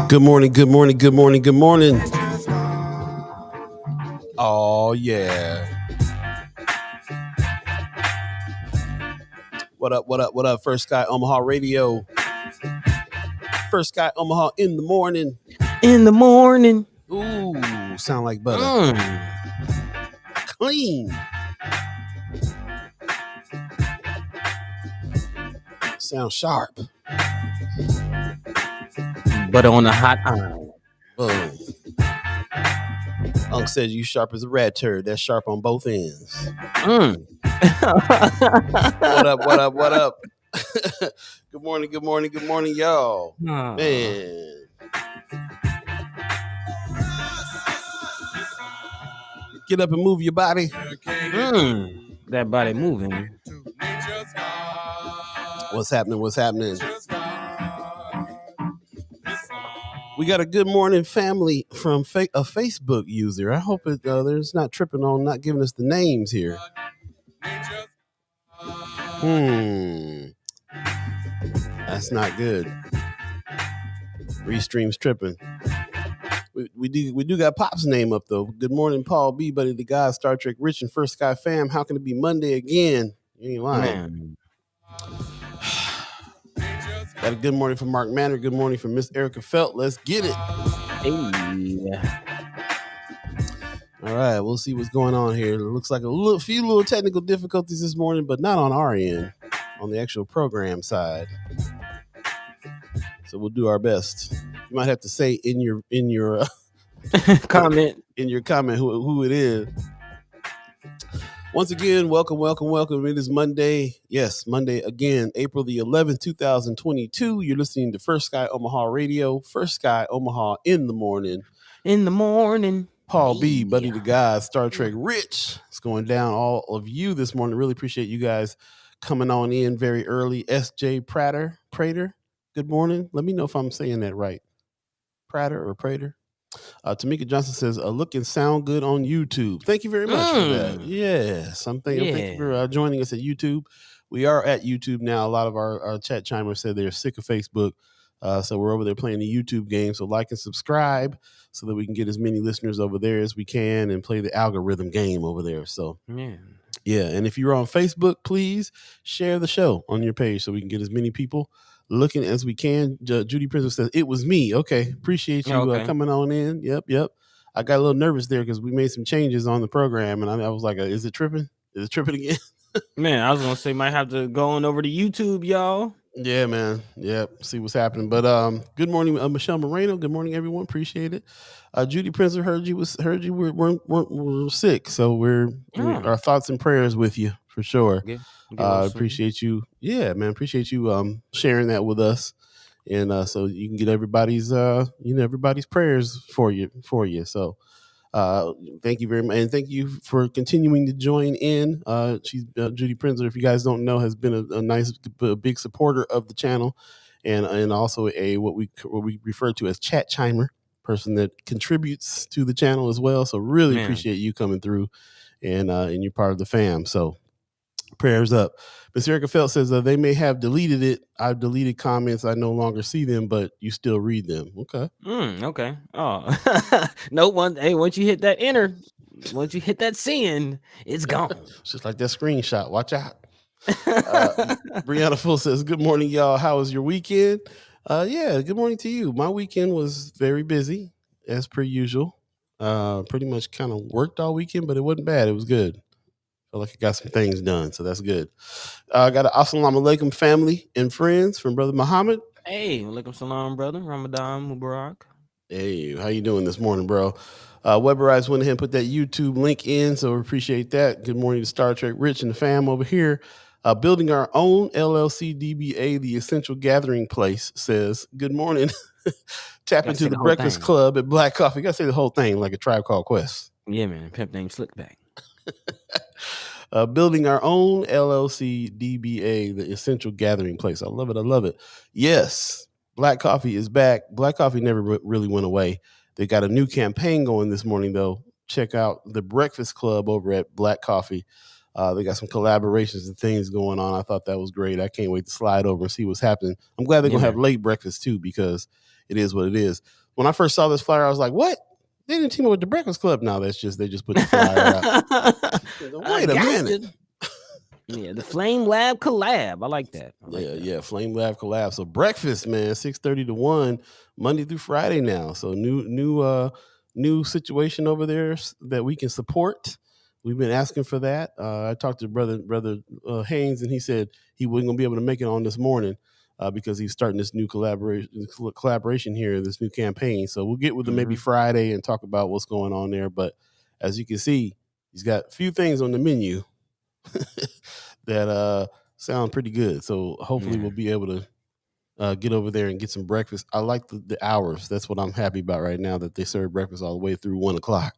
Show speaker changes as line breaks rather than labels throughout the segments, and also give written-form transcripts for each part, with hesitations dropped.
Good morning, good morning, good morning, good morning. Oh, yeah. What up, what up, what up? First Sky Omaha Radio. First Sky Omaha in the morning.
In the morning.
Ooh, sound like butter. Clean. Sound sharp.
Butter on a hot iron.
Boom. Unc says you sharp as a rat turd. That's sharp on both ends. What up, what up, what up? Good morning, good morning, good morning, y'all. Man. Get up and move your body.
That body moving.
What's happening? What's happening? We got a good morning family from a Facebook user. I hope there's not tripping on not giving us the names here. That's not good. Restream's tripping. We do got Pop's name up though. Good morning, Paul B, Buddi3 Da Gawd, Star Trek Rich, and First Sky fam. How can it be Monday again? You ain't lying.
Man.
Got a good morning from Mark Manor. Good morning from Miss Erica Felt. Let's get it.
Hey.
All right, we'll see what's going on here. It looks like a few little technical difficulties this morning, but not on our end, on the actual program side. So we'll do our best. You might have to say in your
comment
who it is. Once again, welcome. It is Monday. Yes, Monday again, April the 11th, 2022. You're listening to First Sky Omaha Radio. First Sky Omaha in the morning. Paul B, Buddi3 Da Gawd, Star Trek Rich. It's going down all of you this morning. Really appreciate you guys coming on in very early. SJ Prater. Good morning. Let me know if I'm saying that right. Prater or Prater. Tamika Johnson says, look and sound good on YouTube. Thank you very much for that. Yes. Thank you for joining us at YouTube. We are at YouTube now. A lot of our chat chimers said they're sick of Facebook. So we're over there playing the YouTube game. So like and subscribe so that we can get as many listeners over there as we can and play the algorithm game over there. So yeah. And if you're on Facebook, please share the show on your page so we can get as many people looking as we can. Judy Princess says, it was me. Okay. Appreciate you coming on in. Yep. I got a little nervous there because we made some changes on the program. And I was like, is it tripping? Is it tripping again?
Man, I was going to say, might have to go on over to YouTube, y'all.
Yeah, man. Yeah, see what's happening. But good morning, Michelle Moreno. Good morning, everyone. Appreciate it. Judy Princess heard you were sick, so we're our thoughts and prayers with you for sure. Appreciate you. Yeah, man. Appreciate you sharing that with us, and so you can get everybody's everybody's prayers for you. So. Thank you very much, and thank you for continuing to join in. She's Judy Prinzler, if you guys don't know, has been a nice, big supporter of the channel, and also what we refer to as chat chimer, person that contributes to the channel as well. So really appreciate you coming through, and you're part of the fam. So prayers up. Miss Erica Felt says they may have deleted it. I've deleted comments. I no longer see them, but you still read them. Okay.
Okay. Oh, no one. Hey, once you hit that enter, once you hit that send, it's gone.
It's just like that screenshot. Watch out. Brianna Full says, good morning, y'all. How was your weekend? Yeah, good morning to you. My weekend was very busy, as per usual. Pretty much kind of worked all weekend, but it wasn't bad. It was good. Feel like I got some things done, so that's good. I got an assalamu alaikum family and friends from Brother Muhammad.
Hey, alaikum salam, brother. Ramadan Mubarak.
Hey, how you doing this morning, bro? Weberize went ahead and put that YouTube link in, so we appreciate that. Good morning to Star Trek Rich and the fam over here. Building our own LLC DBA, the Essential Gathering Place, says, good morning. Tap into the Breakfast Club at Blac Coffee. You got to say the whole thing like a Tribe Called Quest.
Yeah, man. Pimp named Slickback.
Building our own LLC DBA, the Essential Gathering Place. I love it. Yes, Blac Coffee is back. Blac Coffee never really went away. They got a new campaign going this morning, though. Check out the Breakfast Club over at Blac Coffee. They got some collaborations and things going on. I thought that was great. I can't wait to slide over and see what's happening. I'm glad they're
Yeah,
gonna have
man.
late breakfast too, because it is what it is. When I first saw this flyer, I was like, "What? They didn't team up with the Breakfast Club?" Now that's just they just put the flyer out.
I
Wait a minute.
gotcha. Yeah, the Flame Lab collab. I like that. I like
Yeah,
that.
yeah. Flame Lab collab. So breakfast, man, 6:30 to 1, Monday through Friday now. So new situation over there that we can support. We've been asking for that. I talked to brother Haynes, and he said he wasn't gonna be able to make it on this morning because he's starting this new collaboration here, this new campaign. So we'll get with him maybe
Hmm.
Friday and talk about what's going on there. But as you can see, he's got a few things on the menu that sound pretty good. So hopefully
Yeah,
we'll be able to get over there and get some breakfast. I like the hours. That's what I'm happy about right now, that they serve breakfast all the way through 1 o'clock.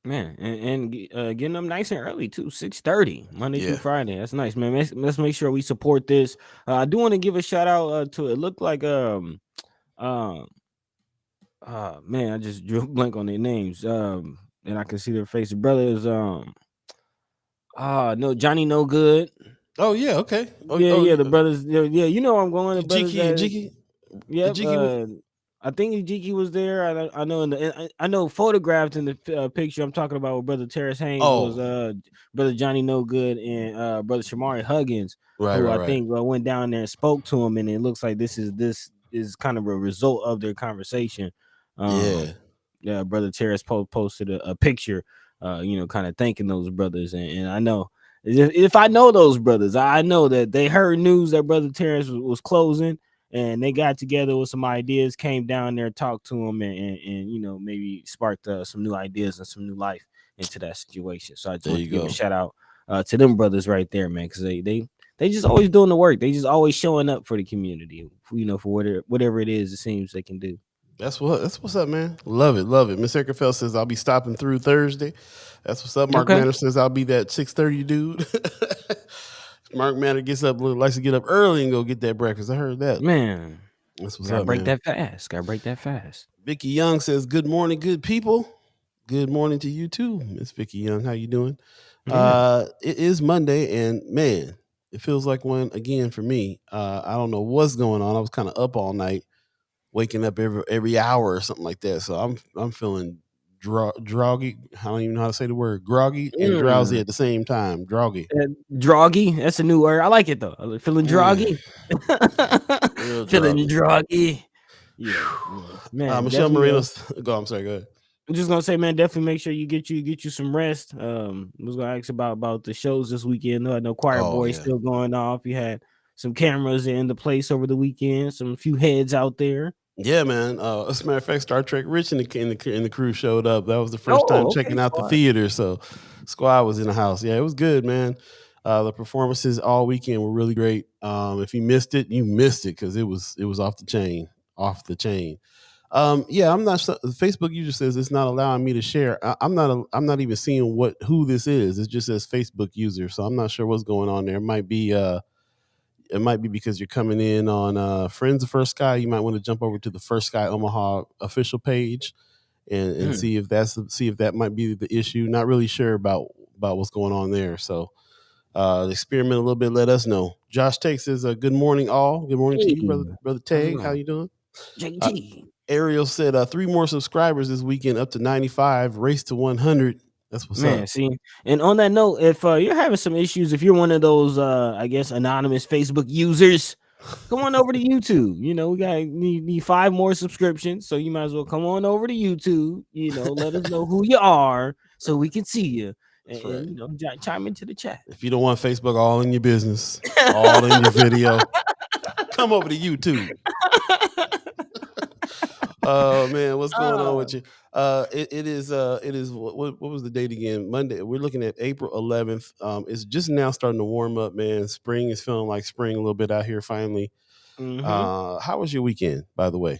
man, and getting them nice and early too. 6:30 Monday through
Yeah.
Friday. That's nice, man. Let's make sure we support this. I do want to give a shout out to it. Looked like um man, I just drew a blank on their names. And I can see their faces. Brothers, no, Johnny No Good.
Oh yeah. Okay. Oh
Yeah,
oh.
yeah, the brothers. Yeah, yeah, you know where I'm going. The brothers
Jiki and
that,
Jiki.
yep.
Jiki.
I think Ejiki was there. I know I know photographed in the picture I'm talking about with brother Terrace Haynes was
Oh,
brother Johnny No Good and brother Shamari Huggins,
right,
who
right,
I
right.
think went down there and spoke to him, and it looks like this is kind of a result of their conversation.
Yeah.
Yeah, brother Terrace posted a picture, kind of thanking those brothers, and I know if I know those brothers, I know that they heard news that brother Terrace was closing, and they got together with some ideas, came down there, talked to him, and maybe sparked some new ideas and some new life into that situation. So I just
There
want
you
to give a
go.
shout out to them brothers right there, man, because they just always doing the work. They just always showing up for the community, for whatever it is it seems they can do.
That's what's up, man. Love it, love it. Miss Eckerfeld says I'll be stopping through Thursday. That's what's up. Mark
Okay,
Manor says I'll be that 6:30 dude. Mark Manor likes to get up early and go get that breakfast. I heard that.
man,
That's what's
gotta
up,
break
man.
that fast. Gotta break that fast.
Vicky Young says, "Good morning, good people. Good morning to you too, Miss Vicky Young. How you doing?
Yeah.
It is Monday, and man, it feels like one again for me. I don't know what's going on. I was kind of up all night, waking up every hour or something like that. So I'm feeling droggy. I don't even know how to say the word groggy and drowsy
Mm.
at the same time. Droggy,
Droggy, that's a new word. I like it though. Feeling
mm,
droggy.
real
Feeling
droggy.
droggy. Yeah, yeah. Man,
Michelle
definitely.
Moreno, go. I'm sorry. Go ahead.
I'm just gonna say, man, definitely make sure you get you some rest. I was gonna ask about the shows this weekend. I know Choir
Oh
Boy
yeah.
still going off. You had some cameras in the place over the weekend. Some few heads out there.
Yeah, man. As a matter of fact, Star Trek Rich and the crew showed up. That was the first time
Oh, okay,
checking out the
squad.
theater. So, Squad was in the house. Yeah, it was good, man. The performances all weekend were really great. If you missed it, you missed it because it was off the chain, off the chain. Yeah, I'm not. Facebook user says it's not allowing me to share. I'm not even seeing who this is. It just says Facebook user, so I'm not sure what's going on there. It might be because you're coming in on Friends of First Sky. You might want to jump over to the First Sky Omaha official page and
Mm.
see if that might be the issue. Not really sure about what's going on there. So experiment a little bit. Let us know. Josh Tate says, "Good morning, all. Good morning to
Hey,
you, brother
how's it
Tag. How
going,
you doing?" Uh,
JT?
Ariel said, "3 more subscribers this weekend, up to 95. Race to 100. That's what's
Man,
up."
see, and on that note, if you're having some issues, if you're one of those, I guess, anonymous Facebook users, come on over to YouTube. We got need 5 more subscriptions, so you might as well come on over to YouTube. Let us know who you are so we can see you, and,
That's right.
and chime into the chat.
If you don't want Facebook all in your business, all in your video, come over to YouTube. Oh man, what's going on
Oh,
with you? It is what was the date again? Monday. We're looking at April 11th. It's just now starting to warm up, man. Spring is feeling like spring a little bit out here finally.
mm-hmm.
How was your weekend, by the way?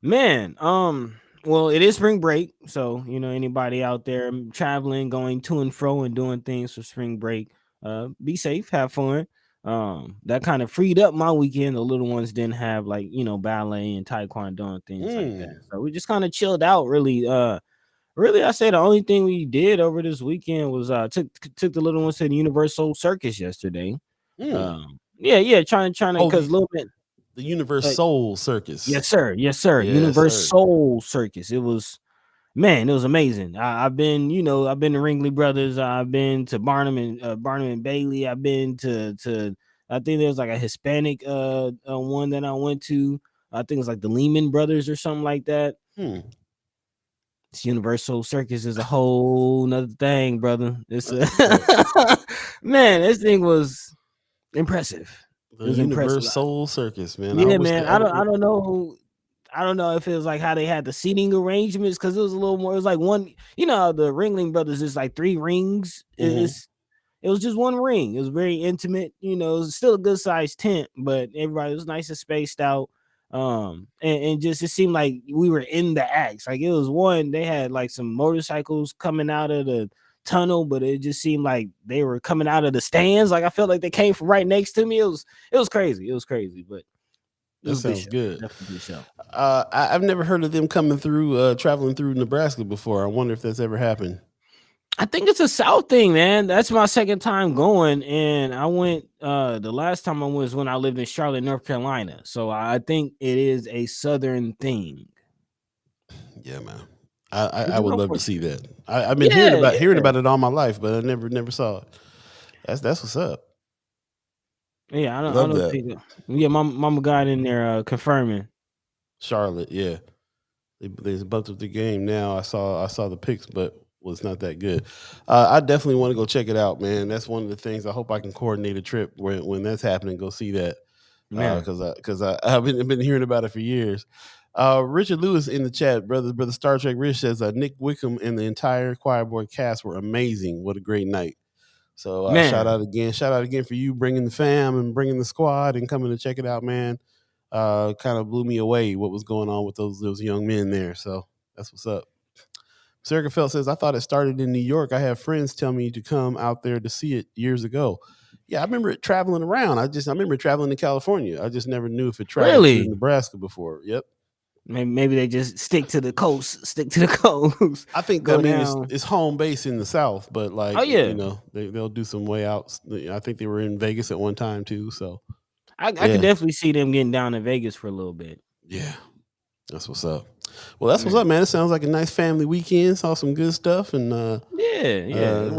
Man, well, it is spring break, so anybody out there traveling, going to and fro, and doing things for spring break, be safe, have fun. That kind of freed up my weekend. The little ones didn't have like ballet and taekwondo and things like that,
Mm,
so we just kind of chilled out, really. Really, I say the only thing we did over this weekend was took the little ones to the Universal Circus yesterday.
Mm.
Yeah, trying to
Oh,
because little bit.
the Universe Soul Circus.
Yes, sir.
Yes, sir.
Universal Circus. It was man, it was amazing. I've been, I've been to Ringley Brothers. I've been to Barnum and Bailey. I've been to. I think there was like a Hispanic one that I went to. I think it's like the Lehman Brothers or something like that.
Hmm.
This Universal Circus is a whole nother thing, brother. It's a
That's what's up.
man. This thing was impressive.
The
It was impressive.
Universe Soul Circus, man. I
Yeah,
wish
man.
that
I don't know. I don't know if it was like how they had the seating arrangements because it was a little more. It was like one, the Ringling Brothers is like 3 rings. It was just one ring. It was very intimate. It was still a good sized tent, but everybody was nice and spaced out. And just it seemed like we were in the acts. Like it was one, they had like some motorcycles coming out of the tunnel, but it just seemed like they were coming out of the stands. Like I felt like they came from right next to me. It was crazy. It was crazy, but
that sounds good.
Definitely good show.
I've never heard of them coming through, traveling through Nebraska before. I wonder if that's ever happened.
I think it's a South thing, man. That's my second time going, and I went. The last time I went was when I lived in Charlotte, North Carolina. So I think it is a Southern thing.
Yeah, man. I would love to see that. I've been
Yeah,
hearing about it all my life, but I never saw it. That's what's up.
Yeah, I
Love
don't
that.
think. Yeah, my mama got in there confirming.
Charlotte, yeah. They bumped up the game now. I saw the picks, but was not that good. I definitely want to go check it out, man. That's one of the things. I hope I can coordinate a trip when that's happening. Go see that
Man,
because I've been hearing about it for years. Richard Lewis in the chat, brother Star Trek Rich says Nick Wickham and the entire Choir Boy cast were amazing. What a great night! So shout out again for you bringing the fam and bringing the squad and coming to check it out, man. Kind of blew me away what was going on with those young men there. So that's what's up. Sergafeld says, I thought it started in New York. I have friends tell me to come out there to see it years ago. Yeah, I remember it traveling around. I remember traveling to California. I just never knew if it traveled through Nebraska before. Yep.
Maybe they just stick to the coast.
I think it's home base in the South, but like, they'll do some way out. I think they were in Vegas at one time too. So
I could definitely see them getting down to Vegas for a little bit.
Yeah. That's what's up. Well, that's what's up, man. It sounds like a nice family weekend. Saw some good stuff, and
it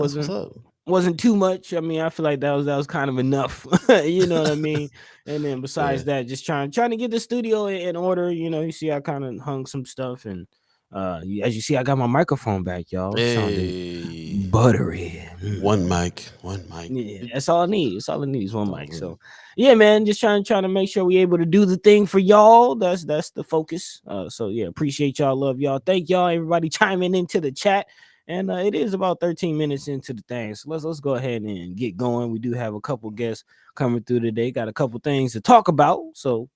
wasn't too much. I mean, I feel like that was kind of enough. You know what I mean? And then besides that, just trying to get the studio in order. You see, I kind of hung some stuff, and as you see, I got my microphone back, y'all.
Hey.
Buttery.
One mic.
Yeah, that's all I need. It's all it needs, one mic. So yeah, man, just trying to make sure we able to do the thing for y'all. That's the focus. So yeah, appreciate y'all, love y'all. Thank y'all, everybody chiming into the chat. And it is about 13 minutes into the thing. So let's go ahead and get going. We do have a couple guests coming through today. Got a couple things to talk about. So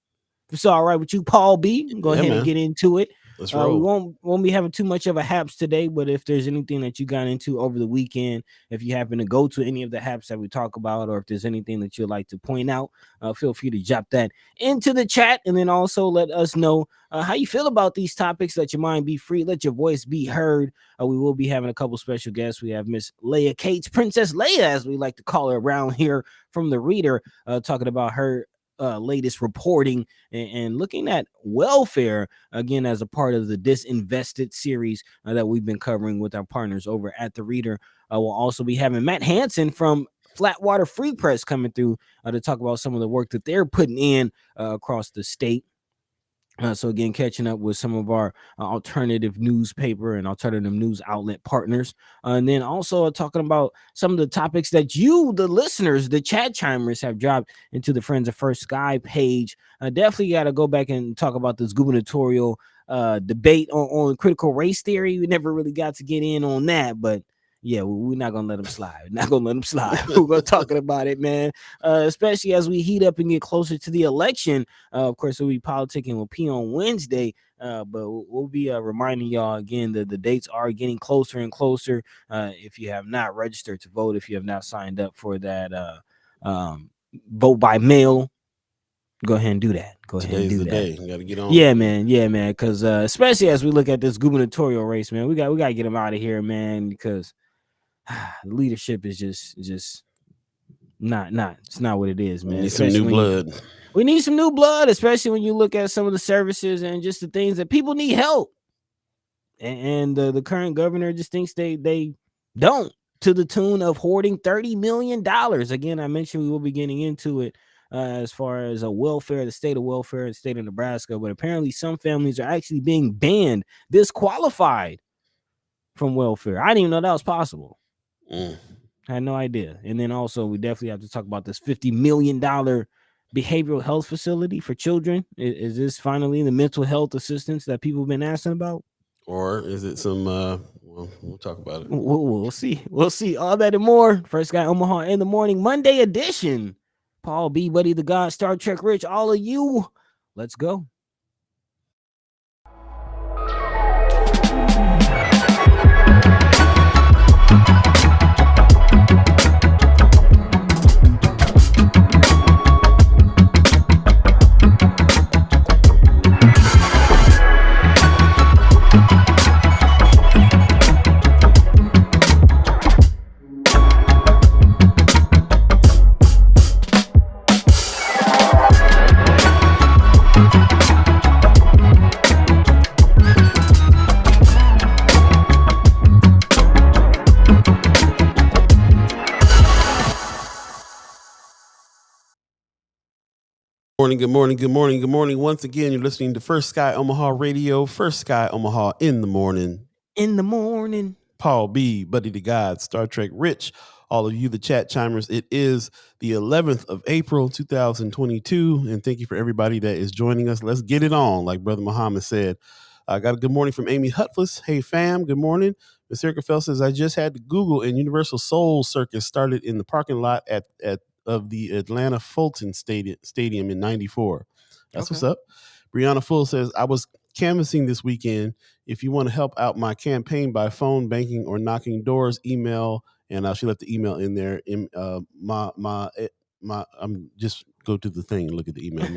if it's all right with you, Paul B, go ahead and get into it.
Let's roll.
We won't be having too much of a haps today, but if there's anything that you got into over the weekend, if you happen to go to any of the haps that we talk about, or if there's anything that you'd like to point out, feel free to drop that into the chat, and then also let us know how you feel about these topics. Let your mind be free, let your voice be heard. We will be having a couple special guests. We have Miss Leah Cates, Princess Leah, as we like to call her around here, from the Reader, talking about her latest reporting and looking at welfare again as a part of the Disinvested series that we've been covering with our partners over at the Reader. We'll also be having Matt Hansen from Flatwater Free Press coming through to talk about some of the work that they're putting in across the state. So again, catching up with some of our alternative newspaper and alternative news outlet partners, and then also talking about some of the topics that you, the listeners, the chat chimers, have dropped into the Friends of First Sky page. Definitely got to go back and talk about this gubernatorial debate on critical race theory. We never really got to get in on that, but yeah, we're not gonna let them slide. We're gonna talking about it, man. Especially as we heat up and get closer to the election. Of course, we'll be politicking with P on Wednesday. But we'll be reminding y'all again that the dates are getting closer and closer. If you have not registered to vote, if you have not signed up for that vote by mail, go ahead and do that. Go ahead and
Today's
do
the
that.
day. You got to get on.
Yeah, man. Yeah, man. Because especially as we look at this gubernatorial race, man, we got to get him out of here, man. Because leadership is just not it's not what it is, man.
Need some new blood.
We need some new blood, especially when you look at some of the services and just the things that people need help. And the current governor just thinks they don't, to the tune of hoarding $30 million. Again, I mentioned we will be getting into it as far as welfare, the state of welfare in the state of Nebraska. But apparently some families are actually being banned, disqualified from welfare. I didn't even know that was possible. I had no idea. And then also we definitely have to talk about this $50 million behavioral health facility for children. Is this finally the mental health assistance that people have been asking about?
Or is it some we'll talk about it.
We'll see. We'll see. All that and more. First Sky Omaha in the morning, Monday edition. Paul B, Buddi3 Da Gawd, Star Trek Rich, all of you. Let's go.
Good morning. Once again, you're listening to First Sky Omaha Radio, First Sky Omaha in the morning. Paul B, Buddi3 Da Gawd, Star Trek Rich, all of you, the chat chimers. It is the 11th of April, 2022, and thank you for everybody that is joining us. Let's get it on, like Brother Muhammad said. I got a good morning from Amy Hutfless. Hey, fam, good morning. Ms. Erica Fell says, I just had to Google, and Universal Soul Circus started in the parking lot of the Atlanta Fulton Stadium in 94. That's what's up. Brianna Full says, I was canvassing this weekend. If you want to help out my campaign by phone, banking, or knocking doors, email. And she left the email in there. I'm just go to the thing and look at the email.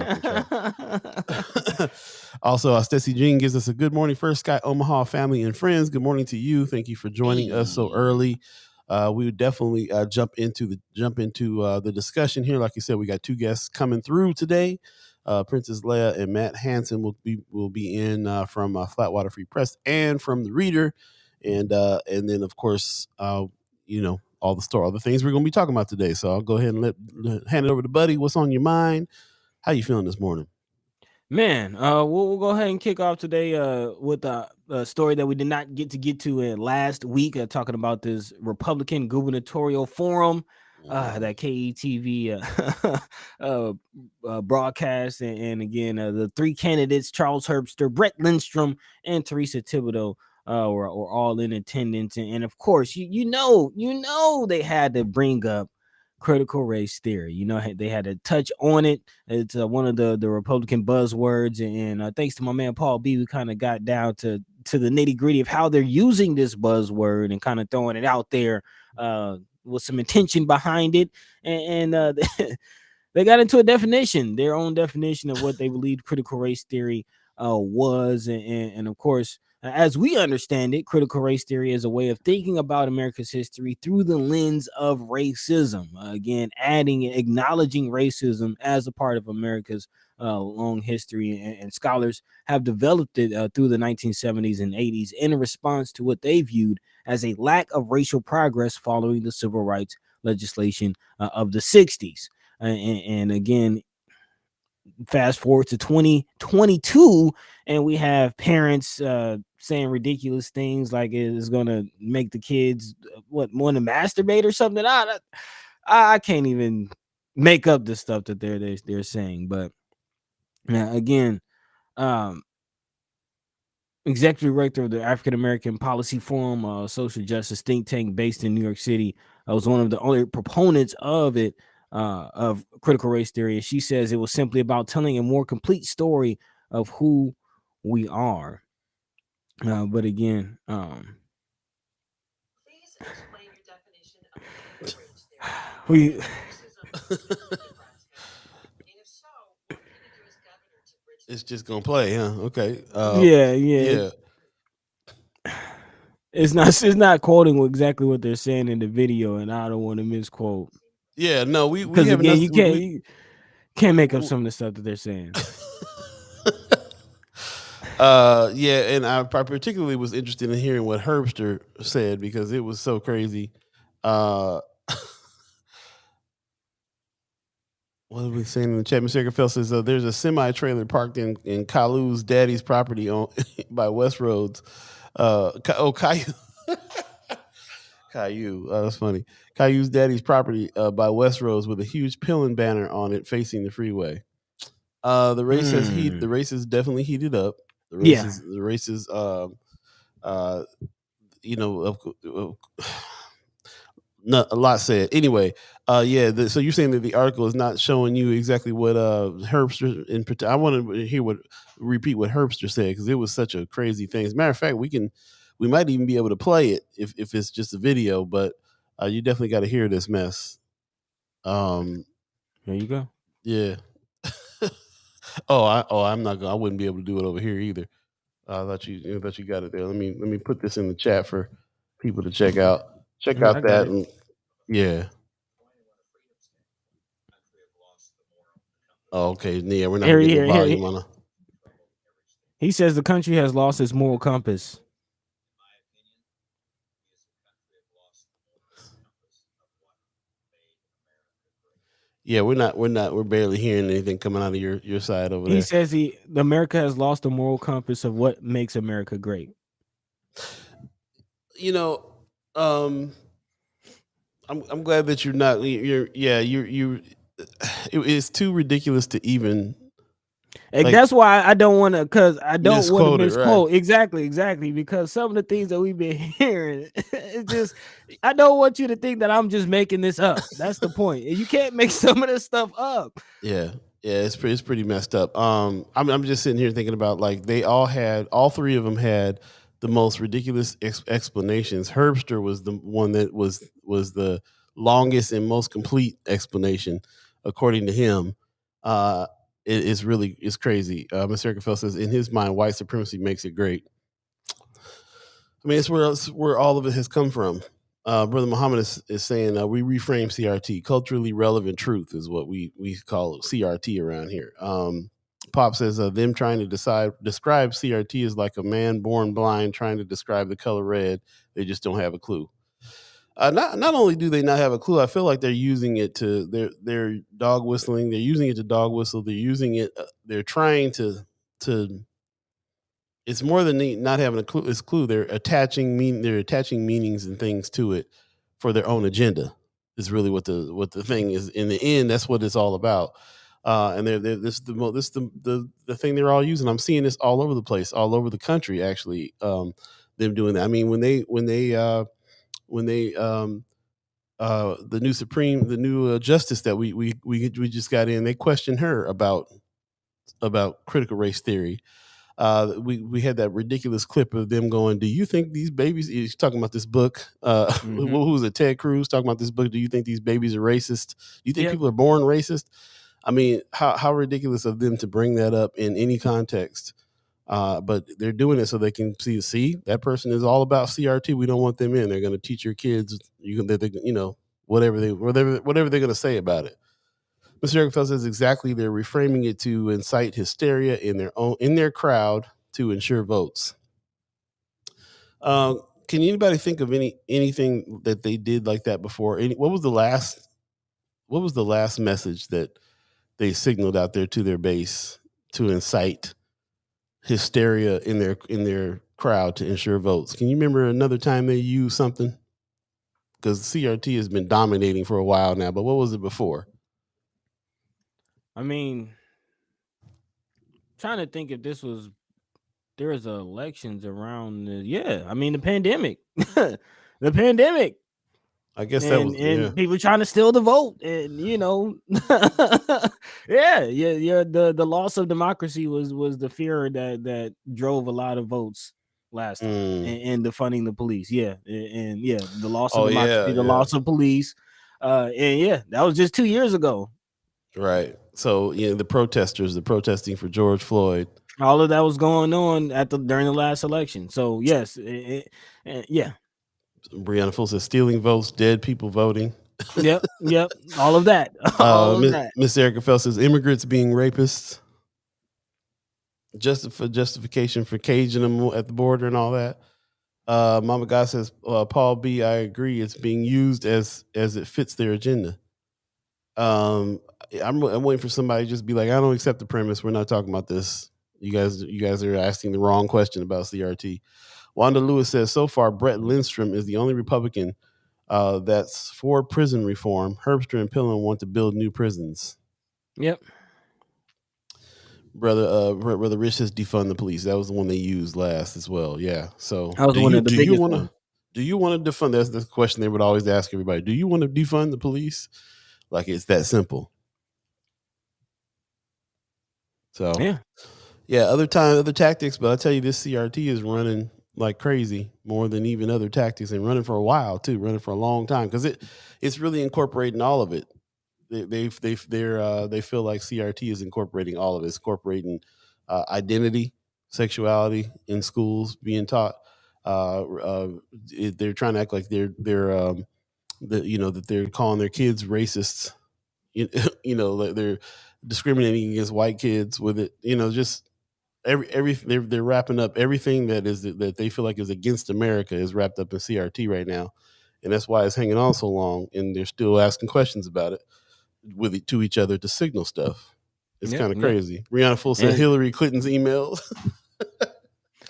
Also, Stacey Jean gives us a good morning, First Sky Omaha family and friends. Good morning to you. Thank you for joining us so early. We would definitely jump into the discussion here. Like you said, we got two guests coming through today. Princess Leah and Matt Hansen will be in from Flatwater Free Press and from the Reader, and then of course all the things we're going to be talking about today. So I'll go ahead and hand it over to Buddy. What's on your mind? How you feeling this morning?
Man, we'll go ahead and kick off today with a story that we did not get to last week, talking about this Republican gubernatorial forum that KETV broadcast. And again, the three candidates, Charles Herbster, Brett Lindstrom, and Teresa Thibodeau, were all in attendance. And of course, you know they had to bring up critical race theory. You know, they had to touch on it. It's one of the Republican buzzwords, and thanks to my man Paul B, we kind of got down to the nitty-gritty of how they're using this buzzword and kind of throwing it out there with some intention behind it. And they got into their own definition of what they believed critical race theory was. And of course, as we understand it, critical race theory is a way of thinking about America's history through the lens of racism. Again, acknowledging racism as a part of America's long history, and scholars have developed it through the 1970s and 80s in response to what they viewed as a lack of racial progress following the civil rights legislation of the 60s. And again, fast forward to 2022, and we have parents saying ridiculous things like it is going to make the kids want to masturbate or something. I can't even make up the stuff that they're saying. But again, executive director of the African American Policy Forum, a social justice think tank based in New York City, was one of the only proponents of it, of critical race theory. She says it was simply about telling a more complete story of who we are. But again,
please explain your definition of critical race theory.
we
It's just gonna play, huh? Okay.
Yeah.
Yeah.
It's not quoting exactly what they're saying in the video, and I don't want to misquote.
Yeah. No, we
Because
have
again,
nothing.
you can't make up some of the stuff that they're saying.
Yeah, and I particularly was interested in hearing what Herbster said because it was so crazy. What are we saying in the chat? Mr. Fell says there's a semi trailer parked in Kalu's daddy's property on by West Roads. Caillou. Caillou. That's funny. Caillou's daddy's property by West Roads with a huge pillar banner on it facing the freeway. The race the race is definitely heated up. The race is you know, not a lot said. Anyway, yeah. So you're saying that the article is not showing you exactly what Herbster in particular. I want to repeat what Herbster said because it was such a crazy thing. As a matter of fact, we might even be able to play it if it's just a video, but you definitely got to hear this mess.
There you go.
Yeah. I'm not gonna. I wouldn't be able to do it over here either. I thought you got it there. Let me put this in the chat for people to check out. Check out that. And, yeah. Oh, okay. Yeah, we're not getting the volume on it.
He says the country has lost its moral compass.
Yeah, we're barely hearing anything coming out of your side over there.
He says America has lost the moral compass of what makes America great.
You know, I'm glad that you're not. It's too ridiculous to even.
And that's why I don't want to, because I don't want to misquote.
Right.
Exactly. Because some of the things that we've been hearing, it's just, I don't want you to think that I'm just making this up. That's the point. You can't make some of this stuff up.
Yeah, it's pretty messed up. I'm just sitting here thinking about like all three of them had the most ridiculous explanations. Herbster was the one that was the longest and most complete explanation, according to him. It's crazy. Mr. Erkenfeld says, in his mind, white supremacy makes it great. I mean, it's where all of it has come from. Brother Muhammad is saying we reframe CRT. Culturally relevant truth is what we call CRT around here. Pop says them trying to describe CRT is like a man born blind trying to describe the color red. They just don't have a clue. Not only do they not have a clue, I feel like they're using it to they're dog whistling. They're using it to dog whistle. They're using it. They're trying to. It's more than not having a clue. It's clue. They're attaching meanings and things to it for their own agenda. Is really what the thing is. In the end, that's what it's all about. And this is the thing they're all using. I'm seeing this all over the place, all over the country. Actually, them doing that. I mean, when they the new justice that we just got in, they questioned her about critical race theory. We had that ridiculous clip of them going, do you think these babies, he's talking about this book, who was it, Ted Cruz talking about this book, do you think these babies are racist? Do you think people are born racist? I mean, how ridiculous of them to bring that up in any context. But they're doing it so they can see that person is all about CRT. We don't want them in. They're going to teach your kids, whatever they're going to say about it. Mr. Erkenfeld says exactly. They're reframing it to incite hysteria in their crowd to ensure votes. Can anybody think of anything that they did like that before? What was the last message that they signaled out there to their base to incite hysteria in their crowd to ensure votes? Can you remember another time they used something? Because CRT has been dominating for a while now, but what was it before?
I mean, trying to think if there was elections around the pandemic. The pandemic.
I guess that was
people trying to steal the vote, and the loss of democracy was the fear that drove a lot of votes last time, and defunding the police. The loss of democracy, loss of police, that was just 2 years ago.
Right. So the protesters, the protesting for George Floyd.
All of that was going on during the last election. So yes, yeah,
Brianna Full says stealing votes, dead people voting.
yep, all of that, all of that.
Miss Erica Fell says immigrants being rapists. Justification for caging them at the border and all that. Mama God says, Paul B, I agree. It's being used as it fits their agenda. I'm waiting for somebody to just be like, I don't accept the premise. We're not talking about this. You guys are asking the wrong question about CRT. Wanda Lewis says, so far, Brett Lindstrom is the only Republican that's for prison reform. Herbster and Pillen want to build new prisons.
Yep.
Brother Rich says defund the police. That was the one they used last as well. Yeah. So
That was one of the biggest ones.
Do you want to defund? That's the question they would always ask everybody. Do you want to defund the police? Like it's that simple. So yeah. Other tactics, but I tell you, this CRT is running like crazy, more than even other tactics, and running for a while too, running for a long time because it's really incorporating all of it. They feel like CRT is incorporating all of it. It's incorporating identity, sexuality in schools being taught. They're trying to act like that they're calling their kids racists. Like they're discriminating against white kids with it. Just they're wrapping up everything that they feel like is against America is wrapped up in CRT right now, and that's why it's hanging on so long. And they're still asking questions about it to each other to signal stuff. It's kind of crazy. Rihanna Full said Hillary Clinton's emails.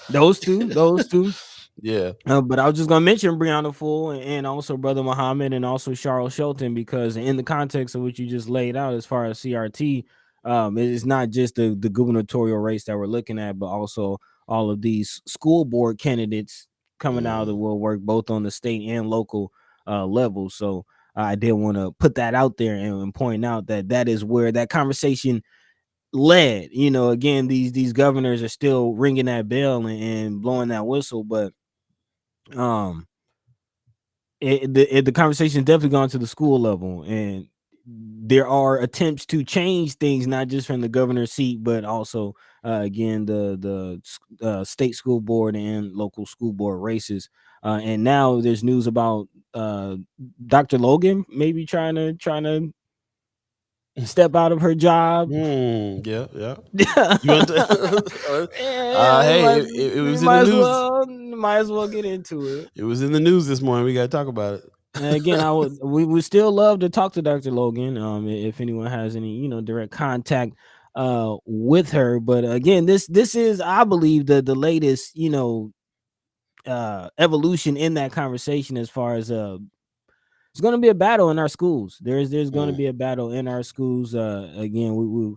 Those two.
Yeah.
But I was just gonna mention Brianna Full and also Brother Muhammad and also Charles Shelton, because in the context of what you just laid out as far as CRT, it's not just the gubernatorial race that we're looking at, but also all of these school board candidates coming out of the woodwork, both on the state and local level. So I did want to put that out there and point out that is where that conversation led. Again, these governors are still ringing that bell and blowing that whistle, but the conversation definitely gone to the school level, and there are attempts to change things, not just from the governor's seat, but also again the state school board and local school board races. And now there's news about Dr. Logan maybe trying to step out of her job.
Yeah.
Hey,
it was in the news.
Might as well get into it.
It was in the news this morning. We got to talk about it.
And again, we would still love to talk to Dr. Logan. If anyone has any direct contact with her. But again, this is, I believe, the latest evolution in that conversation, as far as it's going to be a battle in our schools. There's going to be a battle in our schools. Again, we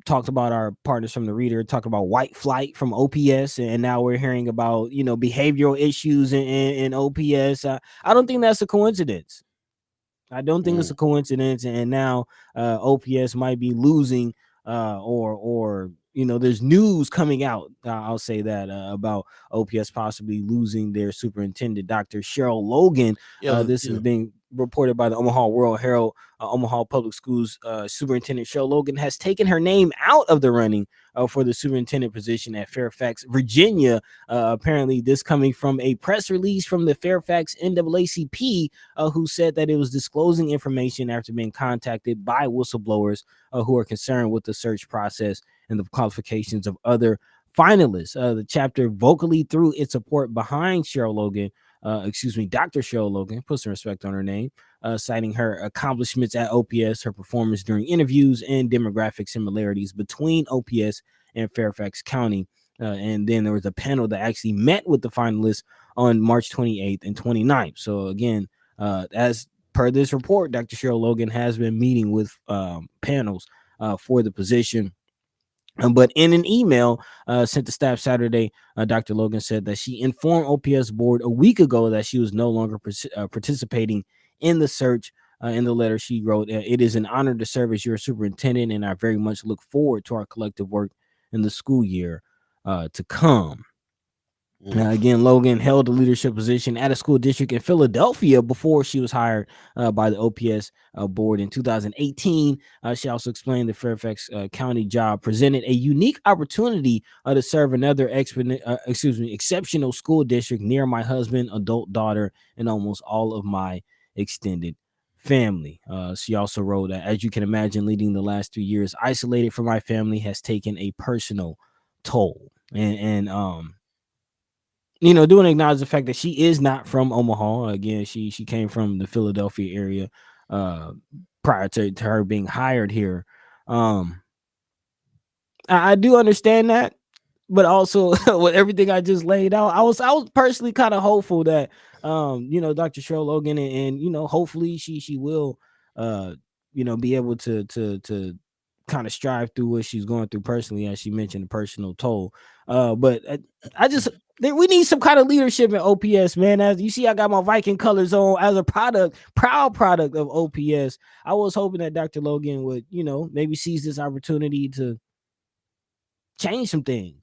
talked about our partners from the Reader, talked about white flight from OPS, and now we're hearing about behavioral issues in OPS. I don't think that's a coincidence. I don't think it's a coincidence. And now OPS might be losing, or there's news coming out. I'll say that about OPS possibly losing their superintendent, Dr. Cheryl Logan. This is being reported by the Omaha World Herald. Omaha Public Schools Superintendent Cheryl Logan has taken her name out of the running for the superintendent position at Fairfax, Virginia. Apparently, this coming from a press release from the Fairfax NAACP, who said that it was disclosing information after being contacted by whistleblowers who are concerned with the search process and the qualifications of other finalists. The chapter vocally threw its support behind Cheryl Logan. Dr. Cheryl Logan, put some respect on her name, citing her accomplishments at OPS, her performance during interviews, and demographic similarities between OPS and Fairfax County. And then there was a panel that actually met with the finalists on March 28th and 29th. So again, as per this report, Dr. Cheryl Logan has been meeting with panels for the position. But in an email sent to staff Saturday, Dr. Logan said that she informed OPS board a week ago that she was no longer participating in the search. In the letter she wrote, "It is an honor to serve as your superintendent, and I very much look forward to our collective work in the school year to come." Again, Logan held a leadership position at a school district in Philadelphia before she was hired by the OPS board in 2018. She also explained the Fairfax County job presented a unique opportunity to serve another exceptional school district near my husband, adult daughter, and almost all of my extended family. She also wrote, as you can imagine, leading the last 2 years isolated from my family has taken a personal toll. And doing acknowledge the fact that she is not from Omaha. Again, she came from the Philadelphia area uh, prior to her being hired here. Um, I do understand that, but also with everything I just laid out, I was personally kind of hopeful that Dr. Cheryl Logan and hopefully she will be able to kind of strive through what she's going through personally, as she mentioned, the personal toll. But I just we need some kind of leadership in OPS, man. As you see, I got my Viking colors on as a proud product of OPS. I was hoping that Dr. Logan would, maybe seize this opportunity to change some things.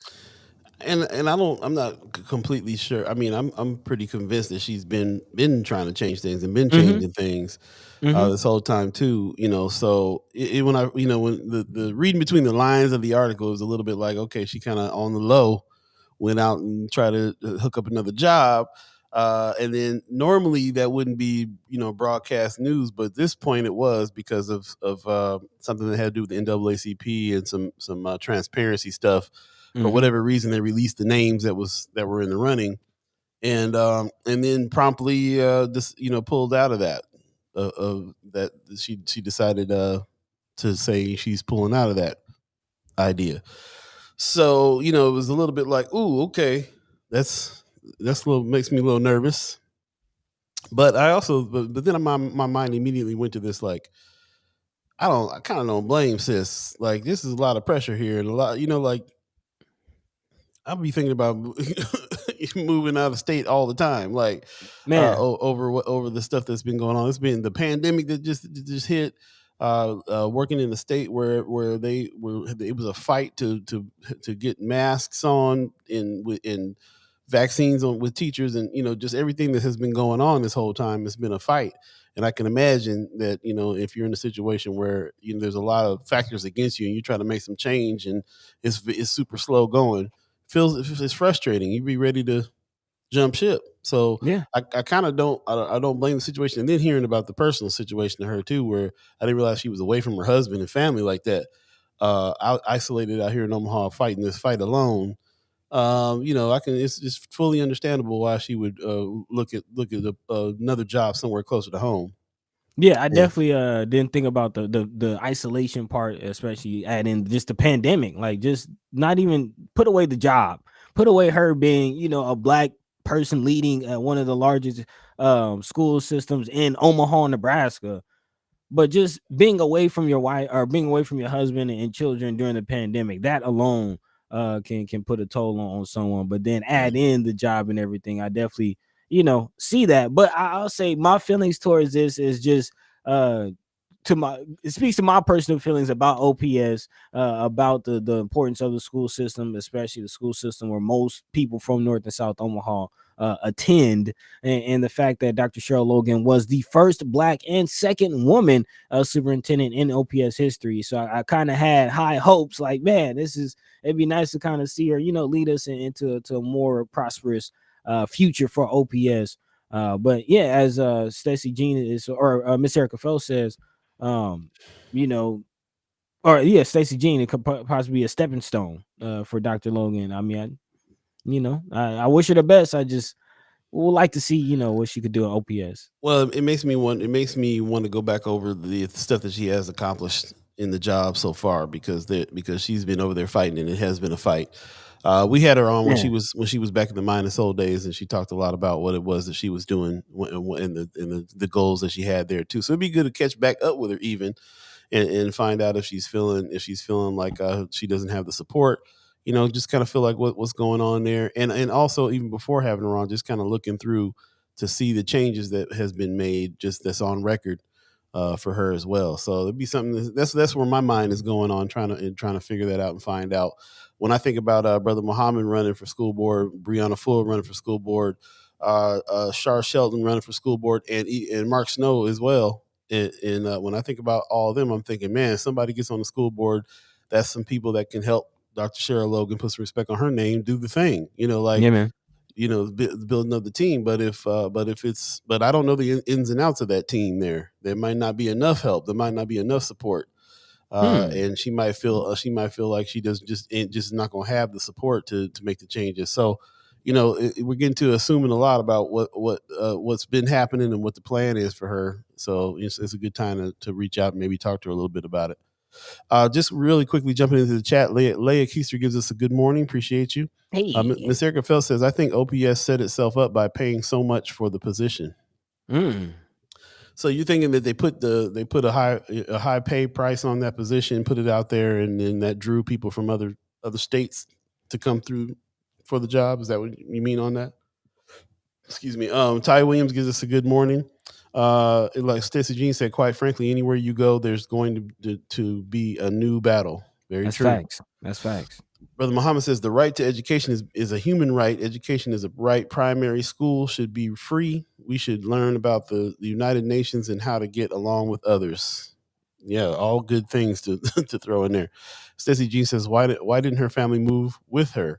And I'm not completely sure. I mean, I'm pretty convinced that she's been trying to change things and been
Mm-hmm.
changing things
Mm-hmm.
this whole time too. So when I when the reading between the lines of the article is a little bit like, okay, she kind of on the low went out and tried to hook up another job. And then normally that wouldn't be broadcast news, but at this point it was because of something that had to do with the NAACP and some transparency stuff. For
Mm-hmm.
whatever reason, they released the names that were in the running, and then promptly just pulled out of that. That she decided to say she's pulling out of that idea. So it was a little bit like, ooh, okay, that's makes me a little nervous. But I also, but then my mind immediately went to this like, I kind of don't blame sis. Like this is a lot of pressure here, and a lot, like I'll be thinking about moving out of state all the time, like
Man,
over the stuff that's been going on. It's been the pandemic that just hit. Working in a state where it was a fight to get masks on in vaccines on with teachers, and just everything that has been going on this whole time has been a fight. And I can imagine that if you're in a situation where there's a lot of factors against you and you try to make some change and it's super slow going, feels it's frustrating. You'd be ready to jump ship. So
yeah.
I kind of don't blame the situation. And then hearing about the personal situation to her too, where I didn't realize she was away from her husband and family like that, isolated out here in Omaha, fighting this fight alone. I can. It's fully understandable why she would look at another job somewhere closer to home.
Yeah, I
Yeah.
definitely didn't think about the isolation part, especially add in just the pandemic. Like, just not even put away the job, put away her being, a black person leading one of the largest school systems in Omaha, Nebraska. But just being away from your wife or being away from your husband and children during the pandemic, that alone can put a toll on someone. But then
Yeah.
add in the job and everything, I definitely see that. But I'll say my feelings towards this is just uh it speaks to my personal feelings about OPS, about the importance of the school system, especially the school system where most people from North and South Omaha attend, and the fact that Dr. Cheryl Logan was the first black and second woman superintendent in OPS history. So I kind of had high hopes, like, man, it'd be nice to kind of see her, lead us into a more prosperous future for OPS. But yeah, as Stacey Jean is, or Miss Erica Fell says, um, you know, or yeah, Stacey Jean, it could possibly be a stepping stone for Dr. Logan. I mean, I wish her the best. I just would like to see, what she could do at OPS.
Well, it makes me want. It makes me want to go back over the stuff that she has accomplished in the job so far, because she's been over there fighting, and it has been a fight. We had her on when
Yeah.
she was back in the Mine and Soul days, and she talked a lot about what it was that she was doing and the goals that she had there too. So it'd be good to catch back up with her even, and find out if she's feeling like she doesn't have the support. Just kind of feel like what's going on there, and also even before having her on, just kind of looking through to see the changes that has been made, just that's on record, for her as well. So it'd be something that's where my mind is going on, trying to figure that out and find out. When I think about Brother Muhammad running for school board, Brianna Full running for school board, Shar Shelton running for school board, and Mark Snow as well. And when I think about all of them, I'm thinking, man, somebody gets on the school board, that's some people that can help Dr. Cheryl Logan, put some respect on her name, do the thing. Like
Yeah, man.
Building up the team. But if I don't know the ins and outs of that team. There might not be enough help. There might not be enough support. And she might feel like she does just not going to have the support to make the changes. So, we're getting to assuming a lot about what's been happening and what the plan is for her. So it's a good time to reach out and maybe talk to her a little bit about it. Just really quickly jumping into the chat, Leah Keister gives us a good morning. Appreciate you.
Hey.
Miss Erica Phelps says, I think OPS set itself up by paying so much for the position. So you're thinking that they put a high pay price on that position, put it out there, and then that drew people from other states to come through for the job? Is that what you mean on that? Excuse me. Ty Williams gives us a good morning. Like Stacey Jean said, quite frankly, anywhere you go, there's going to be a new battle. That's true.
That's facts.
Brother Muhammad says the right to education is a human right. Education is a right. Primary school should be free. We should learn about the United Nations and how to get along with others. Yeah, all good things to to throw in there. Stacey Jean says, why didn't her family move with her?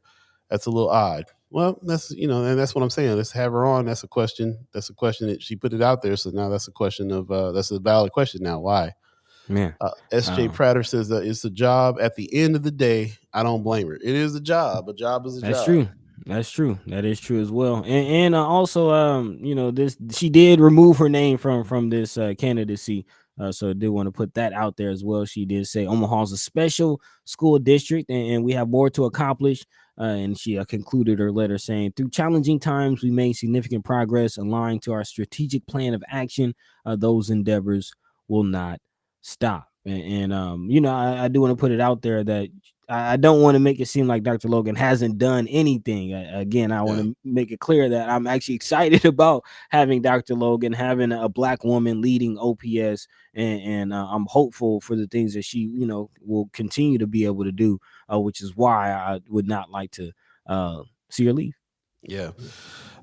That's a little odd. Well, that's and that's what I'm saying. Let's have her on. That's a question. That's a question that she put it out there. So now that's a question of that's a valid question now. Why?
Man.
S.J. Prater says that it's a job. At the end of the day, I don't blame her. It is a job. A job is a job.
That's true. That's true. That is true as well. And also, she did remove her name from this candidacy. So I did want to put that out there as well. She did say Omaha's a special school district, and we have more to accomplish. And she concluded her letter saying, through challenging times, we made significant progress aligned to our strategic plan of action. Those endeavors will not stop. And I do want to put it out there that I don't want to make it seem like Dr. Logan hasn't done anything. Again, I want to make it clear that I'm actually excited about having Dr. Logan, having a Black woman leading OPS, and I'm hopeful for the things that she, will continue to be able to do, which is why I would not like to see her leave.
Yeah.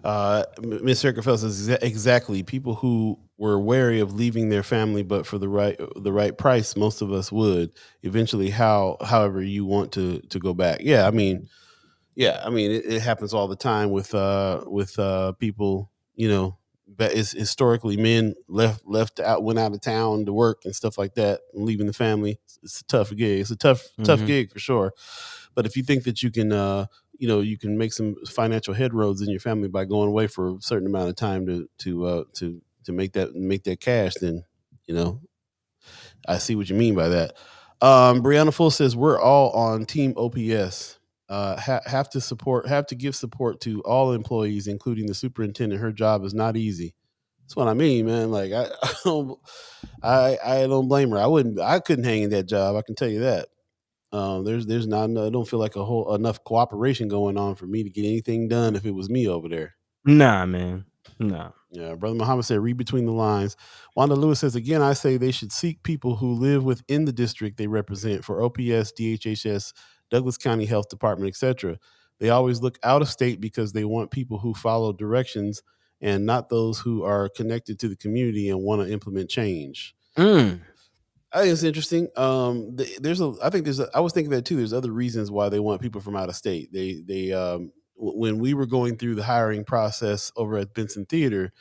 Ms. Circumfeld says exactly. People who were wary of leaving their family, but for the right price, most of us would eventually. However, you want to go back. Yeah, I mean, it happens all the time with people. But it's historically men went out of town to work and stuff like that, and leaving the family. It's a tough gig. It's a tough gig for sure. But if you think that you can, you can make some financial headroads in your family by going away for a certain amount of time to make that cash, then I see what you mean by that. Brianna Full says we're all on Team OPS. Have to give support to all employees, including the superintendent. Her job is not easy. That's what I mean, man. Like I don't blame her. I couldn't hang in that job. I can tell you that. There's not. I don't feel like enough cooperation going on for me to get anything done if it was me over there.
Nah, man. Nah.
Yeah, Brother Muhammad said, read between the lines. Wanda Lewis says, again, I say they should seek people who live within the district they represent for OPS, DHHS, Douglas County Health Department, etc. They always look out of state because they want people who follow directions and not those who are connected to the community and want to implement change. I think it's interesting. I was thinking that too. There's other reasons why they want people from out of state. When we were going through the hiring process over at Benson Theater,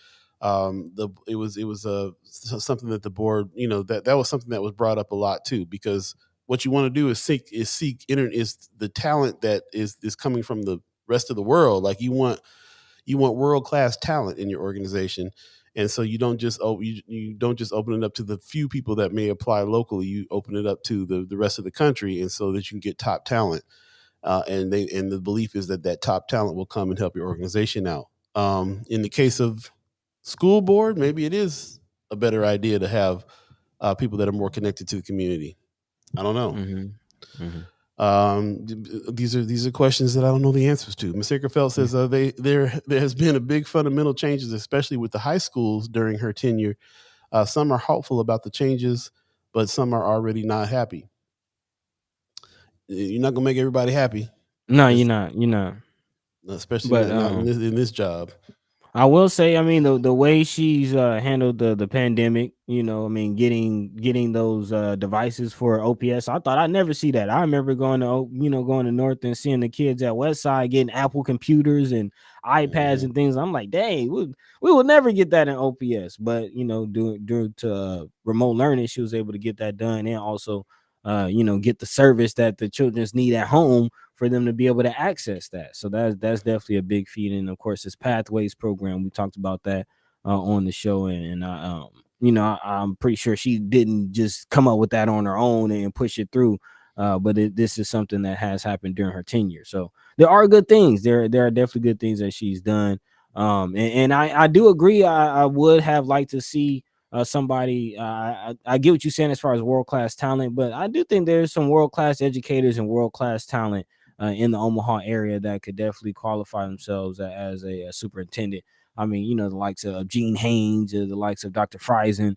it was something that the board, that was something that was brought up a lot too, because what you want to do is seek the talent that is coming from the rest of the world. Like you want world-class talent in your organization. And so you don't just open it up to the few people that may apply locally. You open it up to the rest of the country, and so that you can get top talent. And the belief is that top talent will come and help your organization out. In the case of school board, maybe it is a better idea to have people that are more connected to the community. I don't know. These are questions that I don't know the answers to. Ms. Ickerfeld says there has been a big fundamental changes, especially with the high schools during her tenure. Some are hopeful about the changes, but some are already not happy. You're not gonna make everybody happy,
No, you're
it's,
not. You're not.
especially
But
not in this job.
I will say, I mean, the way she's handled the pandemic, I mean, getting those devices for OPS, I thought I'd never see that. I remember going to North and seeing the kids at West Side getting Apple computers and iPads and things. I'm like, dang, we will never get that in OPS. But due to remote learning, she was able to get that done and also, get the service that the children's need at home for them to be able to access that. So that's definitely a big feat. And of course, this Pathways program, we talked about that on the show, and I'm pretty sure she didn't just come up with that on her own and push it through. But this is something that has happened during her tenure. So there are good things. There are definitely good things that she's done. And I do agree. I would have liked to see somebody. I get what you're saying as far as world-class talent, but I do think there's some world-class educators and world-class talent in the Omaha area that could definitely qualify themselves as a superintendent. I mean, the likes of Gene Haynes, the likes of Dr. Friesen.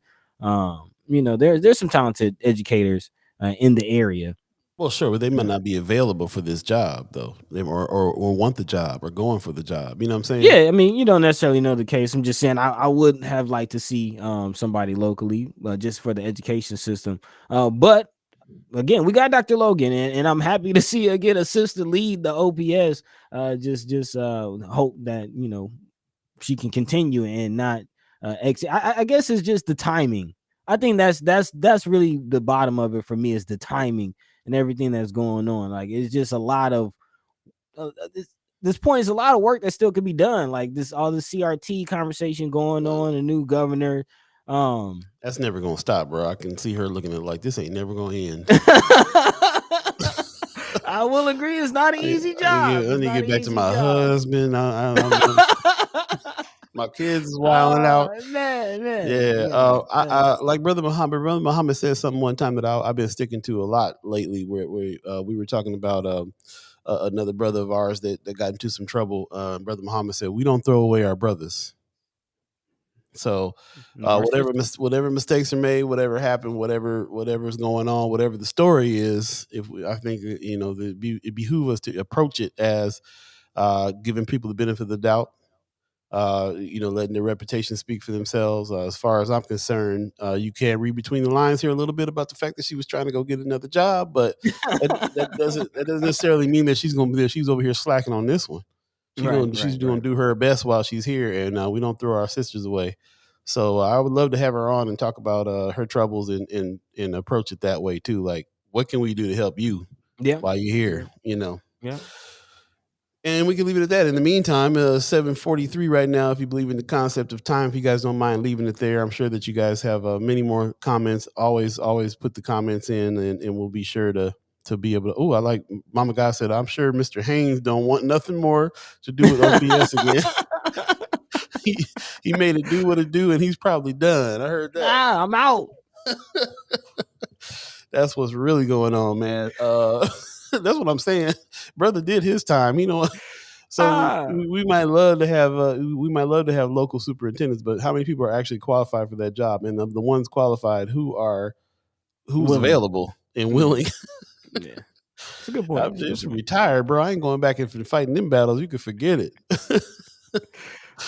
There's some talented educators in the area.
Well, sure, but they might not be available for this job though, or want the job or going for the job. You know what I'm saying?
Yeah, I mean, you don't necessarily know the case. I'm just saying I would have liked to see somebody locally just for the education system. But again, we got Dr. Logan, and I'm happy to see her get a sister lead the OPS. Just hope that she can continue and not exit. I guess it's just the timing. I think that's really the bottom of it for me, is the timing and everything that's going on. Like, it's just a lot of this point is a lot of work that still could be done. Like all this CRT conversation going on, a new governor.
That's never gonna stop, bro. I can see her looking at it like this ain't never gonna end.
I will agree, it's not an easy job.
I need to get back to my husband. My kids is wilding out.
Man.
Yeah. I like Brother Muhammad. Brother Muhammad said something one time that I've been sticking to a lot lately, where we were talking about another brother of ours that got into some trouble. Brother Muhammad said, "We don't throw away our brothers." So whatever mistakes are made, whatever happened, whatever's going on, whatever the story is, I think it behooves us to approach it as giving people the benefit of the doubt. Letting their reputation speak for themselves. As far as I'm concerned, you can read between the lines here a little bit about the fact that she was trying to go get another job, but that doesn't necessarily mean that she's going to be there. She's over here slacking on this one. She's going to do her best while she's here, and we don't throw our sisters away. So I would love to have her on and talk about her troubles and approach it that way too. Like, what can we do to help you while you're here?
Yeah.
And we can leave it at that. In the meantime, 7:43 right now. If you believe in the concept of time, if you guys don't mind leaving it there, I'm sure that you guys have many more comments. Always put the comments in, and we'll be sure to be able to. Oh, I like Mama Guy said, I'm sure Mr. Haynes don't want nothing more to do with OPS again. he made it do what it do, and he's probably done. I heard that.
I'm out.
That's what's really going on, man. That's what I'm saying. Brother did his time, So we might love to have local superintendents, but how many people are actually qualified for that job? And the ones qualified, who's willing. Available and willing?
Yeah, it's a good point.
I'm just retired, bro. I ain't going back and fighting them battles. You can forget it.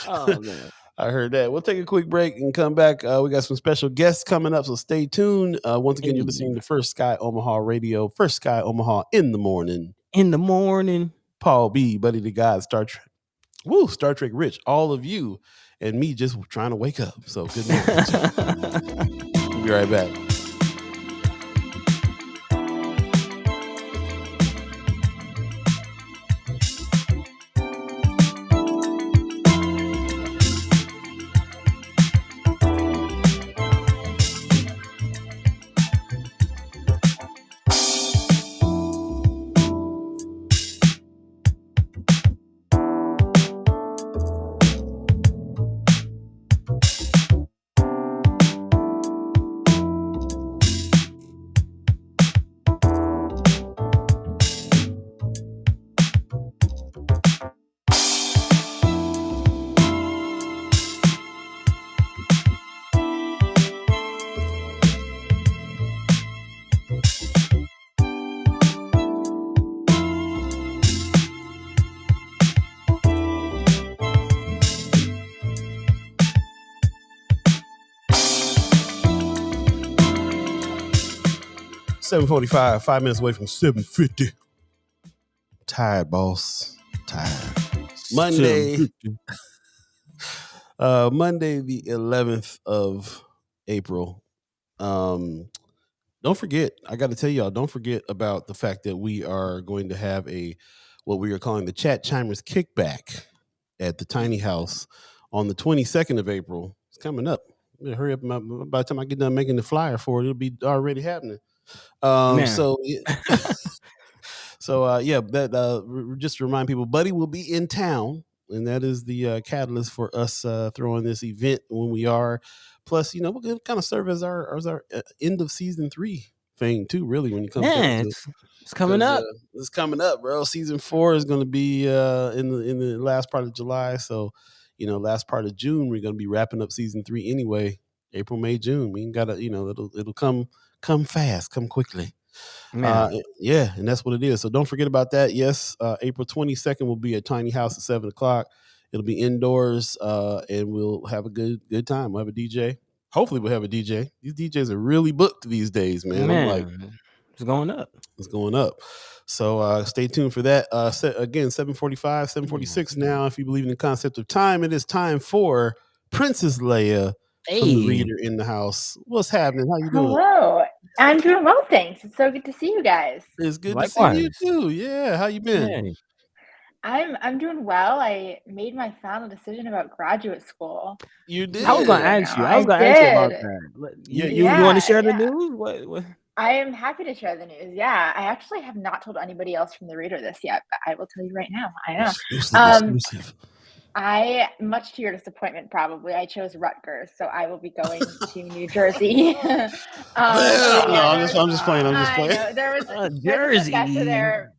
Oh man.
I heard that. We'll take a quick break and come back. We got some special guests coming up, so stay tuned. Once again, you're listening to First Sky Omaha Radio. First Sky Omaha in the morning. Paul B, Buddi3 Da Gawd, Star Trek Rich, all of you, and me just trying to wake up. So good morning. We'll be right back. 7:45, 5 minutes away from 7:50. Tired, boss. Tired. Monday. Monday, the 11th of April. Don't forget, I got to tell y'all, don't forget about the fact that we are going to have what we are calling the Chat Chimers Kickback at the Tiny House on the 22nd of April. It's coming up. Hurry up. By the time I get done making the flyer for it, it'll be already happening. Just to remind people, Buddi will be in town, and that is the catalyst for us throwing this event when we are. Plus, we're gonna kind of serve as our end of season 3 thing too. Really, when you come down to it,
it's coming up.
It's coming up, bro. Season 4 is going to be in the last part of July. So, last part of June we're going to be wrapping up season 3 anyway. April, May, June. We gotta, it'll come fast, come quickly. And that's what it is. So don't forget about that. Yes, April 22nd will be at Tiny House at 7:00. It'll be indoors, and we'll have a good time. We'll have a DJ. Hopefully, we'll have a DJ. These DJs are really booked these days, man. I'm like,
it's going up.
It's going up. So stay tuned for that. Again, 7:45, 7:46 now. If you believe in the concept of time, it is time for Princess Leah from the Reader in the house. What's happening? How you doing?
Hello. I'm doing well, thanks. It's so good to see you guys.
It's good to see you too. Yeah, how you been?
Hey. I'm doing well. I made my final decision about graduate school.
You did?
I was going to ask you. I was going to ask you about that. You want to share the news? What?
I am happy to share the news. Yeah, I actually have not told anybody else from the Reader this yet, but I will tell you right now. I know.
Exclusive.
Much to your disappointment, probably, I chose Rutgers, so I will be going to New Jersey.
I'm just playing.
Know. There was
Jersey.
There.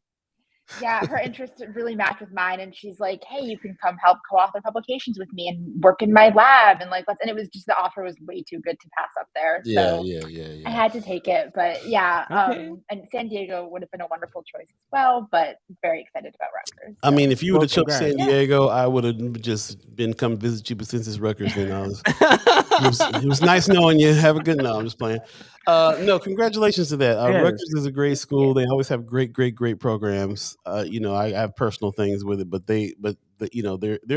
Yeah, her interests really matched with mine, and she's like, "Hey, you can come help co-author publications with me and work in my lab." And and it was just, the offer was way too good to pass up there. So
yeah.
I had to take it, but and San Diego would have been a wonderful choice as well. But very excited about Rutgers.
So. I mean, if you would have chosen San Diego, I would have just been come visit you. But since it's Rutgers, then it was nice knowing you. Have a good. No, I'm just playing. No, congratulations to that. Rutgers is a great school. They always have great programs. I have personal things with it, but they're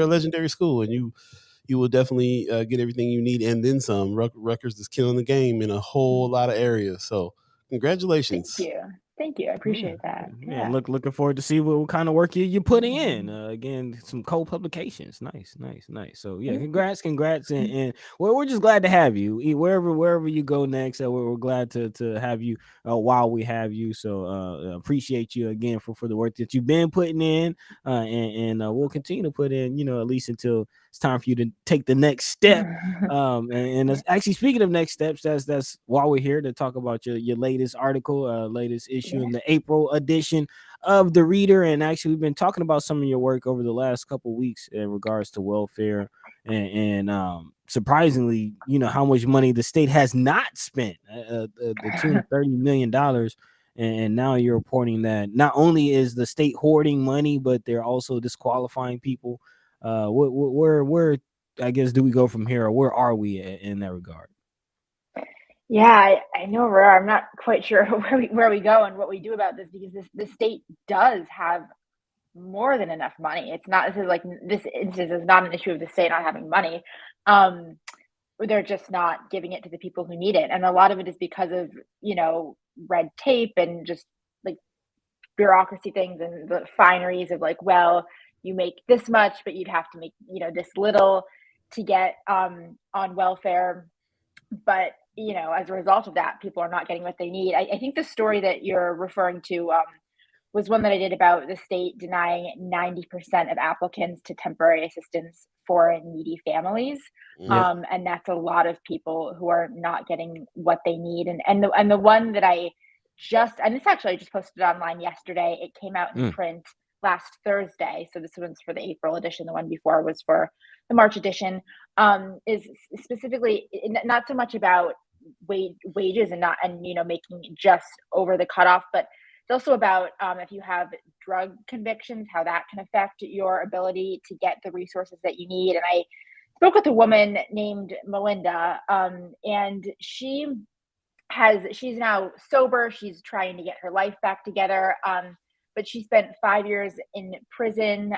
a legendary school, and you will definitely get everything you need and then some. Rutgers is killing the game in a whole lot of areas. So congratulations.
Thank you. I appreciate that.
Yeah. Looking forward to see what kind of work you're putting in. Again, some co-publications. Nice. So yeah, congrats, and we're just glad to have you. Wherever you go next. We're glad to have you while we have you. So appreciate you again for the work that you've been putting in, and we'll continue to put in. At least until it's time for you to take the next step. And actually, speaking of next steps, that's why we're here, to talk about your latest article, latest issue in the April edition of the Reader. And actually, we've been talking about some of your work over the last couple of weeks in regards to welfare, and surprisingly, how much money the state has not spent, the tune of $30 million. And now you're reporting that not only is the state hoarding money, but they're also disqualifying people. Where I guess do we go from here, or where are we in that regard?
Yeah, I know I'm not quite sure where we go and what we do about this, because the state does have more than enough money. This instance is not an issue of the state not having money. They're just not giving it to the people who need it, and a lot of it is because of red tape and just like bureaucracy things and the fineries of you make this much, but you'd have to make this little to get on welfare. But as a result of that, people are not getting what they need. I think the story that you're referring to was one that I did about the state denying 90% of applicants to temporary assistance for needy families. And that's a lot of people who are not getting what they need. And the one that I just posted online yesterday. It came out in print last Thursday. So this one's for the April edition. The one before was for the March edition. Is specifically not so much about wages and making just over the cutoff, but it's also about if you have drug convictions, how that can affect your ability to get the resources that you need. And I spoke with a woman named Melinda, and she she's now sober. She's trying to get her life back together. But she spent 5 years in prison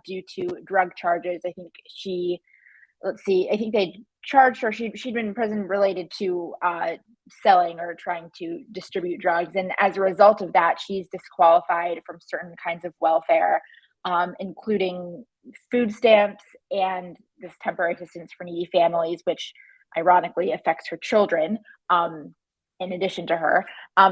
due to drug charges. I think I think they charged her. She'd been in prison related to selling or trying to distribute drugs. And as a result of that, she's disqualified from certain kinds of welfare, including food stamps and this temporary assistance for needy families, which ironically affects her children. In addition to her,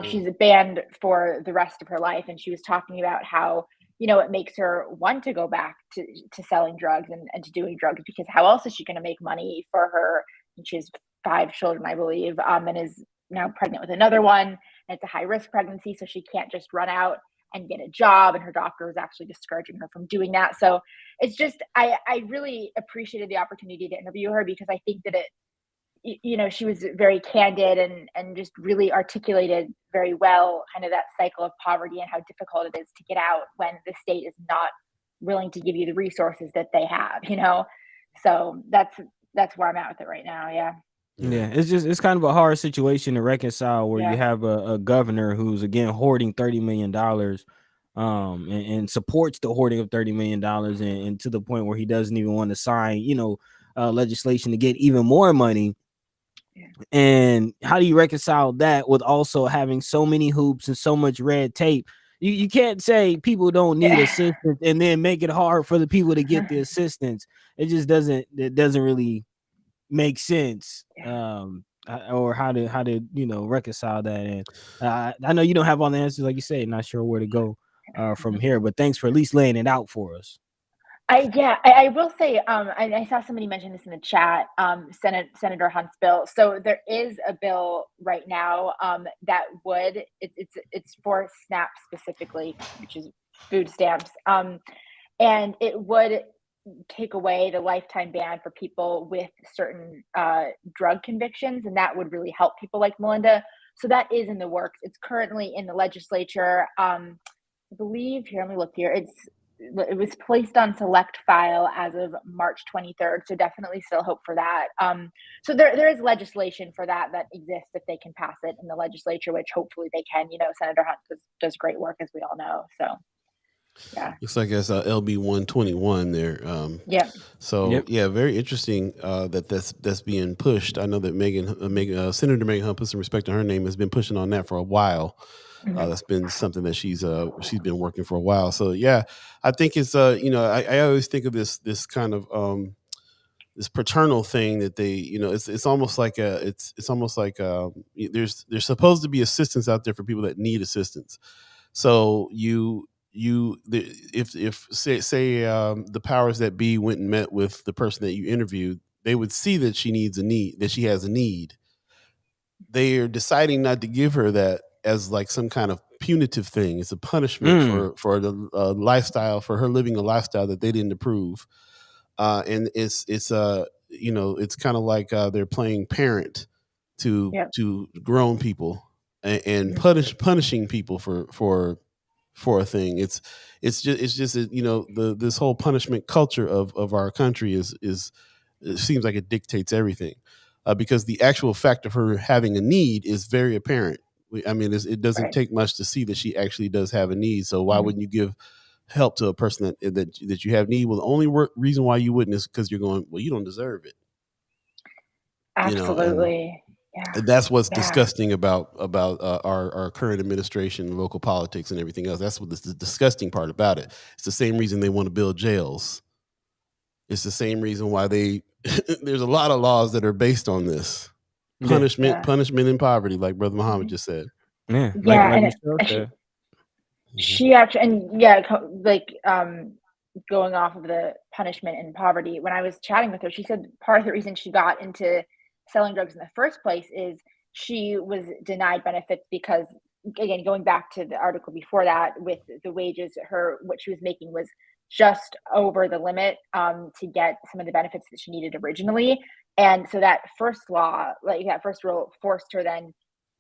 she's banned for the rest of her life. And she was talking about how, it makes her want to go back to selling drugs and to doing drugs, because how else is she going to make money for her? And she has 5 children, I believe, and is now pregnant with another one. And it's a high risk pregnancy, so she can't just run out and get a job. And her doctor was actually discouraging her from doing that. So it's just, I really appreciated the opportunity to interview her, because I think that she was very candid and just really articulated very well kind of that cycle of poverty and how difficult it is to get out when the state is not willing to give you the resources that they have, So that's where I'm at with it right now. Yeah.
Yeah, it's kind of a hard situation to reconcile where you have a governor who's again hoarding $30 million, and supports the hoarding of $30 million, and to the point where he doesn't even want to sign, legislation to get even more money. Yeah. And how do you reconcile that with also having so many hoops and so much red tape? You can't say people don't need assistance and then make it hard for the people to get the assistance. It just doesn't really make sense. Or how to reconcile that. And I know you don't have all the answers, like you say, not sure where to go from here, but thanks for at least laying it out for us.
I will say, I saw somebody mention this in the chat, Senator Hunt's bill. So there is a bill right now that it's for SNAP specifically, which is food stamps, and it would take away the lifetime ban for people with certain drug convictions, and that would really help people like Melinda. So that is in the works. It's currently in the legislature. I believe here. Let me look here. It was placed on select file as of March 23rd. So definitely still hope for that. So there is legislation for that exists if they can pass it in the legislature, which hopefully they can. Senator Hunt does great work, as we all know. So yeah, looks
like it's LB 121 there. So very interesting that's being pushed. I know that Senator Megan Hunt, put some respect on her name, has been pushing on that for a while. That's been something that she's been working for a while. So I think it's I always think of this kind of this paternal thing that they it's almost like there's supposed to be assistance out there for people that need assistance. So if the powers that be went and met with the person that you interviewed, they would see that she has a need. They are deciding not to give her that as like some kind of punitive thing. It's a punishment for the lifestyle, for her living a lifestyle that they didn't approve. And it's kind of like they're playing parent to grown people and punishing people for a thing. It's just this whole punishment culture of our country is it seems like it dictates everything, because the actual fact of her having a need is very apparent. I mean, it doesn't take much to see that she actually does have a need. So why wouldn't you give help to a person that you have need? Well, the only reason why you wouldn't is because you're going, well, you don't deserve it.
Absolutely.
And that's what's disgusting about our current administration, local politics, and everything else. That's what the disgusting part about it. It's the same reason they want to build jails. It's the same reason why there's a lot of laws that are based on this punishment and poverty, like Brother Muhammad just said.
She actually, and going off of the punishment and poverty, when I was chatting with her, she said part of the reason she got into selling drugs in the first place is she was denied benefits because, again, going back to the article before that, with the wages, what she was making was just over the limit to get some of the benefits that she needed originally. And so that first rule forced her then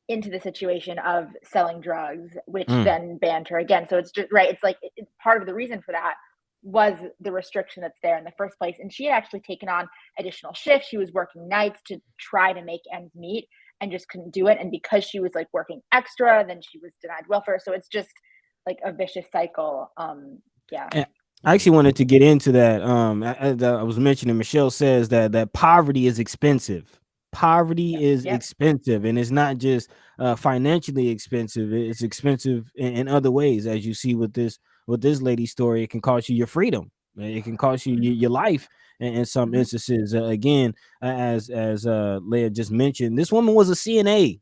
into the situation of selling drugs, which then banned her again. So it's just it's like part of the reason for that was the restriction that's there in the first place. And she had actually taken on additional shifts. She was working nights to try to make ends meet. and just couldn't do it. And because she was like working extra, then she was denied welfare. So it's just like a vicious cycle. Yeah.
And I actually wanted to get into that. I was mentioning, Michelle says that poverty is expensive. Poverty is expensive, and it's not just financially expensive. It's expensive in other ways, as you see with this lady's story. It can cost you your freedom. It can cost you your life in some instances. Again, as Leah just mentioned, this woman was a CNA.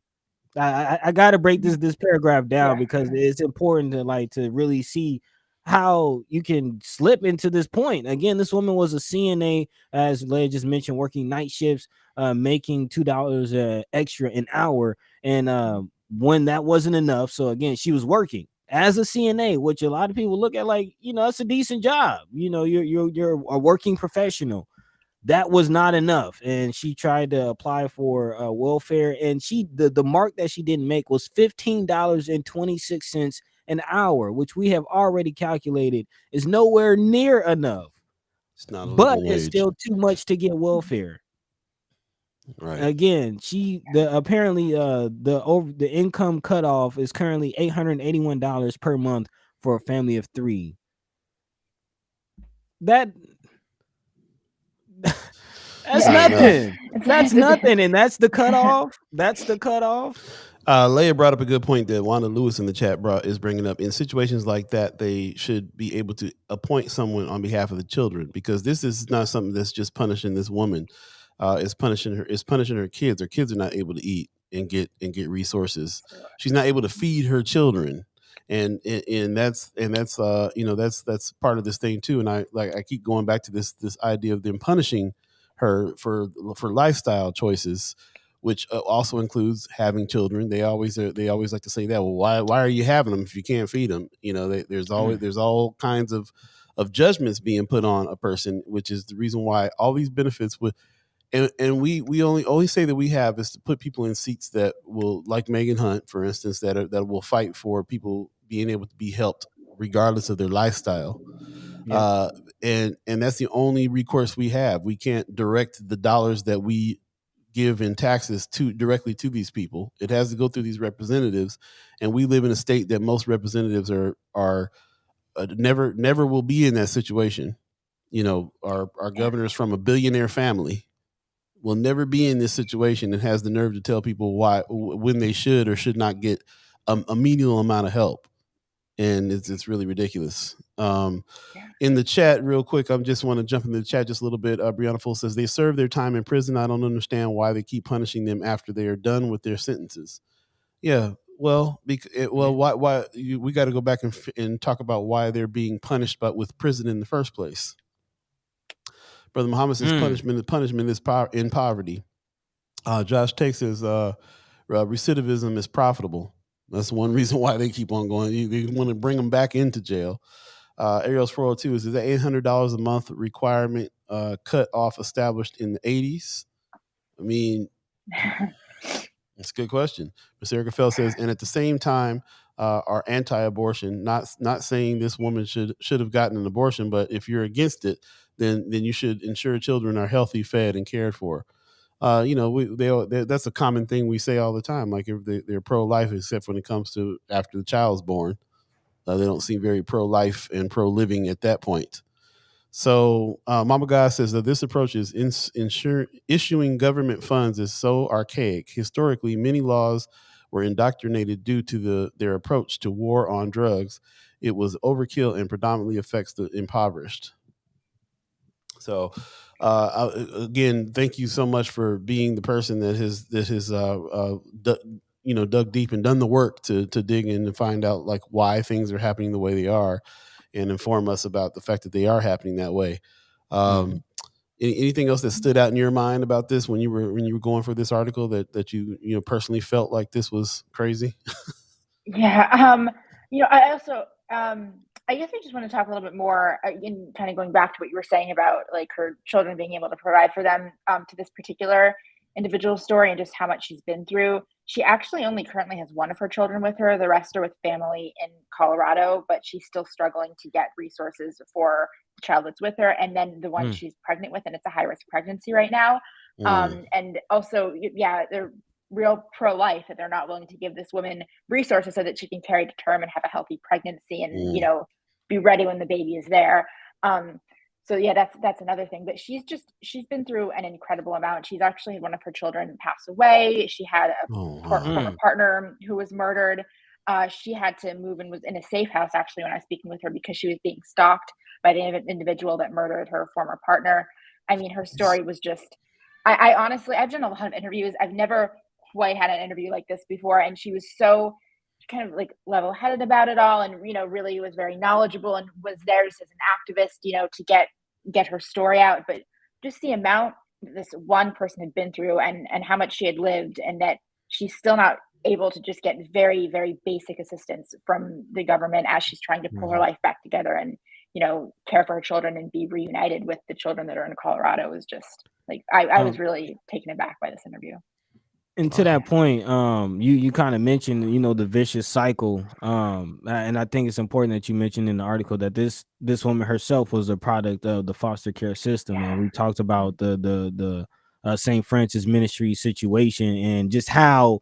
I got to break this paragraph down because it's important to really see how you can slip into this point. Again, this woman was a CNA, as Leah just mentioned, working night shifts, making $2 extra an hour, and when that wasn't enough, so again, she was working as a CNA, which a lot of people look at like, it's a decent job. You're a working professional. That was not enough, and she tried to apply for welfare, and the mark that she didn't make was $15.26 an hour, which we have already calculated is nowhere near enough.
It's not a
but
living
it's
wage.
still too much to get welfare.
Right.
Again, apparently the income cutoff is currently $881 per month for a family of 3. That's nothing. That's nothing, and that's the cutoff. That's the cutoff.
Leah brought up a good point that Wanda Lewis in the chat is bringing up. In situations like that, they should be able to appoint someone on behalf of the children, because this is not something that's just punishing this woman. It's punishing her. It's punishing her kids. Her kids are not able to eat and get resources. She's not able to feed her children, and that's that's part of this thing too. And I keep going back to this idea of them punishing her for lifestyle choices, which also includes having children. They always like to say that. Well, why are you having them if you can't feed them? There's all kinds of judgments being put on a person, which is the reason why all these benefits would. And we only say that we have is to put people in seats that will, like Megan Hunt, for instance, that will fight for people being able to be helped regardless of their lifestyle. Yeah. And that's the only recourse we have. We can't direct the dollars that we give in taxes directly to these people. It has to go through these representatives, and we live in a state that most representatives are never will be in that situation. Our governor is from a billionaire family, will never be in this situation, and has the nerve to tell people when they should or should not get a menial amount of help. And it's really ridiculous. In the chat, real quick, I just want to jump into the chat just a little bit. Brianna Full says they serve their time in prison. I don't understand why they keep punishing them after they are done with their sentences. Yeah, well, why we got to go back and talk about why they're being punished, but with prison in the first place. Brother Muhammad says punishment is in poverty. Josh Tate says recidivism is profitable. That's one reason why they keep on going. They want to bring them back into jail. Ariel's 402 is that $800 a month requirement cut off established in the 80s? I mean, it's a good question. Mr. Erica Fell says, and at the same time, are anti-abortion. Not saying this woman should have gotten an abortion, but if you're against it, then you should ensure children are healthy, fed, and cared for. That's a common thing we say all the time. Like if they're pro-life, except when it comes to after the child's born. They don't seem very pro-life and pro-living at that point. So Mama God says that this approach is issuing government funds is so archaic. Historically, many laws were indoctrinated due to their approach to war on drugs. It was overkill and predominantly affects the impoverished. So again, thank you so much for being the person that has dug deep and done the work to dig in and find out like why things are happening the way they are, and inform us about the fact that they are happening that way. Anything else that stood out in your mind about this when you were going for this article that you personally felt like this was crazy?
Yeah. I also I guess I just want to talk a little bit more in kind of going back to what you were saying about like her children being able to provide for them to this particular individual story and just how much she's been through. She actually only currently has one of her children with her. The rest are with family in Colorado, but she's still struggling to get resources for the child that's with her. And then the one she's pregnant with, and it's a high risk pregnancy right now. And also, real pro-life, that they're not willing to give this woman resources so that she can carry to term and have a healthy pregnancy and, be ready when the baby is there. So yeah, that's another thing. But she's been through an incredible amount. She's actually had one of her children pass away. She had a former partner who was murdered. She had to move and was in a safe house actually when I was speaking with her, because she was being stalked by the individual that murdered her former partner. I mean, her story was just, I honestly, I've done a lot of interviews. I've never quite had an interview like this before. And she was so kind of like level-headed about it all, and really was very knowledgeable and was there just as an activist, to get her story out. But just the amount this one person had been through and how much she had lived, and that she's still not able to just get very, very basic assistance from the government as she's trying to pull her life back together and care for her children and be reunited with the children that are in Colorado. Was just like I was really taken aback by this interview.
And to that point, you kind of mentioned, the vicious cycle. And I think it's important that you mentioned in the article that this woman herself was a product of the foster care system. And we talked about the St. Francis ministry situation, and just how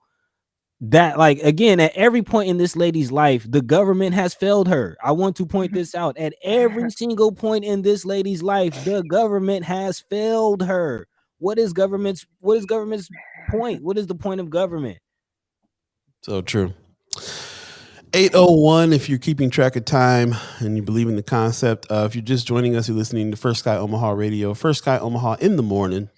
that, like, again, at every point in this lady's life, the government has failed her. I want to point this out. At every single point in this lady's life, the government has failed her. What is government's point? What is the point of government?
So true. 8:01, if you're keeping track of time and you believe in the concept. If you're just joining us, you're listening to First Sky Omaha Radio. First Sky Omaha in the morning.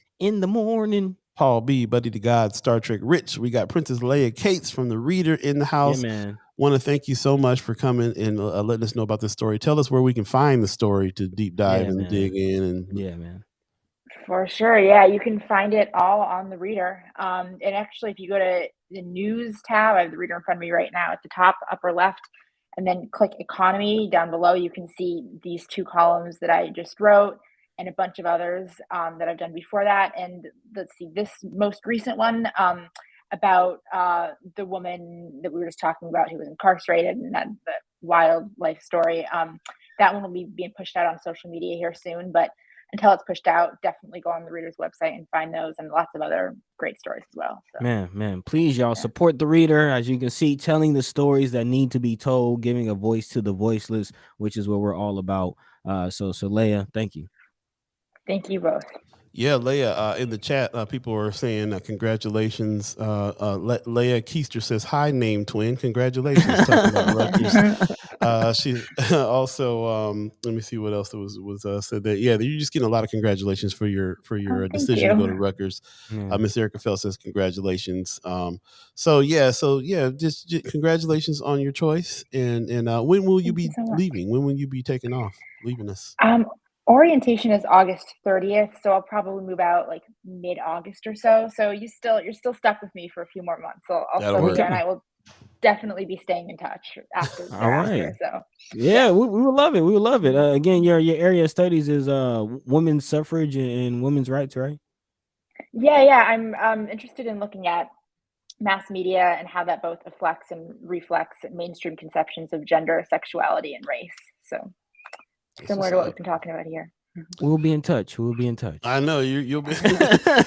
Paul B, Buddi3 Da Gawd, Star Trek Rich. We got Princess Leah Cates from the Reader in the house.
Yeah, man.
Want to thank you so much for coming and letting us know about this story. Tell us where we can find the story to deep dive and dig in. And
yeah, man.
For sure. Yeah, you can find it all on the Reader. And actually, if you go to the news tab, I have the Reader in front of me right now at the top, upper left, and then click economy down below, you can see these 2 columns that I just wrote and a bunch of others that I've done before that. And let's see, this most recent one about the woman that we were just talking about who was incarcerated, and that the wild life story. That one will be being pushed out on social media here soon, but until it's pushed out, definitely go on the Reader's website and find those and lots of other great stories as well. So.
Man, please, y'all, support the Reader. As you can see, telling the stories that need to be told, giving a voice to the voiceless, which is what we're all about. So Leah, thank you.
Thank you both.
Yeah, Leah, in the chat, people are saying congratulations. Leah Keister says, hi, name twin. Congratulations. Talking about she also, let me see what else was said that. Yeah, you're just getting a lot of congratulations for your decision to go to Rutgers. Miss Erica Fell says, congratulations. So just congratulations on your choice. And when will you be leaving? When will you be taking off, leaving us?
Orientation is August 30th, so I'll probably move out like mid-August or so. So you're still stuck with me for a few more months. So I'll still be there, and I will definitely be staying in touch after.
All right.
So
yeah, we would love it. We would love it. Again, your area of studies is women's suffrage and women's rights, right?
Yeah. I'm interested in looking at mass media and how that both reflects mainstream conceptions of gender, sexuality, and race. So. Similar to what we've been talking about here.
We'll be in touch.
I know you'll be.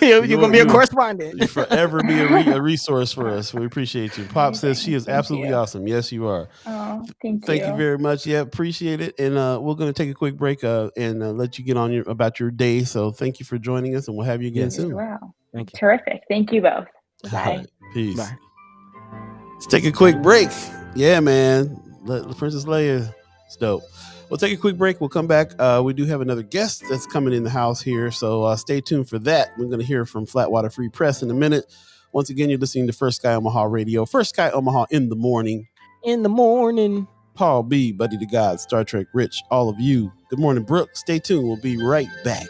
You're gonna be a correspondent.
You'll forever be a resource for us. We appreciate you. Pop says she is absolutely awesome. Yes, you are.
Oh, thank
you very much. Yeah, appreciate it. And we're gonna take a quick break and let you get on about your day. So thank you for joining us, and we'll have you again soon.
Wow.
Thank you.
Terrific. Thank you both. Bye.
Right. Peace.
Bye.
Let's take a quick break. Yeah, man. Princess Leia, it's dope. We'll take a quick break. We'll come back. We do have another guest that's coming in the house here, so stay tuned for that. We're going to hear from Flatwater Free Press in a minute. Once again, you're listening to First Sky Omaha Radio. First Sky Omaha in the morning. Paul B, Buddi3 Da Gawd, Star Trek Rich, all of you. Good morning, Brooke. Stay tuned. We'll be right back.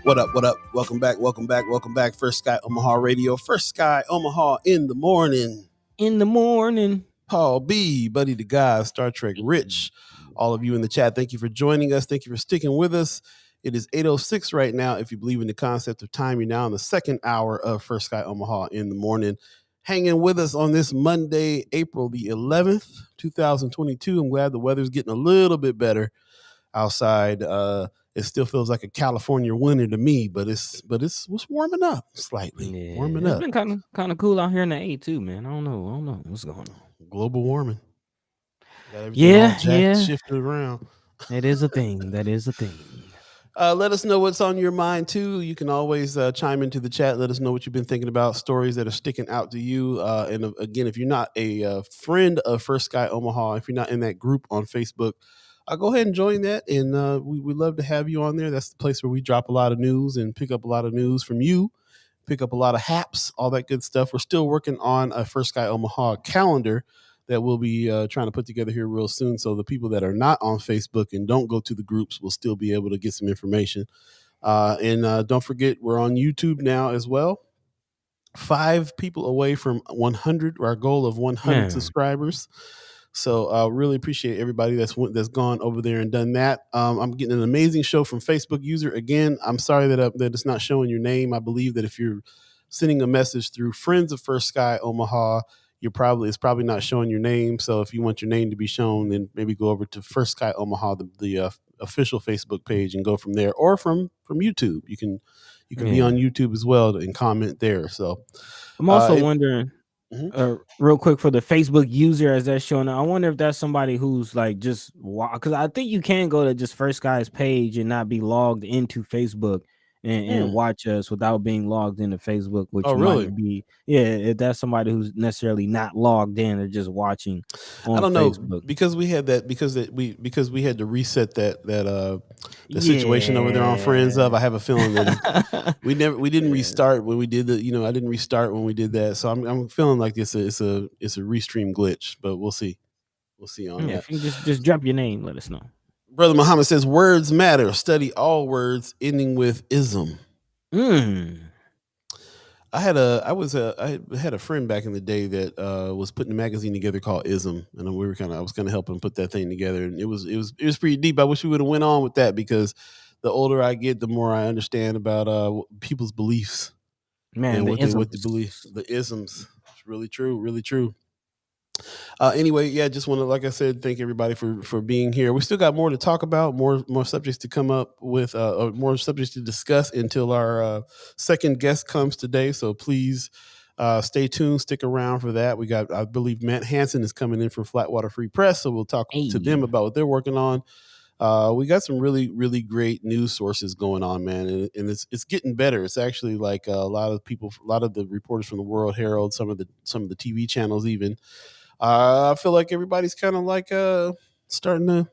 What up? What up? Welcome back. Welcome back. Welcome back. First Sky Omaha Radio. First Sky Omaha in the morning.
In the morning.
Paul B, Buddi3 Da Gawd, Star Trek Rich. All of you in the chat, thank you for joining us. Thank you for sticking with us. It is 8:06 right now. If you believe in the concept of time, you're now in the second hour of First Sky Omaha in the morning. Hanging with us on this Monday, April the 11th, 2022. I'm glad the weather's getting a little bit better outside. It still feels like a California winter to me, but it's warming up slightly.
Yeah,
Warming
it's
up.
been kind of cool out here in the A too, man. I don't know what's going on.
Global warming. Got everything
Yeah,
all shifted around.
That is a thing. That is a thing.
Let us know what's on your mind too. You can always chime into the chat. Let us know what you've been thinking about, stories that are sticking out to you. And again, if you're not a friend of First Sky Omaha, if you're not in that group on Facebook, go ahead and join that. And we'd love to have you on there. That's the place where we drop a lot of news and pick up a lot of news from you, pick up a lot of haps, all that good stuff. We're still working on a First Sky Omaha calendar that we'll be trying to put together here real soon. So the people that are not on Facebook and don't go to the groups will still be able to get some information. And don't forget, we're on YouTube now as well. 5 people away from 100, our goal of 100 subscribers. So really appreciate everybody that's gone over there and done that. I'm getting an amazing show from Facebook user. Again, I'm sorry that it's not showing your name. I believe that if you're sending a message through Friends of First Sky Omaha, it's probably not showing your name. So if you want your name to be shown, then maybe go over to First Sky Omaha, the official Facebook page, and go from there, or from YouTube. You can be on YouTube as well and comment there. So
I'm also wondering, real quick, for the Facebook user as that's showing, I wonder if that's somebody who's like just, because I think you can go to just First Sky's page and not be logged into Facebook and watch us without being logged into Facebook, which might be, if that's somebody who's necessarily not logged in or just watching on
I don't
Facebook.
know, because we had that, because we had to reset the situation over there on Friends of. I have a feeling that we didn't restart when we did the, I didn't restart when we did that. So I'm feeling like it's a restream glitch, but we'll see. We'll see on that.
If you just drop your name, let us know.
Brother Muhammad says words matter. Study all words ending with ism. I had a friend back in the day that was putting a magazine together called Ism, and I was kind of helping put that thing together, and it was pretty deep. I wish we would have went on with that, because the older I get, the more I understand about people's beliefs.
Man,
and
the
what they believe. The isms. It's really true. Really true. Anyway, just want to, like I said, thank everybody for being here. We still got more to talk about, more subjects to come up with, more subjects to discuss until our second guest comes today. So please stay tuned, stick around for that. We got, I believe, Matt Hansen is coming in from Flatwater Free Press, so we'll talk to them about what they're working on. We got some really, really great news sources going on, man, and it's getting better. It's actually like a lot of the reporters from the World Herald, some of the TV channels even. I feel like everybody's kind of like starting to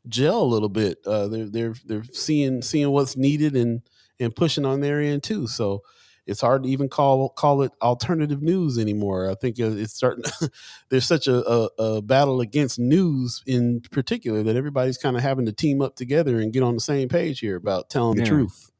gel a little bit. They're seeing what's needed and pushing on their end too. So it's hard to even call it alternative news anymore. I think it's starting. There's such a battle against news in particular that everybody's kind of having to team up together and get on the same page here about telling the truth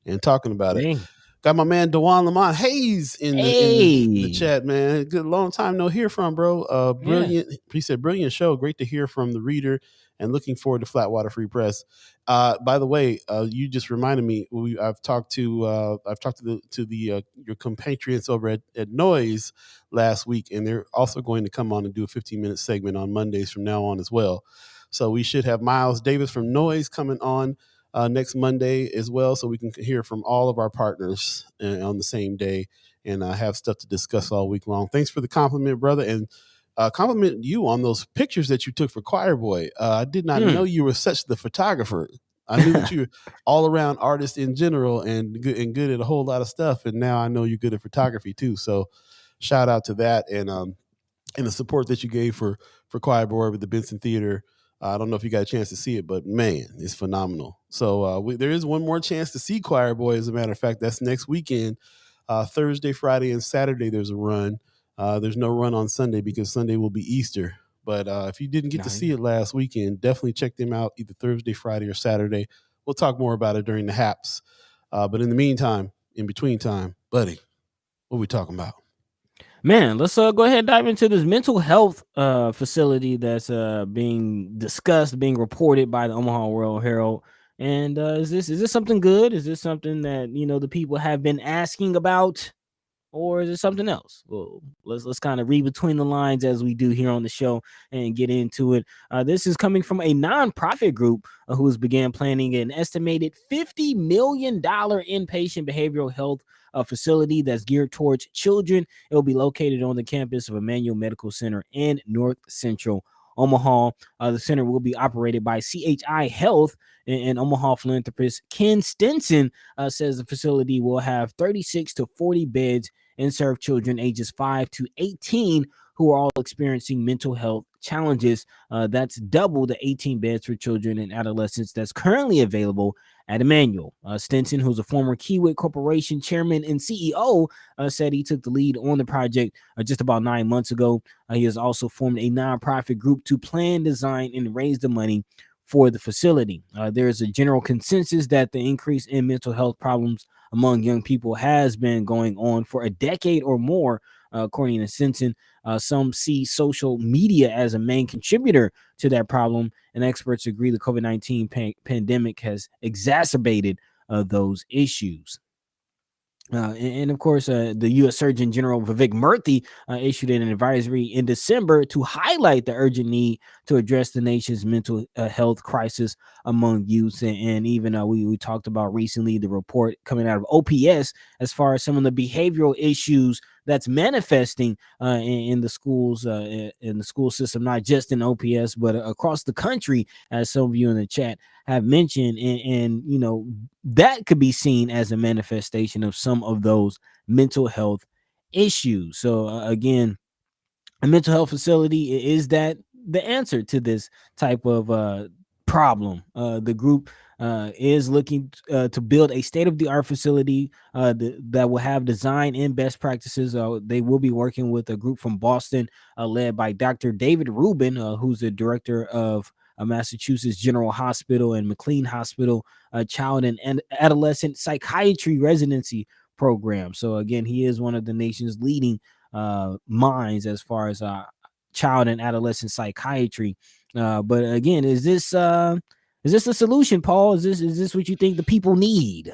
and talking about it. Got my man Dewan Lamont Hayes in the chat, man. Good long time no hear from, bro. Brilliant. He said, brilliant show. Great to hear from the reader, and looking forward to Flatwater Free Press. By the way, you just reminded me. I've talked to your compatriots over at Noise last week, and they're also going to come on and do a 15-minute segment on Mondays from now on as well. So we should have Miles Davis from Noise coming on next Monday as well, so we can hear from all of our partners on the same day and have stuff to discuss all week long. Thanks for the compliment, brother, and compliment you on those pictures that you took for Choir Boy. I did not know you were such the photographer. I knew that you were all around artist in general and good at a whole lot of stuff, and now I know you're good at photography too. So shout out to that and the support that you gave for Choir Boy with the Benson Theater. I don't know if you got a chance to see it, but man, it's phenomenal. So there is one more chance to see Choir Boy. As a matter of fact, that's next weekend, Thursday, Friday, and Saturday. There's a run. There's no run on Sunday because Sunday will be Easter. But if you didn't get to see it last weekend, definitely check them out either Thursday, Friday, or Saturday. We'll talk more about it during the Haps. But in the meantime, in between time, buddy, what we talking about?
Man, let's go ahead and dive into this mental health facility that's being discussed, being reported by the Omaha World Herald. And is this something good? Is this something that the people have been asking about? Or is it something else? Well, let's kind of read between the lines as we do here on the show and get into it. This is coming from a nonprofit group who has began planning an estimated $50 million inpatient behavioral health facility that's geared towards children. It will be located on the campus of Emmanuel Medical Center in North Central Omaha. The center will be operated by CHI Health, and Omaha philanthropist Ken Stinson says the facility will have 36 to 40 beds and serve children ages 5 to 18 who are all experiencing mental health challenges. That's double the 18 beds for children and adolescents that's currently available at Emmanuel. Stinson, who's a former Kiewit Corporation chairman and CEO, said he took the lead on the project just about 9 months ago. He has also formed a nonprofit group to plan, design, and raise the money for the facility. There is a general consensus that the increase in mental health problems among young people has been going on for a decade or more, according to Stinson. Some see social media as a main contributor to that problem, and experts agree the COVID-19 pandemic has exacerbated those issues. And of course, the U.S. Surgeon General Vivek Murthy issued an advisory in December to highlight the urgent need to address the nation's mental health crisis among youth. And even we talked about recently the report coming out of OPS as far as some of the behavioral issues that's manifesting in the schools, in the school system, not just in OPS, but across the country, as some of you in the chat have mentioned. And that could be seen as a manifestation of some of those mental health issues. So again, a mental health facility is that the answer to this type of problem. The group is looking to build a state-of-the-art facility that will have design and best practices. They will be working with a group from Boston led by Dr. David Rubin, who's the director of Massachusetts General Hospital and McLean Hospital Child and Adolescent Psychiatry Residency Program. So again, he is one of the nation's leading minds as far as child and adolescent psychiatry. But again, is this a solution, Paul? Is this what you think the people need?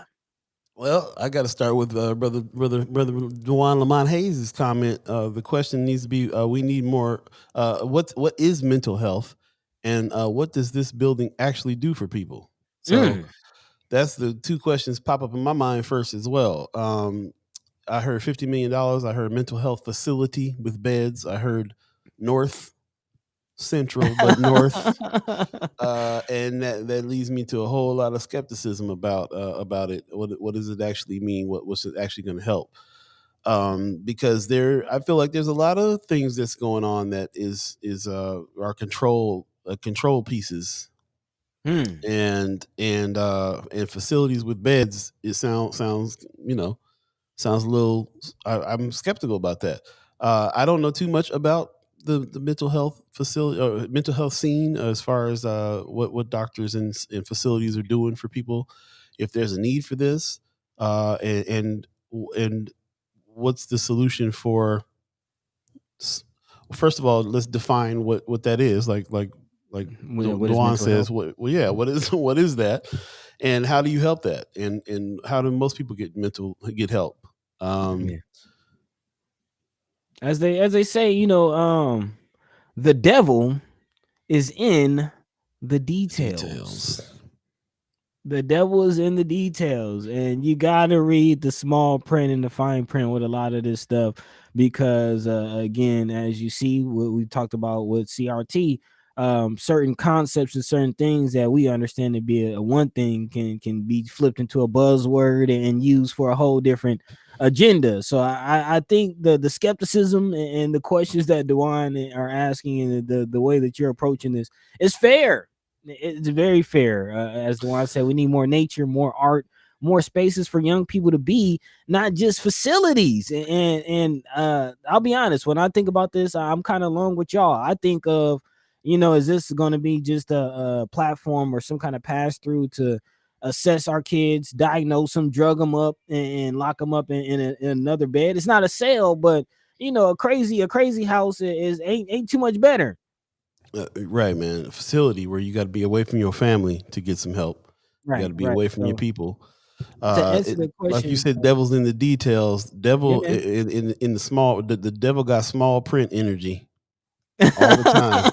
Well, I got to start with brother Dewan Lamont Hayes' comment. The question needs to be: we need more. What is mental health, and what does this building actually do for people? So that's the two questions pop up in my mind first as well. I heard $50 million. I heard mental health facility with beds. I heard North Central, but North, and that leads me to a whole lot of skepticism about it. What does it actually mean? What's it actually going to help? Because I feel like there's a lot of things that's going on that is our control pieces, and facilities with beds. It sounds a little. I'm skeptical about that. I don't know too much about the mental health facility or mental health scene as far as what doctors and facilities are doing for people, if there's a need for this, and what's the solution for. First of all, let's define what that is. Like Dewan says, what is that, and how do you help that, and how do most people get help?
As they say, the devil is in the details. The devil is in the details, and you got to read the small print and the fine print with a lot of this stuff, because again, as you see, what we talked about with CRT, certain concepts and certain things that we understand to be a one thing can be flipped into a buzzword and used for a whole different agenda. So I think the skepticism and the questions that Dewan are asking and the way that you're approaching this is fair. It's very fair. As Dewan said, we need more nature, more art, more spaces for young people to be, not just facilities. And I'll be honest, when I think about this, I'm kind of along with y'all. I think of, is this going to be just a platform or some kind of pass through to assess our kids, diagnose them, drug them up, and lock them up in another bed. It's not a cell, but a crazy house is ain't too much better.
Right, man. A facility where you got to be away from your family to get some help. You got to be away from your people.
To answer the question,
like you said, devil's in the details. Devil in the small. The devil got small print energy all the time.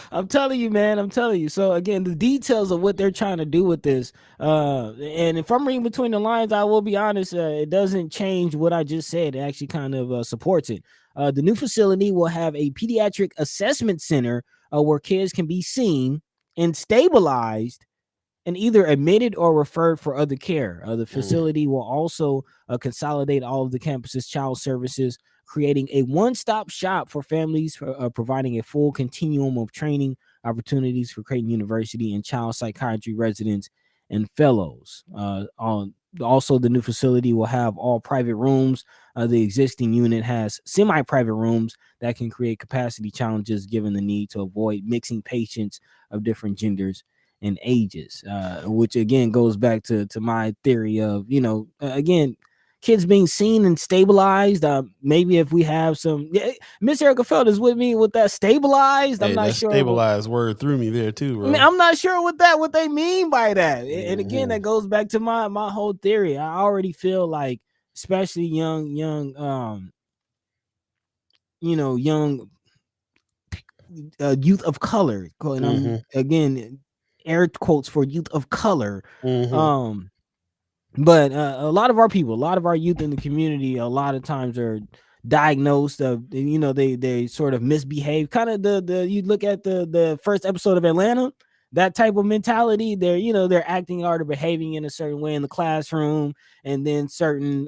I'm telling you, man. I'm telling you. So again, the details of what they're trying to do with this, and if I'm reading between the lines, I will be honest. It doesn't change what I just said. It actually kind of supports it. The new facility will have a pediatric assessment center where kids can be seen and stabilized and either admitted or referred for other care. The facility will also consolidate all of the campus's child services, creating a one-stop shop for families, providing a full continuum of training opportunities for Creighton University and child psychiatry residents and fellows. Also, the new facility will have all private rooms. The existing unit has semi-private rooms that can create capacity challenges given the need to avoid mixing patients of different genders and ages, which again goes back to my theory of, again, kids being seen and stabilized. Maybe if we have some, Miss Erica Feld is with me with that stabilized. I'm not sure.
Stabilized word threw me there too, bro.
I'm not sure what they mean by that. And again, that goes back to my whole theory. I already feel like, especially young, youth of color. And I'm again, air quotes for youth of color. But a lot of our people, a lot of our youth in the community, a lot of times are diagnosed of, they sort of misbehave. Kind of you look at the first episode of Atlanta, that type of mentality. They're acting out or behaving in a certain way in the classroom, and then certain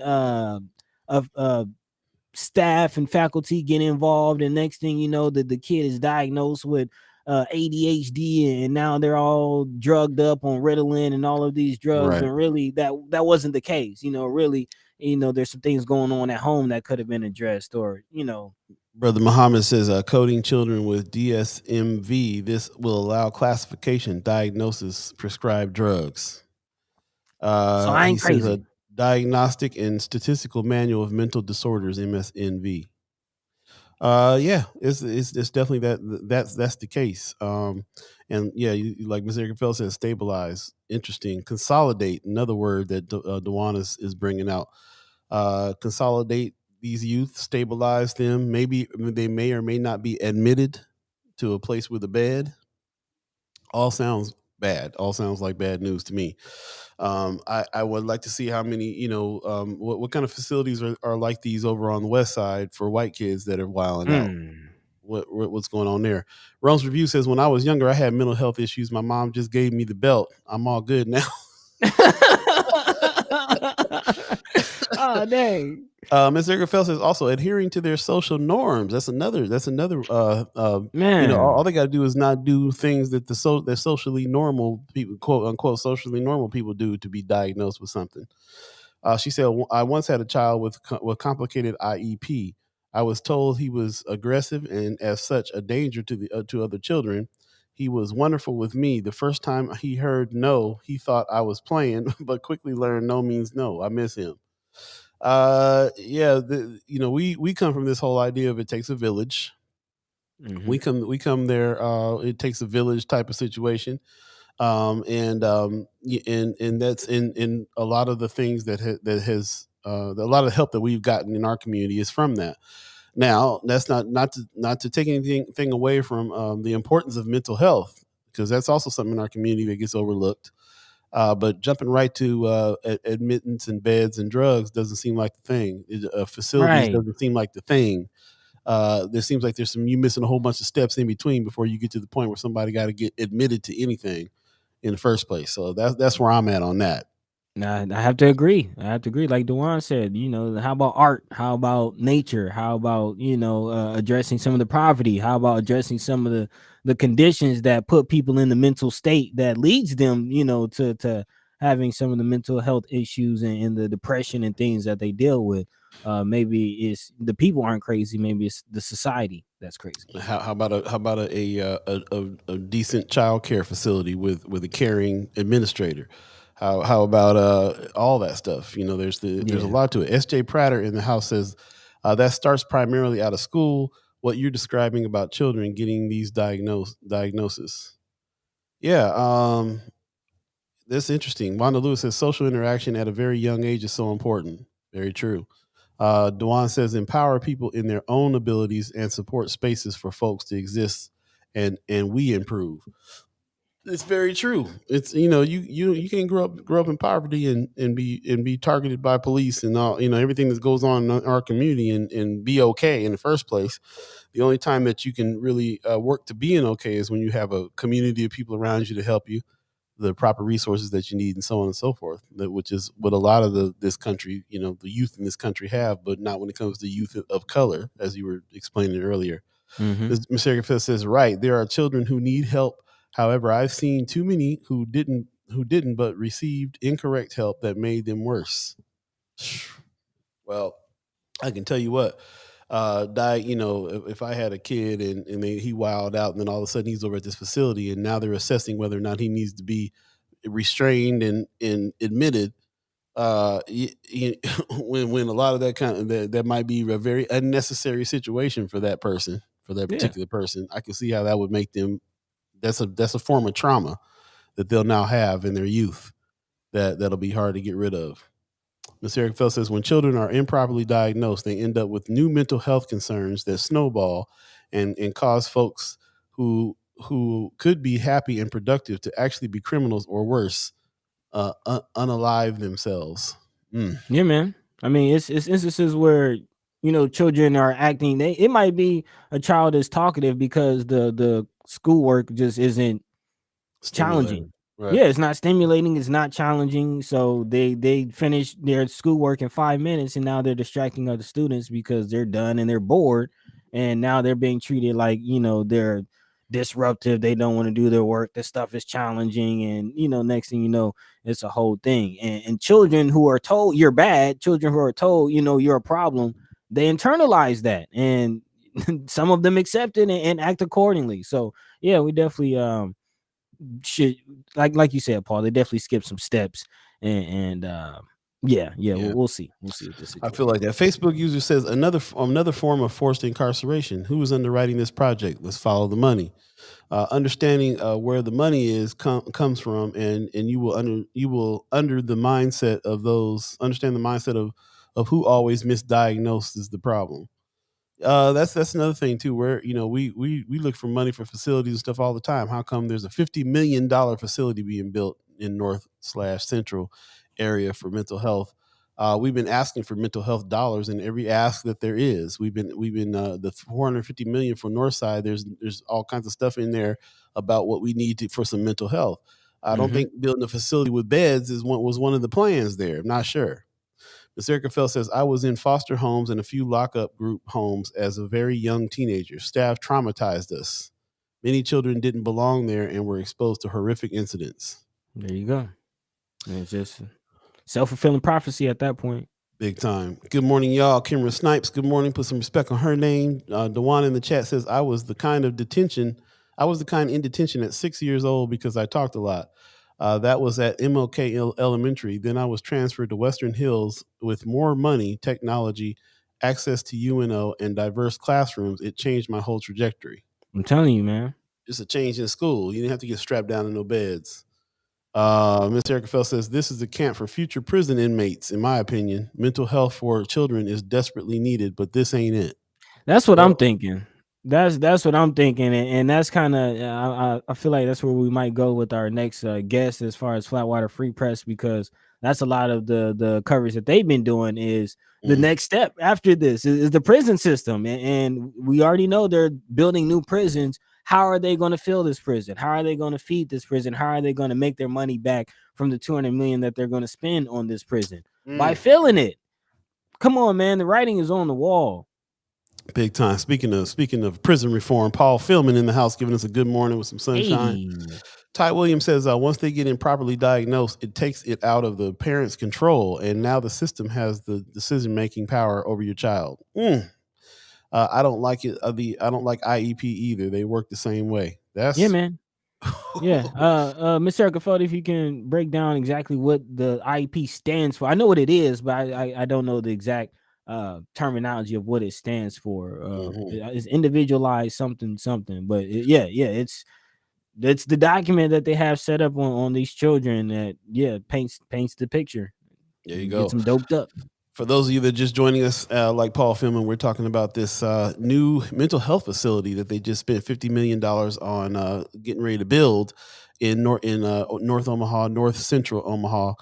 staff and faculty get involved, and next thing you know, the kid is diagnosed with ADHD, and now they're all drugged up on Ritalin and all of these drugs. Right. And really that wasn't the case. Really, there's some things going on at home that could have been addressed, or
Brother Muhammad says, coding children with DSMV. This will allow classification, diagnosis, prescribed drugs.
So I ain't crazy.
Says a diagnostic and statistical manual of mental disorders, MSNV. It's definitely that's the case. And yeah, like Ms. Erica Feld says, stabilize. Interesting. Consolidate, another word that Dewan is bringing out. Consolidate these youth, stabilize them. Maybe they may or may not be admitted to a place with a bed. All sounds bad. All sounds like bad news to me. I would like to see how many, what kind of facilities are like these over on the west side for white kids that are wilding out. What's going on there? Rome's Review says, when I was younger, I had mental health issues. My mom just gave me the belt. I'm all good now.
Oh, dang.
Ms. Erica Feld says also adhering to their social norms. That's another
man.
All they got to do is not do things that that socially normal people, quote unquote, socially normal people do to be diagnosed with something. She said, I once had a child with complicated IEP. I was told he was aggressive and as such a danger to other children. He was wonderful with me. The first time he heard no, he thought I was playing, but quickly learned no means no. I miss him. We come from this whole idea of it takes a village. We come there. It takes a village type of situation. And that's in a lot of the things that has a lot of help that we've gotten in our community is from that. Now, that's not to take anything away from the importance of mental health, because that's also something in our community that gets overlooked. But jumping right to admittance and beds and drugs doesn't seem like the thing. Facilities doesn't seem like the thing. There seems like you missing a whole bunch of steps in between before you get to the point where somebody got to get admitted to anything in the first place. So that's where I'm at on that.
I have to agree. Like Dewan said, how about art? How about nature? How about, addressing some of the poverty? How about addressing some of the conditions that put people in the mental state that leads them, to having some of the mental health issues and the depression and things that they deal with. Maybe it's the people aren't crazy. Maybe it's the society that's crazy.
How about a decent child care facility with a caring administrator? How about all that stuff? You know, there's a
Yeah.
lot to it. S.J. Prater in the house says that starts primarily out of school. What you're describing about children getting these diagnoses. Yeah, that's interesting. Wanda Lewis says social interaction at a very young age is so important. Very true. Dewan says empower people in their own abilities and support spaces for folks to exist, and we improve. It's very true. It's you can't grow up in poverty and be targeted by police and all everything that goes on in our community and be okay in the first place. The only time that you can really work to being okay is when you have a community of people around you to help you, the proper resources that you need, and so on and so forth. Which is what a lot of this country, the youth in this country have, but not when it comes to youth of color, as you were explaining earlier.
Mm-hmm.
Ms. Erica says, right, there are children who need help. However, I've seen too many who didn't but received incorrect help that made them worse. Well, I can tell you what, if I had a kid and he wilded out and then all of a sudden he's over at this facility and now they're assessing whether or not he needs to be restrained and admitted, when a lot of that might be a very unnecessary situation for that person, for that particular person, I can see how that would make them. That's a form of trauma that they'll now have in their youth that'll be hard to get rid of. Ms. Eric Fell says when children are improperly diagnosed, they end up with new mental health concerns that snowball and cause folks who could be happy and productive to actually be criminals or worse, unalive themselves.
Yeah, man. I mean, it's instances where children are acting. It might be a child is talkative because the schoolwork just isn't challenging.
Right.
Yeah, it's not stimulating. It's not challenging. So they finish their schoolwork in 5 minutes, and now they're distracting other students because they're done and they're bored, and now they're being treated like they're disruptive. They don't want to do their work. This stuff is challenging, and next thing you know, it's a whole thing. And children who are told you're bad, children who are told you're a problem, they internalize that, and some of them accept it and act accordingly. So yeah, we definitely should, like you said, Paul, they definitely skip some steps and yeah. We'll see with this situation.
I feel like that Facebook user says another form of forced incarceration. Who is underwriting this project? Let's follow the money. Understanding where the money is comes from, and you will under the mindset of those, understand the mindset of who always misdiagnosed the problem. That's another thing too, where we look for money for facilities and stuff all the time. How come there's a $50 million facility being built in North/Central area for mental health? We've been asking for mental health dollars in every ask that there is. We've been the 450 million for Northside. There's all kinds of stuff in there about what we need for some mental health. I don't think building a facility with beds was one of the plans there. I'm not sure. Ms. Erica Fell says, I was in foster homes and a few lockup group homes as a very young teenager. Staff traumatized us. Many children didn't belong there and were exposed to horrific incidents.
There you go. And it's just self-fulfilling prophecy at that point.
Big time. Good morning, y'all. Kimra Snipes, good morning. Put some respect on her name. Dewan in the chat says, I was the kind in detention at 6 years old because I talked a lot. That was at MLK Elementary. Then I was transferred to Western Hills with more money, technology, access to UNO, and diverse classrooms. It changed my whole trajectory.
I'm telling you, man.
Just a change in school. You didn't have to get strapped down in no beds. Ms. Erica Fell says, this is a camp for future prison inmates. In my opinion, mental health for children is desperately needed, but this ain't it.
That's what I'm thinking. That's what I'm thinking, and that's kind of I feel like that's where we might go with our next guest as far as Flatwater Free Press, because that's a lot of the coverage that they've been doing. Is the next step after this is the prison system, and we already know they're building new prisons. How are they going to fill this prison? How are they going to feed this prison? How are they going to make their money back from the $200 million that they're going to spend on this prison? By filling it. Come on, man, the writing is on the wall.
Big time. Speaking of prison reform, Paul Philman in the house giving us a good morning with some sunshine. Hey. Ty Williams says once they get improperly diagnosed, it takes it out of the parent's control, and now the system has the decision-making power over your child. I don't like it. I don't like IEP either. They work the same way.
Yeah, man. Yeah. Miss Erica Feld, if you can break down exactly what the IEP stands for. I know what it is, but I don't know the exact terminology of what it stands for. It's individualized something, but it's the document that they have set up on these children that paints the picture.
There you
Gets
go.
them doped up.
For those of you that are just joining us, like Paul Fillman, we're talking about this new mental health facility that they just spent $50 million on getting ready to build in North Omaha, North Central Omaha.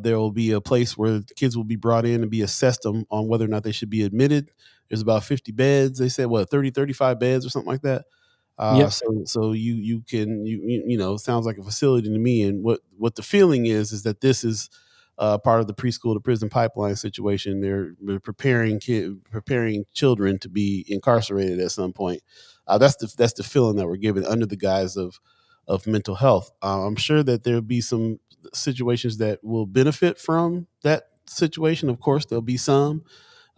There will be a place where kids will be brought in and be assessed on whether or not they should be admitted. There's about 50 beds. They said, 35 beds or something like that. So you can it sounds like a facility to me. And what the feeling is that this is part of the preschool to prison pipeline situation. They're preparing children to be incarcerated at some point. That's the feeling that we're given under the guise of mental health. I'm sure that there'll be some situations that will benefit from that situation. Of course, there'll be some.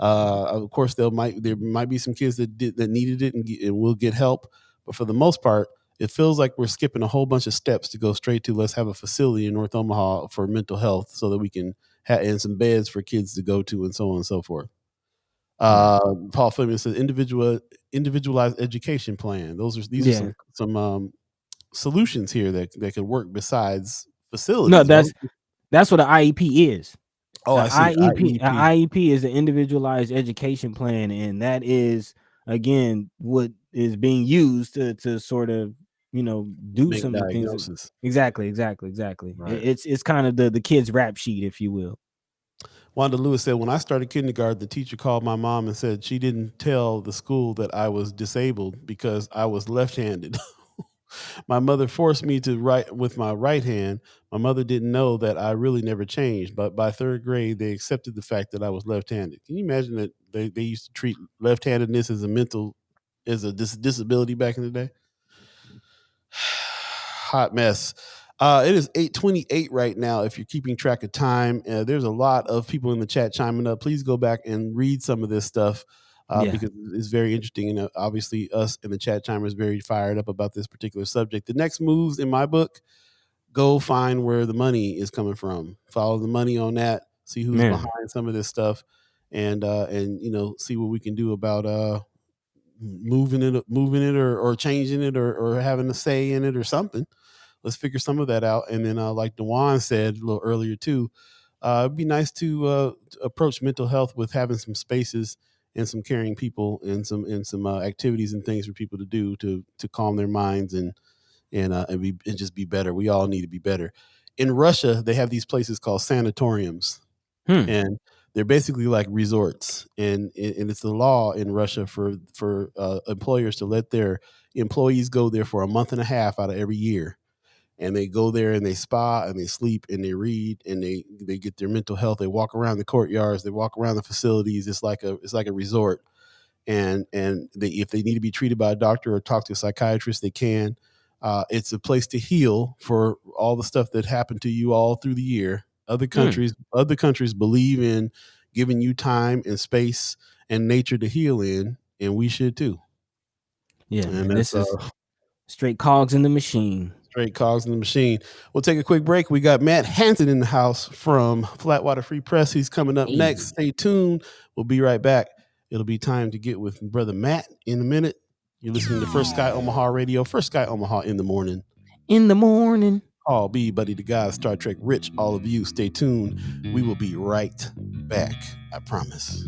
Of course, there might be some kids that needed it and will get help. But for the most part, it feels like we're skipping a whole bunch of steps to go straight to let's have a facility in North Omaha for mental health so that we can and some beds for kids to go to and so on and so forth. Paul Fleming says individualized education plan. These are some solutions here that could work besides facilities.
No, that's what an IEP is.
Oh, I see.
IEP is an individualized education plan, and that is again what is being used to sort of do
make
some of the
diagnosis.
things. Exactly.
Right.
It's kind of the kid's rap sheet, if you will.
Wanda Lewis said, when I started kindergarten, the teacher called my mom and said she didn't tell the school that I was disabled because I was left-handed. My mother forced me to write with my right hand. My mother didn't know that I really never changed, but by third grade, they accepted the fact that I was left-handed. Can you imagine that they used to treat left-handedness as a disability back in the day? Hot mess. It is 8:28 right now. If you're keeping track of time, there's a lot of people in the chat chiming up. Please go back and read some of this stuff because it's very interesting. And obviously, us in the chat chimers is very fired up about this particular subject. The next moves in my book: go find where the money is coming from. Follow the money on that. See who's behind some of this stuff, and see what we can do about moving it or changing it or having a say in it or something. Let's figure some of that out. And then like Dewan said a little earlier too, it'd be nice to approach mental health with having some spaces and some caring people and some activities and things for people to do to calm their minds and just be better. We all need to be better. In Russia, they have these places called sanatoriums. And they're basically like resorts, and it's the law in Russia for employers to let their employees go there for a month and a half out of every year, and they go there and they spa and they sleep and they read and they get their mental health. They walk around the courtyards, they walk around the facilities. It's like a resort, and if they need to be treated by a doctor or talk to a psychiatrist, they can. It's a place to heal for all the stuff that happened to you all through the year. Other countries believe in giving you time and space and nature to heal in, and we should too.
Yeah, and this is straight cogs in the machine.
Straight cogs in the machine. We'll take a quick break. We got Matt Hansen in the house from Flatwater Free Press. He's coming up next. Stay tuned. We'll be right back. It'll be time to get with brother Matt in a minute. You're listening to First Sky Omaha Radio. First Sky Omaha in the morning.
In the morning.
I'll be Buddi3 Da Gawd, Star Trek Rich. All of you, stay tuned. We will be right back. I promise.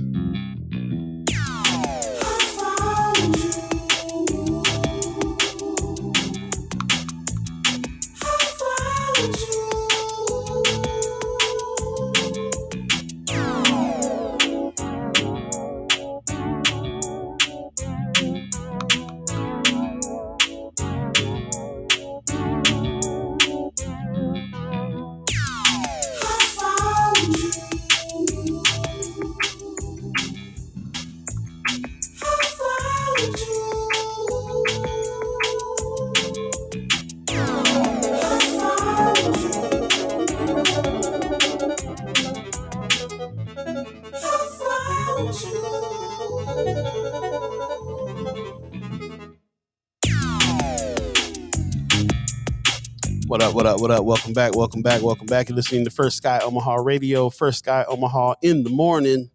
What up, what up, what up? Welcome back, welcome back, welcome back. You're listening to First Sky Omaha Radio, First Sky Omaha in the morning.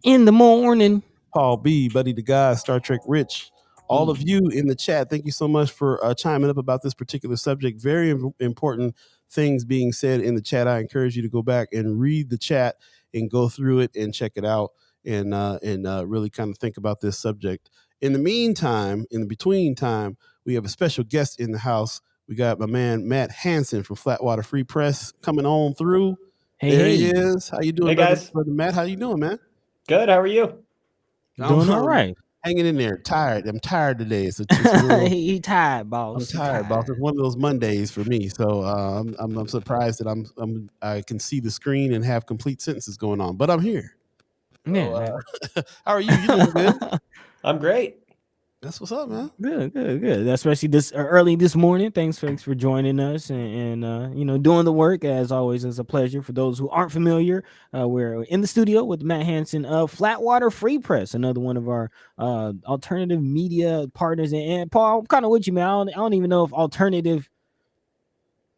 In the morning.
Paul B, Buddi3 Da Gawd, Star Trek Rich. All of you in the chat, thank you so much for chiming up about this particular subject. Very important things being said in the chat. I encourage you to go back and read the chat and go through it and check it out and really kind of think about this subject. In the meantime, in the between time, we have a special guest in the house. We got my man Matt Hansen from Flatwater Free Press coming on through.
Hey,
there
hey.
he is. How you doing,
Hey, guys?
brother Matt? How you doing, man?
Good. How are you?
Doing all right.
Hanging in there. Tired. I'm tired today. It's
He tired, boss.
I'm tired, boss. It's one of those Mondays for me. So I'm surprised that I can see the screen and have complete sentences going on, but I'm here.
Yeah.
So, how are you? You doing good?
I'm great.
That's what's up, man.
Good. Especially this early this morning. Thanks for joining us and doing the work as always. It's a pleasure. For those who aren't familiar, we're in the studio with Matt Hansen of Flatwater Free Press, another one of our alternative media partners. And Paul, I'm kind of with you, man. I don't even know if alternative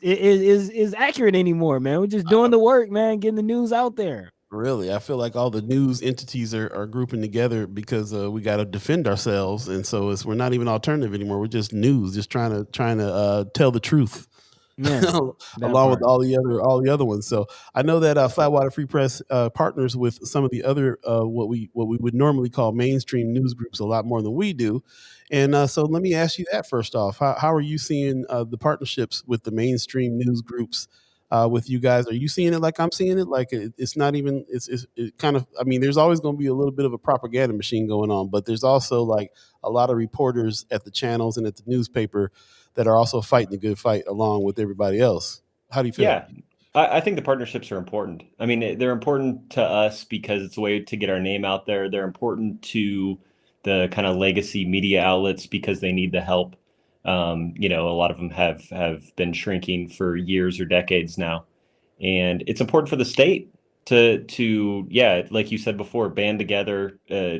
is accurate anymore, man. We're just doing the work, man, getting the news out there.
Really, I feel like all the news entities are grouping together because we got to defend ourselves, and so we're not even alternative anymore. We're just news, just trying to tell the truth, along with all the other ones. So I know that Flatwater Free Press partners with some of the other what we would normally call mainstream news groups a lot more than we do, and so let me ask you that first off. How are you seeing the partnerships with the mainstream news groups? With you guys, are you seeing it like I'm seeing it? Like it's not even, it kind of, I mean, there's always going to be a little bit of a propaganda machine going on, but there's also like a lot of reporters at the channels and at the newspaper that are also fighting the good fight along with everybody else. How do you feel?
Yeah, I think the partnerships are important. I mean, they're important to us because it's a way to get our name out there. They're important to the kind of legacy media outlets because they need the help. A lot of them have been shrinking for years or decades now, and it's important for the state to like you said before, band together.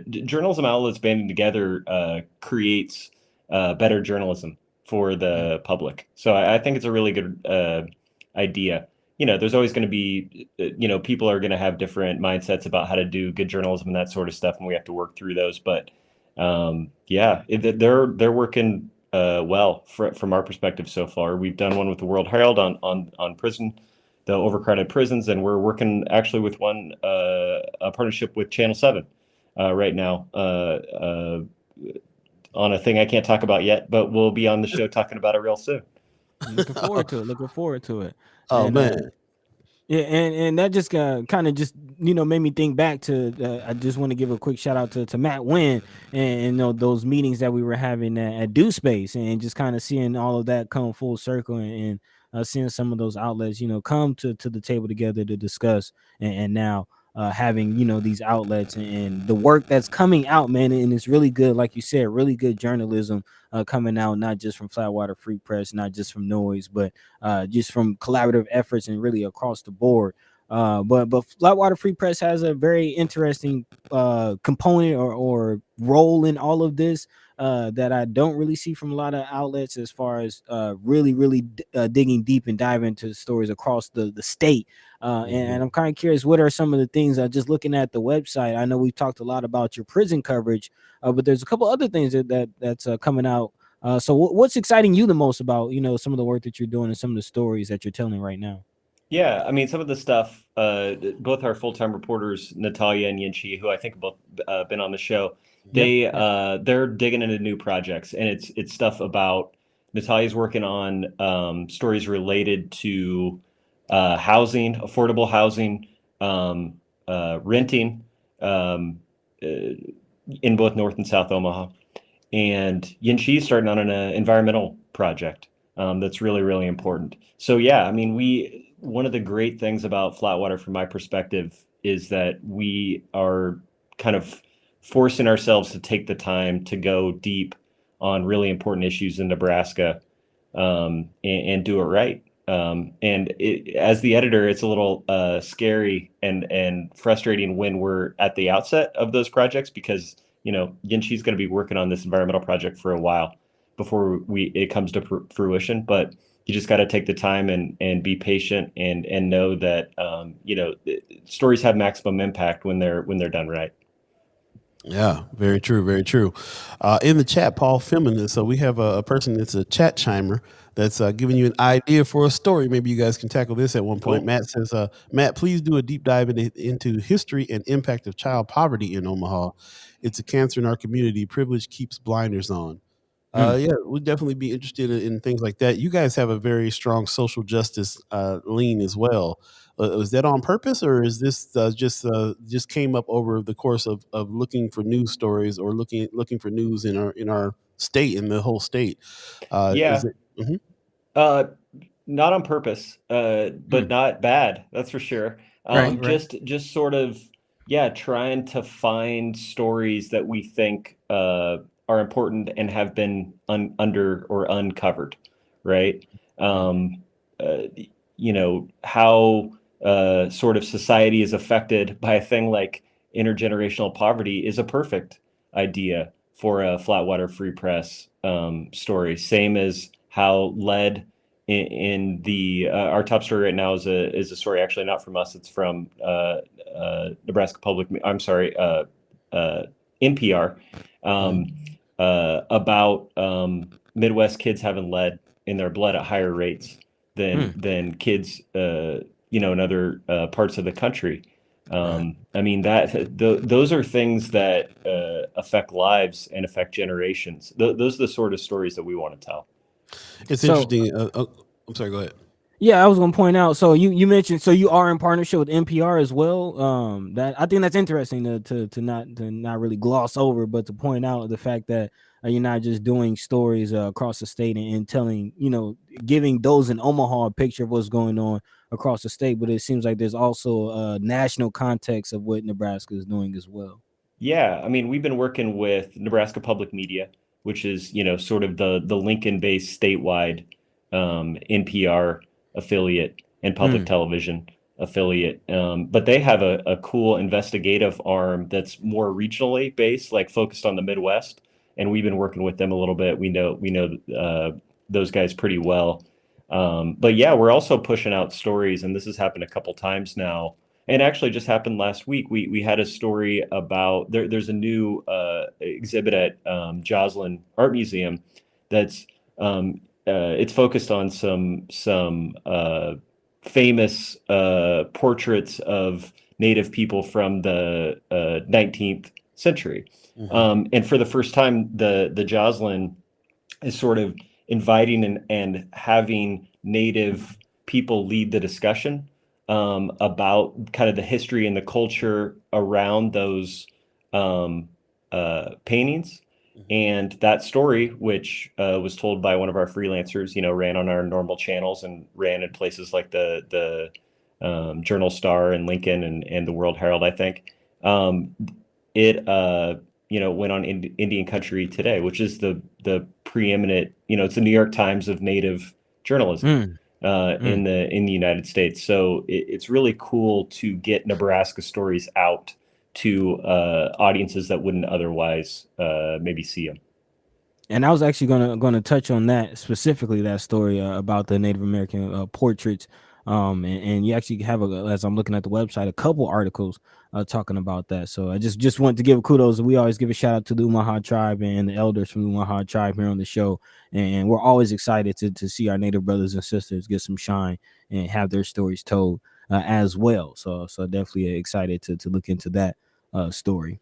Journalism outlets banding together creates better journalism for the public. So I think it's a really good idea. There's always going to be people are going to have different mindsets about how to do good journalism and that sort of stuff, and we have to work through those. But they're working well from our perspective so far. We've done one with the World Herald on prison, the overcrowded prisons, and we're working actually with a partnership with Channel 7 right now on a thing I can't talk about yet, but we'll be on the show talking about it real soon.
Looking forward to it.
Oh,
and,
man.
Yeah, and that just kind of just made me think back to. I just want to give a quick shout out to Matt Wynn and those meetings that we were having at Do Space, and just kind of seeing all of that come full circle and seeing some of those outlets come to the table together to discuss, and now having these outlets and the work that's coming out, man, and it's really good, like you said, really good journalism coming out, not just from Flatwater Free Press, not just from Noise, but just from collaborative efforts and really across the board. But Flatwater Free Press has a very interesting component or role in all of this that I don't really see from a lot of outlets, as far as really digging deep and diving into stories across the state. And I'm kind of curious, what are some of the things, just looking at the website? I know we've talked a lot about your prison coverage, but there's a couple other things that's coming out. So what's exciting you the most about, some of the work that you're doing and some of the stories that you're telling right now?
Yeah, I mean, some of the stuff, both our full-time reporters, Natalia and Yinchi, who I think both been on the show, they're digging into new projects, and it's stuff about, Natalia's working on stories related to housing, affordable housing, renting in both North and South Omaha. And Yinchi's starting on an environmental project that's really, really important. So yeah, I mean, one of the great things about Flatwater, from my perspective, is that we are kind of forcing ourselves to take the time to go deep on really important issues in Nebraska and do it right. As the editor, it's a little scary and frustrating when we're at the outset of those projects, because Yinchi's going to be working on this environmental project for a while before it comes to fruition. But You just got to take the time and be patient and know that stories have maximum impact when they're done right.
Yeah, very true, very true. In the chat, Paul Feminist. So we have a person that's a chat chimer that's giving you an idea for a story. Maybe you guys can tackle this at one point.
Cool.
Matt says, Matt, please do a deep dive into history and impact of child poverty in Omaha. It's a cancer in our community. Privilege keeps blinders on. Yeah, we'd definitely be interested in things like that. You guys have a very strong social justice lean as well. Was that on purpose, or is this just came up over the course of looking for news stories or looking for news in our state, in the whole state?
Yeah.
Is it? Mhm.
Not on purpose, but not bad. That's for sure.
Right.
Just sort of, trying to find stories that we think are important and have been under or uncovered, right? How sort of society is affected by a thing like intergenerational poverty is a perfect idea for a Flatwater Free Press story. Same as how lead in the our top story right now is a story actually not from us. It's from Nebraska Public. I'm sorry, NPR, about Midwest kids having lead in their blood at higher rates than kids, in other parts of the country. I mean, those are things that affect lives and affect generations. Those are the sort of stories that we want to tell.
It's
So-
interesting. I'm sorry. Go ahead.
Yeah, I was gonna point out. So you mentioned, so you are in partnership with NPR as well. That I think that's interesting to not really gloss over, but to point out the fact that you're not just doing stories across the state and telling, giving those in Omaha a picture of what's going on across the state, but it seems like there's also a national context of what Nebraska is doing as well.
Yeah, I mean, we've been working with Nebraska Public Media, which is, sort of the Lincoln-based statewide NPR affiliate and public television affiliate. But they have a cool investigative arm that's more regionally based, like focused on the Midwest. And we've been working with them a little bit. We know those guys pretty well. But yeah, we're also pushing out stories, and this has happened a couple times now. And actually just happened last week. We had a story about there's a new exhibit at Joslin Art Museum that's it's focused on some famous portraits of Native people from the 19th century. And for the first time, the Joslin is sort of inviting and having Native people lead the discussion about kind of the history and the culture around those paintings. And that story, which was told by one of our freelancers, ran on our normal channels and ran in places like the Journal Star and Lincoln and the World Herald, I think. It went on Indian Country Today, which is the preeminent, it's the New York Times of Native journalism in the United States. So it's really cool to get Nebraska stories out to audiences that wouldn't otherwise maybe see them.
And I was actually gonna touch on that specifically, that story about the Native American portraits. And you actually have, as I'm looking at the website, a couple articles talking about that. So I just want to give kudos. We always give a shout out to the Omaha tribe and the elders from the Omaha tribe here on the show. And we're always excited to see our Native brothers and sisters get some shine and have their stories told as well. So definitely excited to look into that story.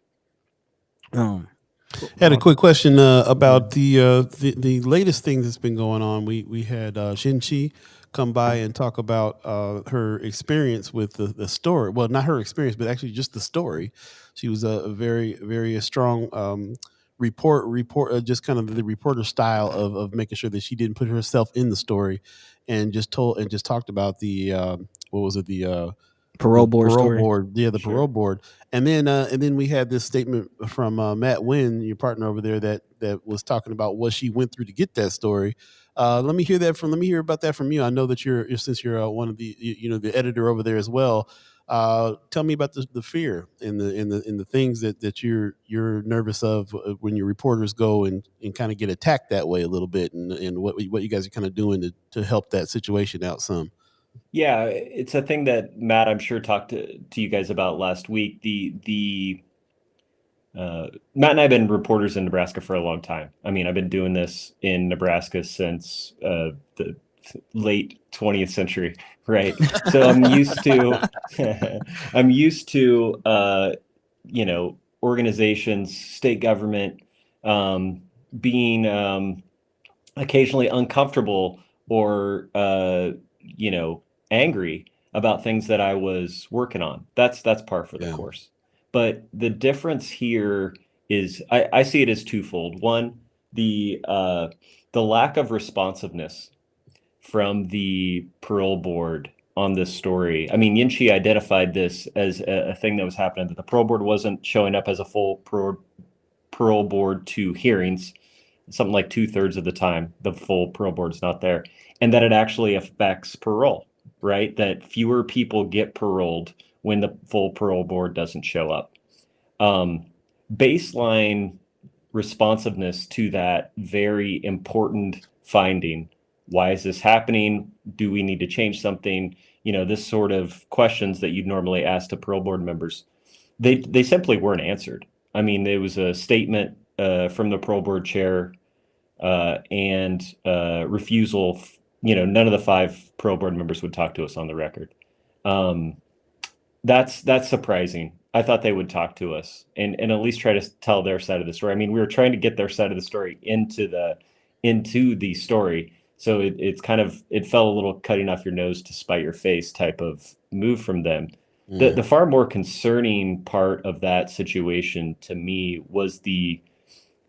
Had a quick question about the latest thing that's been going on. We had Shin-Chi come by and talk about her experience with the story. Well, not her experience, but actually just the story. She was a very, very strong report, just kind of the reporter style of making sure that she didn't put herself in the story, and just talked about the what was it, the
parole board story.
The parole board. And then we had this statement from Matt Wynn, your partner over there, that was talking about what she went through to get that story. Let me hear about that from you. I know that you're since you're one of the the editor over there as well. Tell me about the fear and the things that you're nervous of when your reporters go and kind of get attacked that way a little bit, and what you guys are kind of doing to help that situation out some.
Yeah, it's a thing that Matt, I'm sure, talked to you guys about last week. Matt and I have been reporters in Nebraska for a long time. I mean, I've been doing this in Nebraska since the late 20th century, right? So I'm used to organizations, state government, being occasionally uncomfortable or angry about things that I was working on. That's par for the course. But the difference here is I see it as twofold. One, the lack of responsiveness from the parole board on this story. I mean, Yinchi identified this as a thing that was happening, that the parole board wasn't showing up as a full parole board to hearings, something like 2/3 of the time, the full parole board's not there, and that it actually affects parole, right? That fewer people get paroled when the full parole board doesn't show up. Baseline responsiveness to that very important finding. Why is this happening? Do we need to change something? This sort of questions that you'd normally ask to parole board members. They simply weren't answered. I mean, there was a statement from the parole board chair and refusal. None of the 5 parole board members would talk to us on the record. That's surprising. I thought they would talk to us and at least try to tell their side of the story. I mean, we were trying to get their side of the story into the story. So it felt a little cutting off your nose to spite your face type of move from them. The far more concerning part of that situation to me was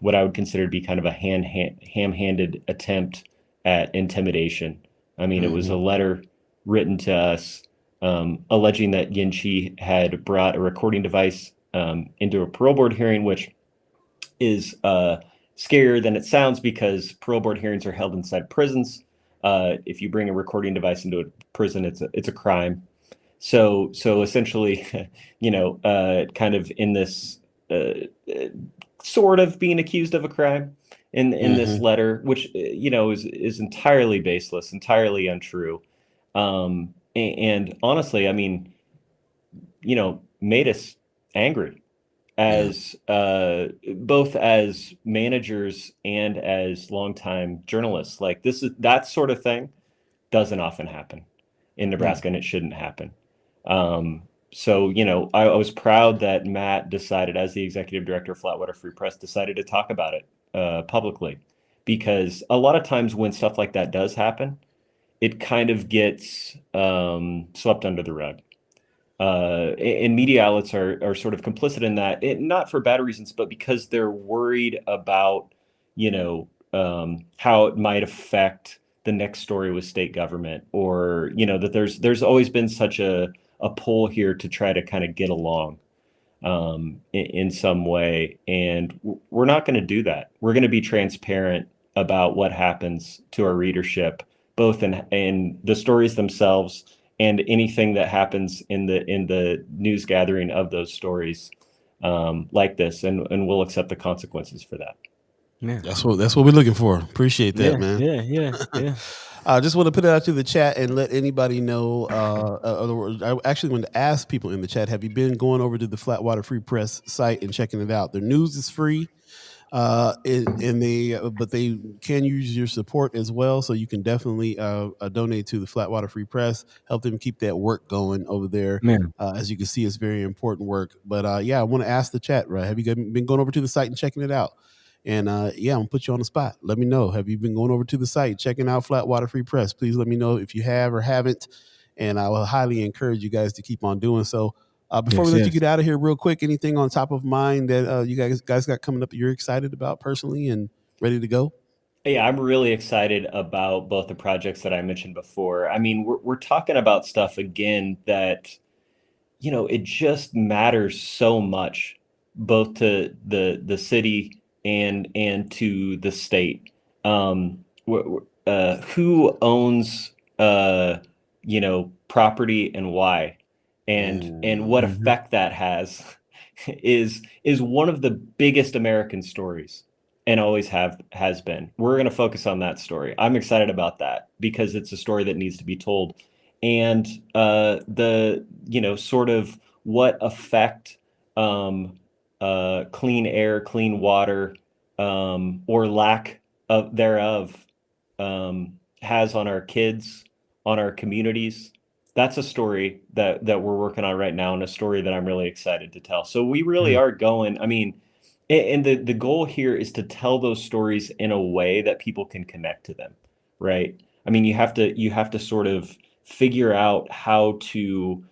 what I would consider to be kind of a ham-handed attempt at intimidation. I mean, it was a letter written to us alleging that Yinchi had brought a recording device into a parole board hearing, which is scarier than it sounds because parole board hearings are held inside prisons. If you bring a recording device into a prison, it's a crime. So essentially, kind of in this sort of being accused of a crime in this letter, which is entirely baseless, entirely untrue, and honestly, I mean, made us angry as both as managers and as longtime journalists. Like that sort of thing doesn't often happen in Nebraska, and it shouldn't happen. So, I was proud that Matt decided, as the executive director of Flatwater Free Press, decided to talk about it publicly, because a lot of times when stuff like that does happen, it kind of gets swept under the rug. And media outlets are sort of complicit in that, not for bad reasons, but because they're worried about, how it might affect the next story with state government, or, that there's always been such a pull here to try to kind of get along in some way. And we're not going to do that. We're going to be transparent about what happens to our readership, both in the stories themselves and anything that happens in the news gathering of those stories like this, and we'll accept the consequences for that.
Yeah, that's what we're looking for. Appreciate that, man.
Yeah.
I just want to put it out to the chat and let anybody know. I actually want to ask people in the chat: have you been going over to the Flatwater Free Press site and checking it out? The news is free. But they can use your support as well, so you can definitely donate to the Flatwater Free Press, help them keep that work going over there. As you can see, it's very important work. But I want to ask the chat, right? Have you been going over to the site and checking it out? And I'm gonna put you on the spot. Let me know. Have you been going over to the site, checking out Flatwater Free Press? Please let me know if you have or haven't, and I will highly encourage you guys to keep on doing so. Before we let you get out of here real quick, anything on top of mind that you guys got coming up that you're excited about personally and ready to go?
Yeah, I'm really excited about both the projects that I mentioned before. I mean, we're talking about stuff again that, it just matters so much, both to the city and to the state. Who owns property and why? and what effect that has is one of the biggest American stories, and always has been. We're going to focus on that story. I'm excited about that because it's a story that needs to be told, and the sort of what effect clean air, clean water, or lack of thereof has on our kids, on our communities. That's a story that we're working on right now, and a story that I'm really excited to tell. So we really are going, I mean, and the goal here is to tell those stories in a way that people can connect to them, right? I mean, you have to sort of figure out how to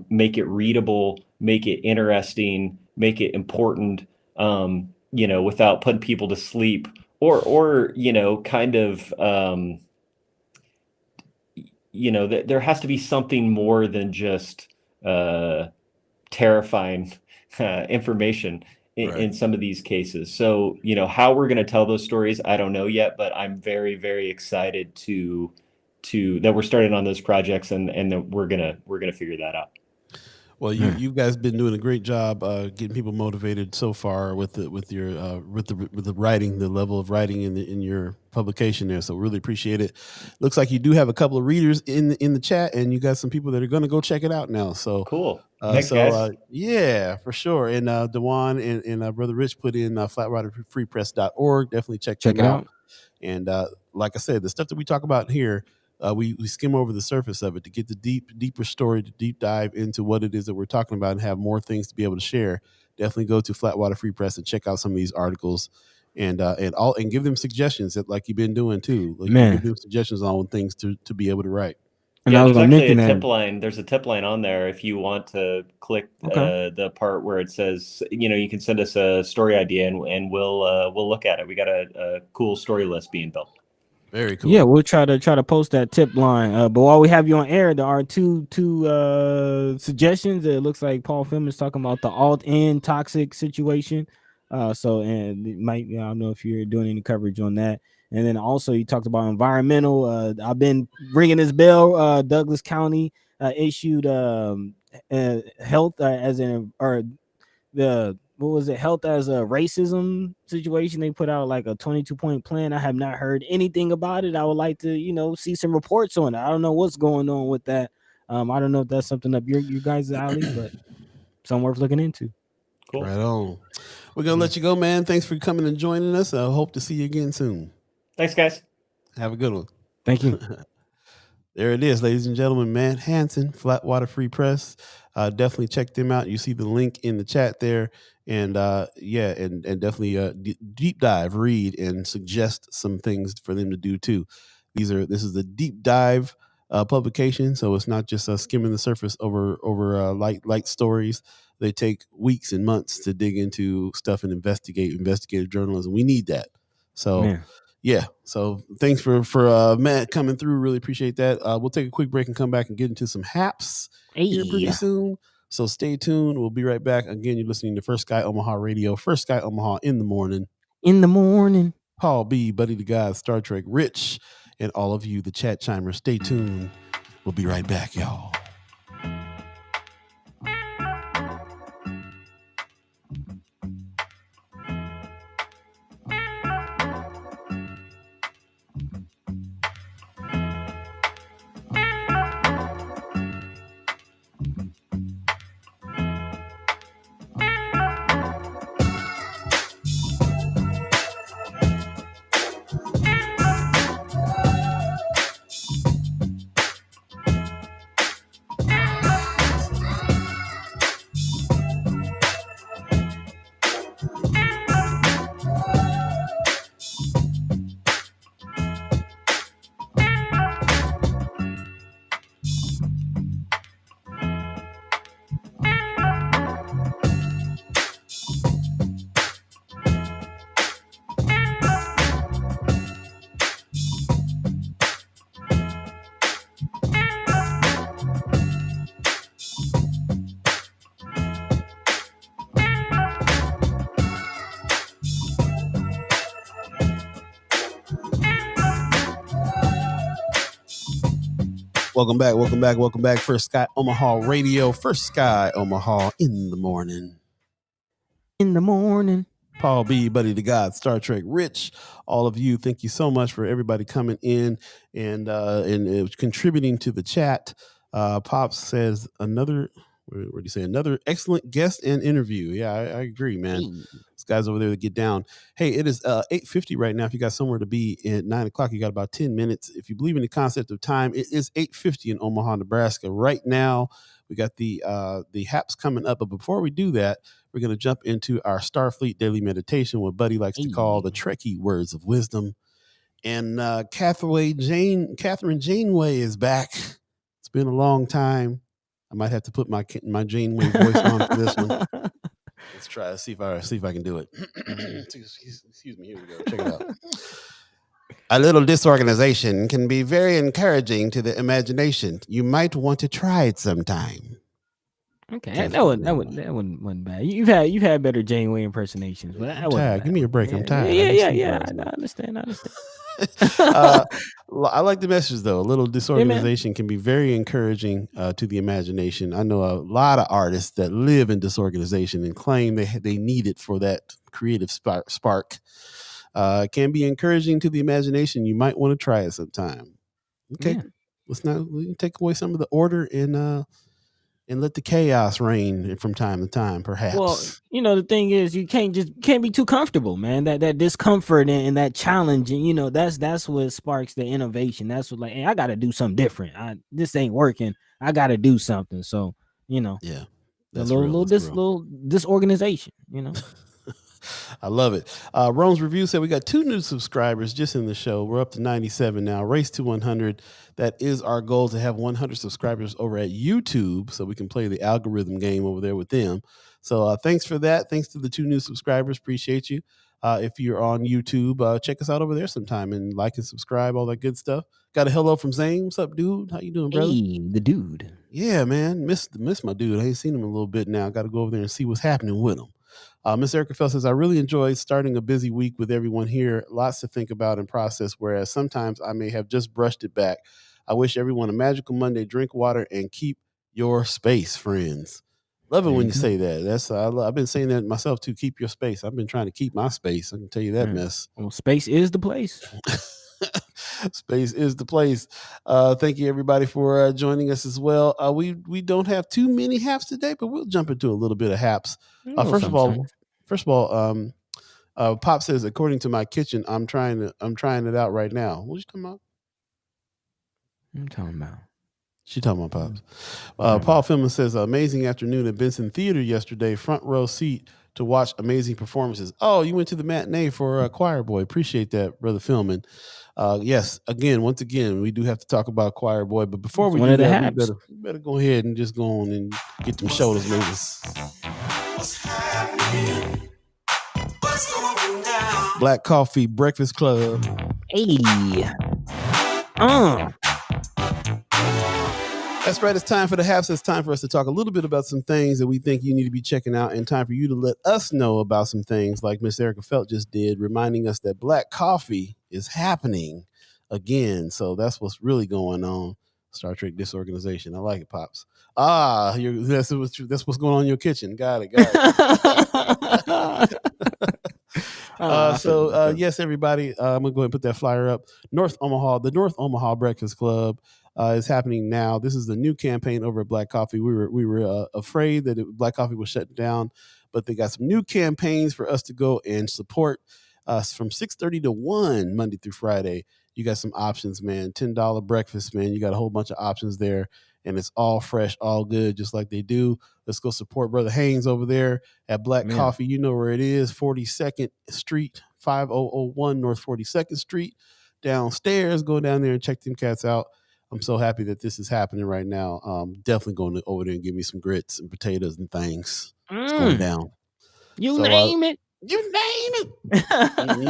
make it readable, make it interesting, make it important, without putting people to sleep, or kind of there has to be something more than just terrifying information in some of these cases. So, how we're going to tell those stories, I don't know yet, but I'm very, very excited to that we're starting on those projects, and that we're gonna figure that out.
Well, you guys been doing a great job getting people motivated so far with the writing, the level of writing in your publication there. So really appreciate it. Looks like you do have a couple of readers in the chat, and you got some people that are going to go check it out now. So
cool. Thanks, guys.
Yeah, for sure. And Dewan and Brother Rich put in flatwaterfreepress.org. Definitely check them out. And like I said, the stuff that we talk about here, we skim over the surface of it to get the deeper story, to deep dive into what it is that we're talking about and have more things to be able to share. Definitely go to Flatwater Free Press and check out some of these articles, and give them suggestions that, like you've been doing too. Like, give them suggestions on things to be able to write.
And there's actually a tip line. There's a tip line on there if you want to click the part where it says, you can send us a story idea, and we'll look at it. We got a cool story list being built.
Very cool.
Yeah, we'll try to post that tip line. But while we have you on air, there are two suggestions. It looks like Paul Film is talking about the alt-in toxic situation. And it might, I don't know if you're doing any coverage on that. And then also you talked about environmental. I've been ringing this bell. Douglas County issued health health as a racism situation. They put out like a 22-point plan. I have not heard anything about it. I would like to, see some reports on it. I don't know what's going on with that. I don't know if that's something up your guys' alley, but something worth looking into.
Cool.
Right on. We're going to let you go, man. Thanks for coming and joining us. I hope to see you again soon.
Thanks, guys.
Have a good one.
Thank you.
There it is, ladies and gentlemen. Man, Hansen, Flatwater Free Press. Definitely check them out. You see the link in the chat there. And and definitely deep dive, read, and suggest some things for them to do too. This is the deep dive publication, so it's not just skimming the surface over light stories. They take weeks and months to dig into stuff and investigative journalism. We need that. So yeah. So thanks for Matt coming through. Really appreciate that. We'll take a quick break and come back and get into some haps here pretty soon. So stay tuned. We'll be right back. Again, you're listening to First Sky Omaha Radio. First Sky Omaha in the morning. Paul B, Buddi3 Da Gawd, Star Trek, Rich, and all of you, the chat chimers. Stay tuned. We'll be right back, y'all. Welcome back. First Sky Omaha Radio. First Sky Omaha in the morning. Paul B, Buddi3 Da Gawd, Star Trek Rich, all of you, thank you so much for everybody coming in and contributing to the chat. Pops says another excellent guest and interview. Yeah, I agree, man. This guy's over there to get down. Hey, it is 8:50 right now. If you got somewhere to be at 9 o'clock, you got about 10 minutes. If you believe in the concept of time, it is 8:50 in Omaha, Nebraska. Right now, we got the haps coming up. But before we do that, we're going to jump into our Starfleet daily meditation, what Buddy likes to call the Trekkie words of wisdom. And Catherine Janeway is back. It's been a long time. I might have to put my Janeway voice on for this one. Let's try to see if I can do it. Excuse me. Here we go. Check it out. A little disorganization can be very encouraging to the imagination. You might want to try it sometime.
Okay, that wasn't bad. You've had better Janeway impersonations, but that wasn't bad.
Give me a break. I'm tired.
Yeah. I understand.
I like the message though. A little disorganization can be very encouraging to the imagination. I know a lot of artists that live in disorganization and claim they need it for that creative spark. Can be encouraging to the imagination. You might want to try it sometime. Okay, we can take away some of the order and let the chaos reign from time to time, perhaps.
Well, the thing is, you can't be too comfortable, man. That discomfort and that challenge, and that's what sparks the innovation. That's what, like, hey, I got to do something different. This ain't working. I got to do something. So,
yeah,
that's a little disorganization.
I love it. Rome's Review said we got 2 new subscribers just in the show. We're up to 97 now. Race to 100. That is our goal, to have 100 subscribers over at YouTube so we can play the algorithm game over there with them. So thanks for that. Thanks to the 2 new subscribers. Appreciate you. If you're on YouTube, check us out over there sometime and like and subscribe, all that good stuff. Got a hello from Zane. What's up, dude? How you doing, brother?
Hey, the dude.
Yeah, man. Miss my dude. I ain't seen him in a little bit now. Got to go over there and see what's happening with him. Miss Erica Fell says, I really enjoyed starting a busy week with everyone here. Lots to think about and process, whereas sometimes I may have just brushed it back. I wish everyone a magical Monday. Drink water and keep your space, friends. Love it when you say that. I've been saying that myself too. Keep your space. I've been trying to keep my space. I can tell you that mess.
Well, space is the place.
Space is the place. Thank you everybody for joining us as well. We don't have too many haps today, but we'll jump into a little bit of haps. First of all, Pop says, according to my kitchen, I'm trying it out right now. What you talking about?
I'm talking about.
She talking about Pops. Paul Philman says, amazing afternoon at Benson Theater yesterday. Front row seat to watch amazing performances. Oh, you went to the matinee for Choir Boy. Appreciate that, Brother Philman. Yes, once again, we do have to talk about Choir Boy. But before we do that, we better go ahead and just go on and get them shoulders moving. What's happening? What's going down? Blac Coffee Breakfast Club.
Hey.
That's right. It's time for the haps. It's time for us to talk a little bit about some things that we think you need to be checking out, and time for you to let us know about some things like Miss Erica Felt just did, reminding us that Blac Coffee is happening again. So that's what's really going on. Star Trek disorganization. I like it, Pops. That's what's going on in your kitchen. Got it. Yes, everybody. I'm gonna go ahead and put that flyer up. The North Omaha Breakfast Club is happening now. This is the new campaign over at Blac Coffee. We were afraid that Blac Coffee was shut down, but they got some new campaigns for us to go and support us from 6:30 to 1 Monday through Friday. You got some options, man. $10 breakfast, man. You got a whole bunch of options there, and it's all fresh, all good, just like they do. Let's go support Brother Haynes over there at Blac Coffee. You know where it is, 42nd Street, 5001 North 42nd Street. Downstairs, go down there and check them cats out. I'm so happy that this is happening right now. Definitely going over there and give me some grits and potatoes and things. It's going down.
You name it.
You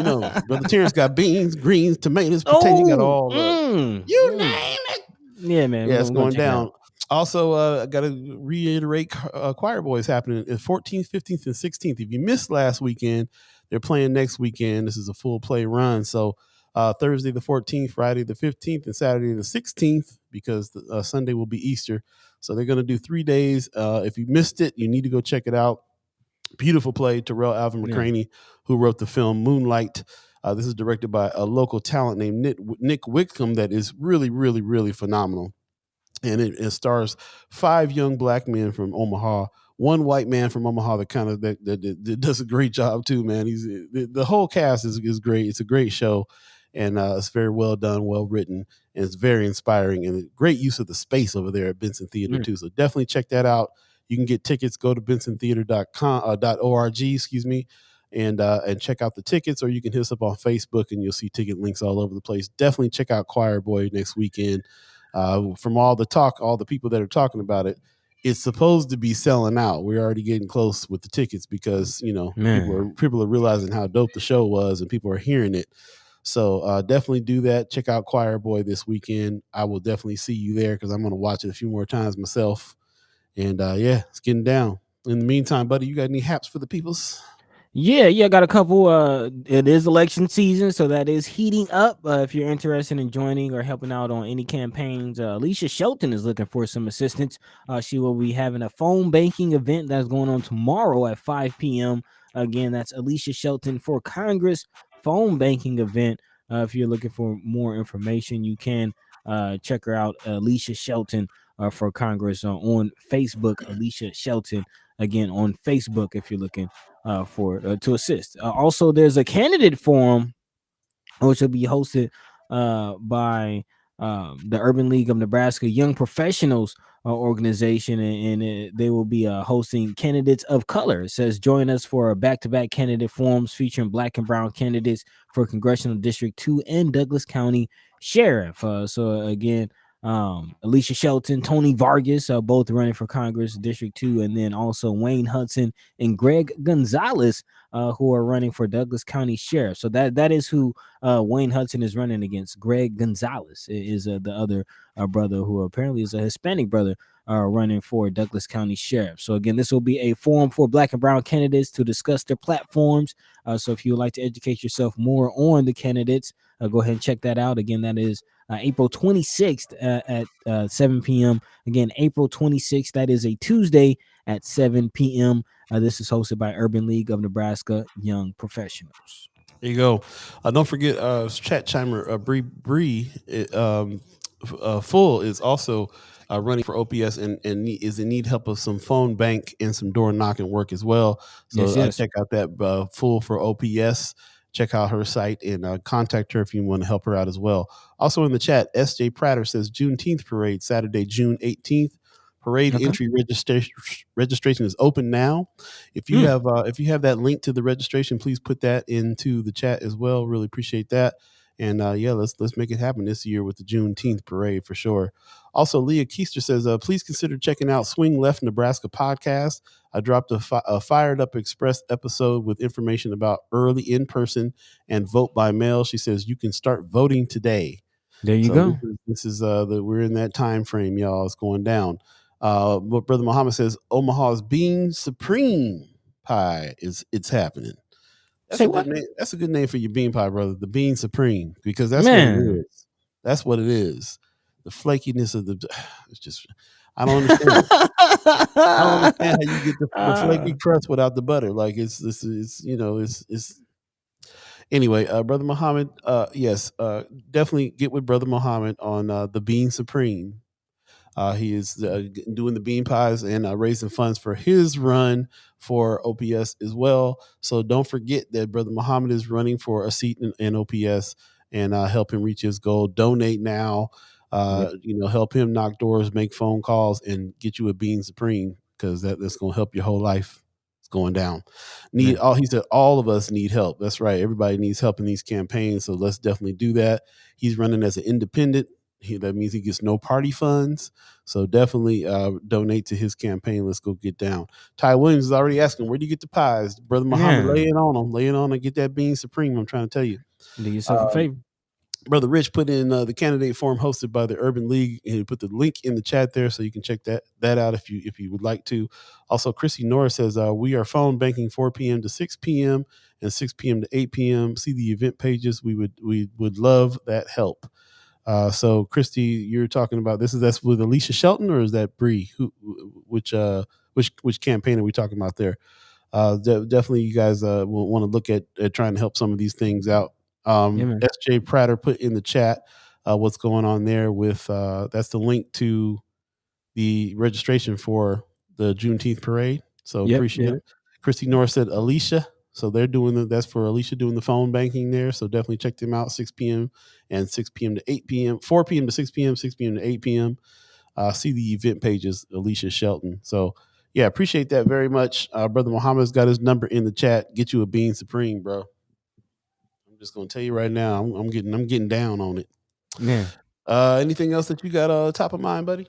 know, Brother Terrence got beans, greens, tomatoes, potatoes. Got all. You name it.
Yeah, man.
Yeah, it's going down. Also, I got to reiterate, Choir Boy is happening the 14th, 15th, and 16th. If you missed last weekend, they're playing next weekend. This is a full play run. So Thursday the 14th, Friday the 15th, and Saturday the 16th, because Sunday will be Easter. So they're going to do 3 days. If you missed it, you need to go check it out. Beautiful play. Terrell Alvin McCraney, who wrote the film Moonlight. This is directed by a local talent named Nick Wickham that is really, really, really phenomenal. And it stars 5 young black men from Omaha, 1 white man from Omaha that does a great job too, man. The whole cast is great. It's a great show, and it's very well done, well written, and it's very inspiring, and great use of the space over there at Benson Theater too. So definitely check that out. You can get tickets. Go to bensontheater.org, excuse me, and check out the tickets, or you can hit us up on Facebook, and you'll see ticket links all over the place. Definitely check out Choir Boy next weekend. From all the talk, all the people that are talking about it, it's supposed to be selling out. We're already getting close with the tickets because, people are realizing how dope the show was, and people are hearing it. So definitely do that. Check out Choir Boy this weekend. I will definitely see you there because I'm going to watch it a few more times myself. And it's getting down. In the meantime, buddy, you got any haps for the peoples?
Yeah, I got a couple. It is election season, so that is heating up. If you're interested in joining or helping out on any campaigns, Alicia Shelton is looking for some assistance. She will be having a phone banking event that's going on tomorrow at 5 p.m. Again, that's Alicia Shelton for Congress phone banking event. If you're looking for more information, you can check her out, Alicia Shelton for Congress on Facebook. Alicia Shelton again on Facebook if you're looking to assist. Also, there's a candidate forum which will be hosted by the Urban League of Nebraska Young Professionals organization, and they will be hosting candidates of color. It says, join us for back-to-back candidate forums featuring black and brown candidates for Congressional District 2 and Douglas County Sheriff. So again, Alicia Shelton, Tony Vargas, both running for Congress District 2, and then also Wayne Hudson and Greg Gonzalez, who are running for Douglas County Sheriff. So that is who Wayne Hudson is running against. Greg Gonzalez is the other brother who apparently is a Hispanic brother running for Douglas County Sheriff. So again, this will be a forum for black and brown candidates to discuss their platforms. So if you would like to educate yourself more on the candidates, go ahead and check that out. Again, that is April 26th at 7 p.m. Again, April 26th. That is a Tuesday at 7 p.m. This is hosted by Urban League of Nebraska Young Professionals.
There you go. Don't forget, chat chimer Beeee Full is also running for OPS and is in need help of some phone bank and some door knocking work as well. So
yes.
Check out that Full for OPS. Check out her site and contact her if you want to help her out as well. Also in the chat, SJ Prater says Juneteenth parade, Saturday, June 18th. Parade entry registration is open now. If you have that link to the registration, please put that into the chat as well. Really appreciate that. And let's make it happen this year with the Juneteenth parade for sure. Also, Leah Keister says, please consider checking out Swing Left Nebraska podcast. I dropped a Fired Up Express episode with information about early in-person and vote by mail. She says you can start voting today.
There you go.
This is we're in that time frame, y'all. It's going down. But Brother Muhammad says Omaha's Bean Supreme Pie it's happening. That's a good name for your bean pie, brother. The Bean Supreme, because that's what it is. That's what it is. The flakiness of it's just, I don't understand. I don't understand how you get the flaky crust without the butter. Like it's anyway, Brother Muhammad, yes, definitely get with Brother Muhammad on the Bean Supreme. He is doing the bean pies and raising funds for his run for OPS as well. So don't forget that Brother Muhammad is running for a seat in OPS, and help him reach his goal. Donate now. Help him knock doors, make phone calls, and get you a Bean Supreme, because that's going to help your whole life. It's going down. He said all of us need help. That's right. Everybody needs help in these campaigns. So let's definitely do that. He's running as an independent. That means he gets no party funds. So definitely donate to his campaign. Let's go get down. Ty Williams is already asking, where do you get the pies? Brother Muhammad, lay it on him. Lay it on and get that Bean Supreme. I'm trying to tell you.
Do yourself a favor.
Brother Rich put in the candidate forum hosted by the Urban League, and he put the link in the chat there, so you can check that out if you would like to. Also, Chrissy Norris says we are phone banking 4 p.m. to 6 p.m. and 6 p.m. to 8 p.m. See the event pages. We would love that help. So Christy, you're talking about that's with Alicia Shelton, or is that Bree? Which campaign are we talking about there? Definitely you guys will want to look at trying to help some of these things out. SJ Prater put in the chat what's going on there with that's the link to the registration for the Juneteenth parade. So appreciate it. Christy Norris said Alicia. So they're doing that's for Alicia doing the phone banking there. So definitely check them out, 6 p.m. and 6 p.m. to 8 p.m., 4 p.m. to 6 p.m., 6 p.m. to 8 p.m. See the event pages, Alicia Shelton. So yeah, appreciate that very much. Brother Muhammad's got his number in the chat. Get you a Bean Supreme, bro. I'm just gonna tell you right now, I'm getting down on it.
Yeah.
Anything else that you got top of mind, buddy?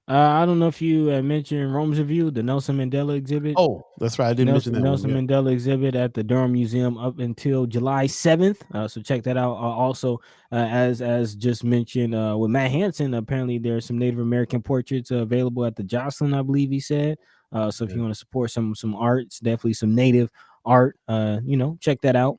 I don't know if you mentioned Rome's Review, the Nelson Mandela exhibit.
Oh, that's right. I didn't mention that
Nelson
one.
Mandela exhibit at the Durham Museum up until July 7th. So check that out. Also, as just mentioned with Matt Hansen, apparently there's some Native American portraits available at the Jocelyn, I believe he said. So if you want to support some arts, definitely some Native art, check that out.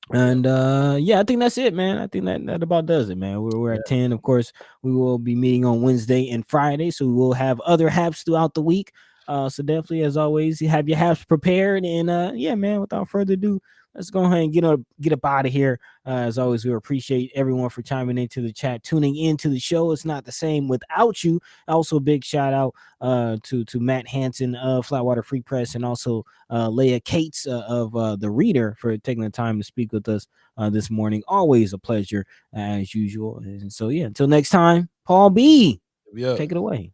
And I think that's it, man. I think that about does it, man. We're at 10. Of course, we will be meeting on Wednesday and Friday, so we will have other haps throughout the week. So definitely, as always, you have your haps prepared. And man, without further ado, let's go ahead and get up out of here. As always, we appreciate everyone for chiming into the chat, tuning into the show. It's not the same without you. Also, a big shout out to Matt Hansen of Flatwater Free Press, and also Leah Cates of The Reader for taking the time to speak with us this morning. Always a pleasure as usual. And so until next time, Paul B. Take it away.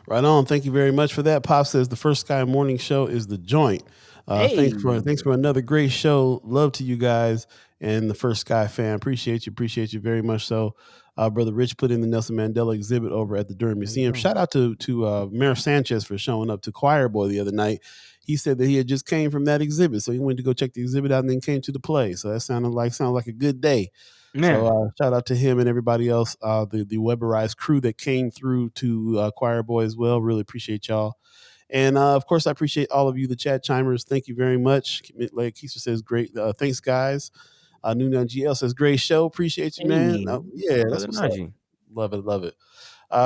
Right on. Thank you very much for that. Pop says the First Sky Morning Show is the joint. Thanks for another great show. Love to you guys and the First Sky fan. Appreciate you very much. So, Brother Rich put in the Nelson Mandela exhibit over at the Durham Museum. Shout out to Mayor Sanchez for showing up to Choir Boy the other night. He said that he had just came from that exhibit, so he went to go check the exhibit out and then came to the play. So that sounded like a good day. So shout out to him and everybody else, the Weberized crew that came through to Choir Boy as well. Really appreciate y'all. And of course, I appreciate all of you, the chat chimers. Thank you very much. Like Keisha says, great. Thanks, guys. Nuna GL says, great show. Appreciate you, man. That's what's up. Love it.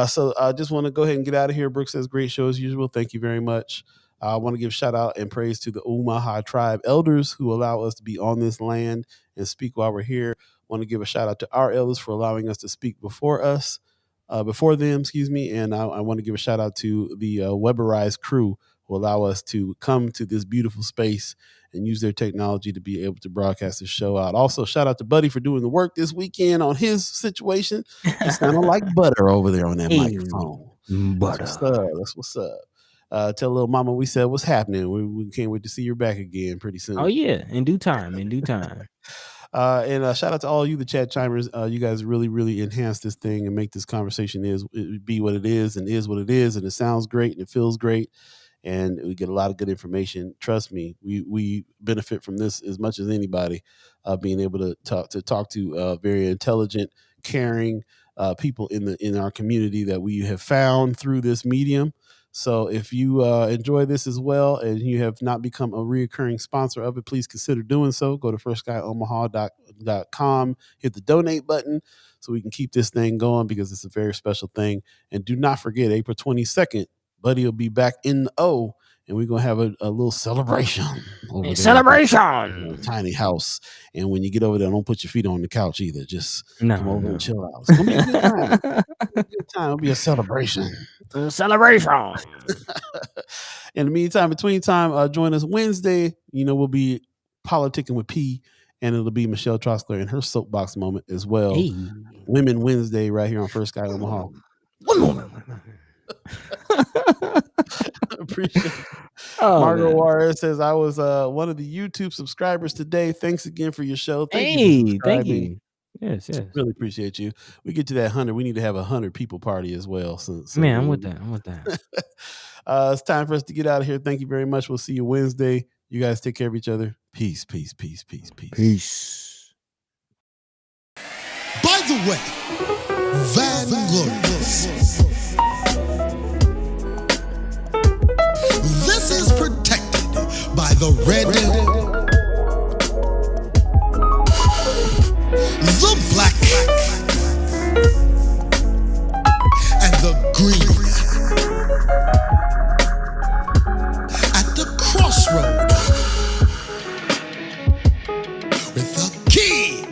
So I just want to go ahead and get out of here. Brooke says, great show as usual. Thank you very much. I want to give shout out and praise to the Omaha tribe elders who allow us to be on this land and speak while we're here. Want to give a shout out to our elders for allowing us to speak before them, and I want to give a shout out to the Weberized crew who allow us to come to this beautiful space and use their technology to be able to broadcast this show out. Also, shout out to Buddi for doing the work this weekend on his situation. It sounded like butter over there on that microphone. Butter. That's what's up. Tell little mama we said what's happening. We can't wait to see you back again pretty soon.
Oh yeah, in due time.
And shout out to all you, the chat chimers. You guys really enhance this thing and make this conversation be what it is, and it sounds great and it feels great, and we get a lot of good information. Trust me, we benefit from this as much as anybody. Being able to talk to very intelligent, caring people in our community that we have found through this medium. So if you enjoy this as well and you have not become a reoccurring sponsor of it, please consider doing so. Go to firstsky.omaha.com, hit the donate button so we can keep this thing going, because it's a very special thing. And do not forget, April 22nd, Buddi will be back in the O, and we're going to have a little celebration. Tiny house. And when you get over there, don't put your feet on the couch either. Just come over and chill out. It's going to be a good time. It'll be a celebration.
In
the meantime, between time, join us Wednesday. We'll be politicking with P, and it'll be Michelle Troskler in her soapbox moment as well. Hey. Women Wednesday right here on First Sky Omaha.
One moment.
Appreciate it. Margaret Juarez says, I was one of the YouTube subscribers today. Thanks again for your show.
Thank you. Yes.
Really appreciate you. We get to that 100. We need to have 100 people party as well. So
man, I'm with that.
It's time for us to get out of here. Thank you very much. We'll see you Wednesday. You guys take care of each other. Peace.
By the way, Vanglorious. This is protected by the red
with the key.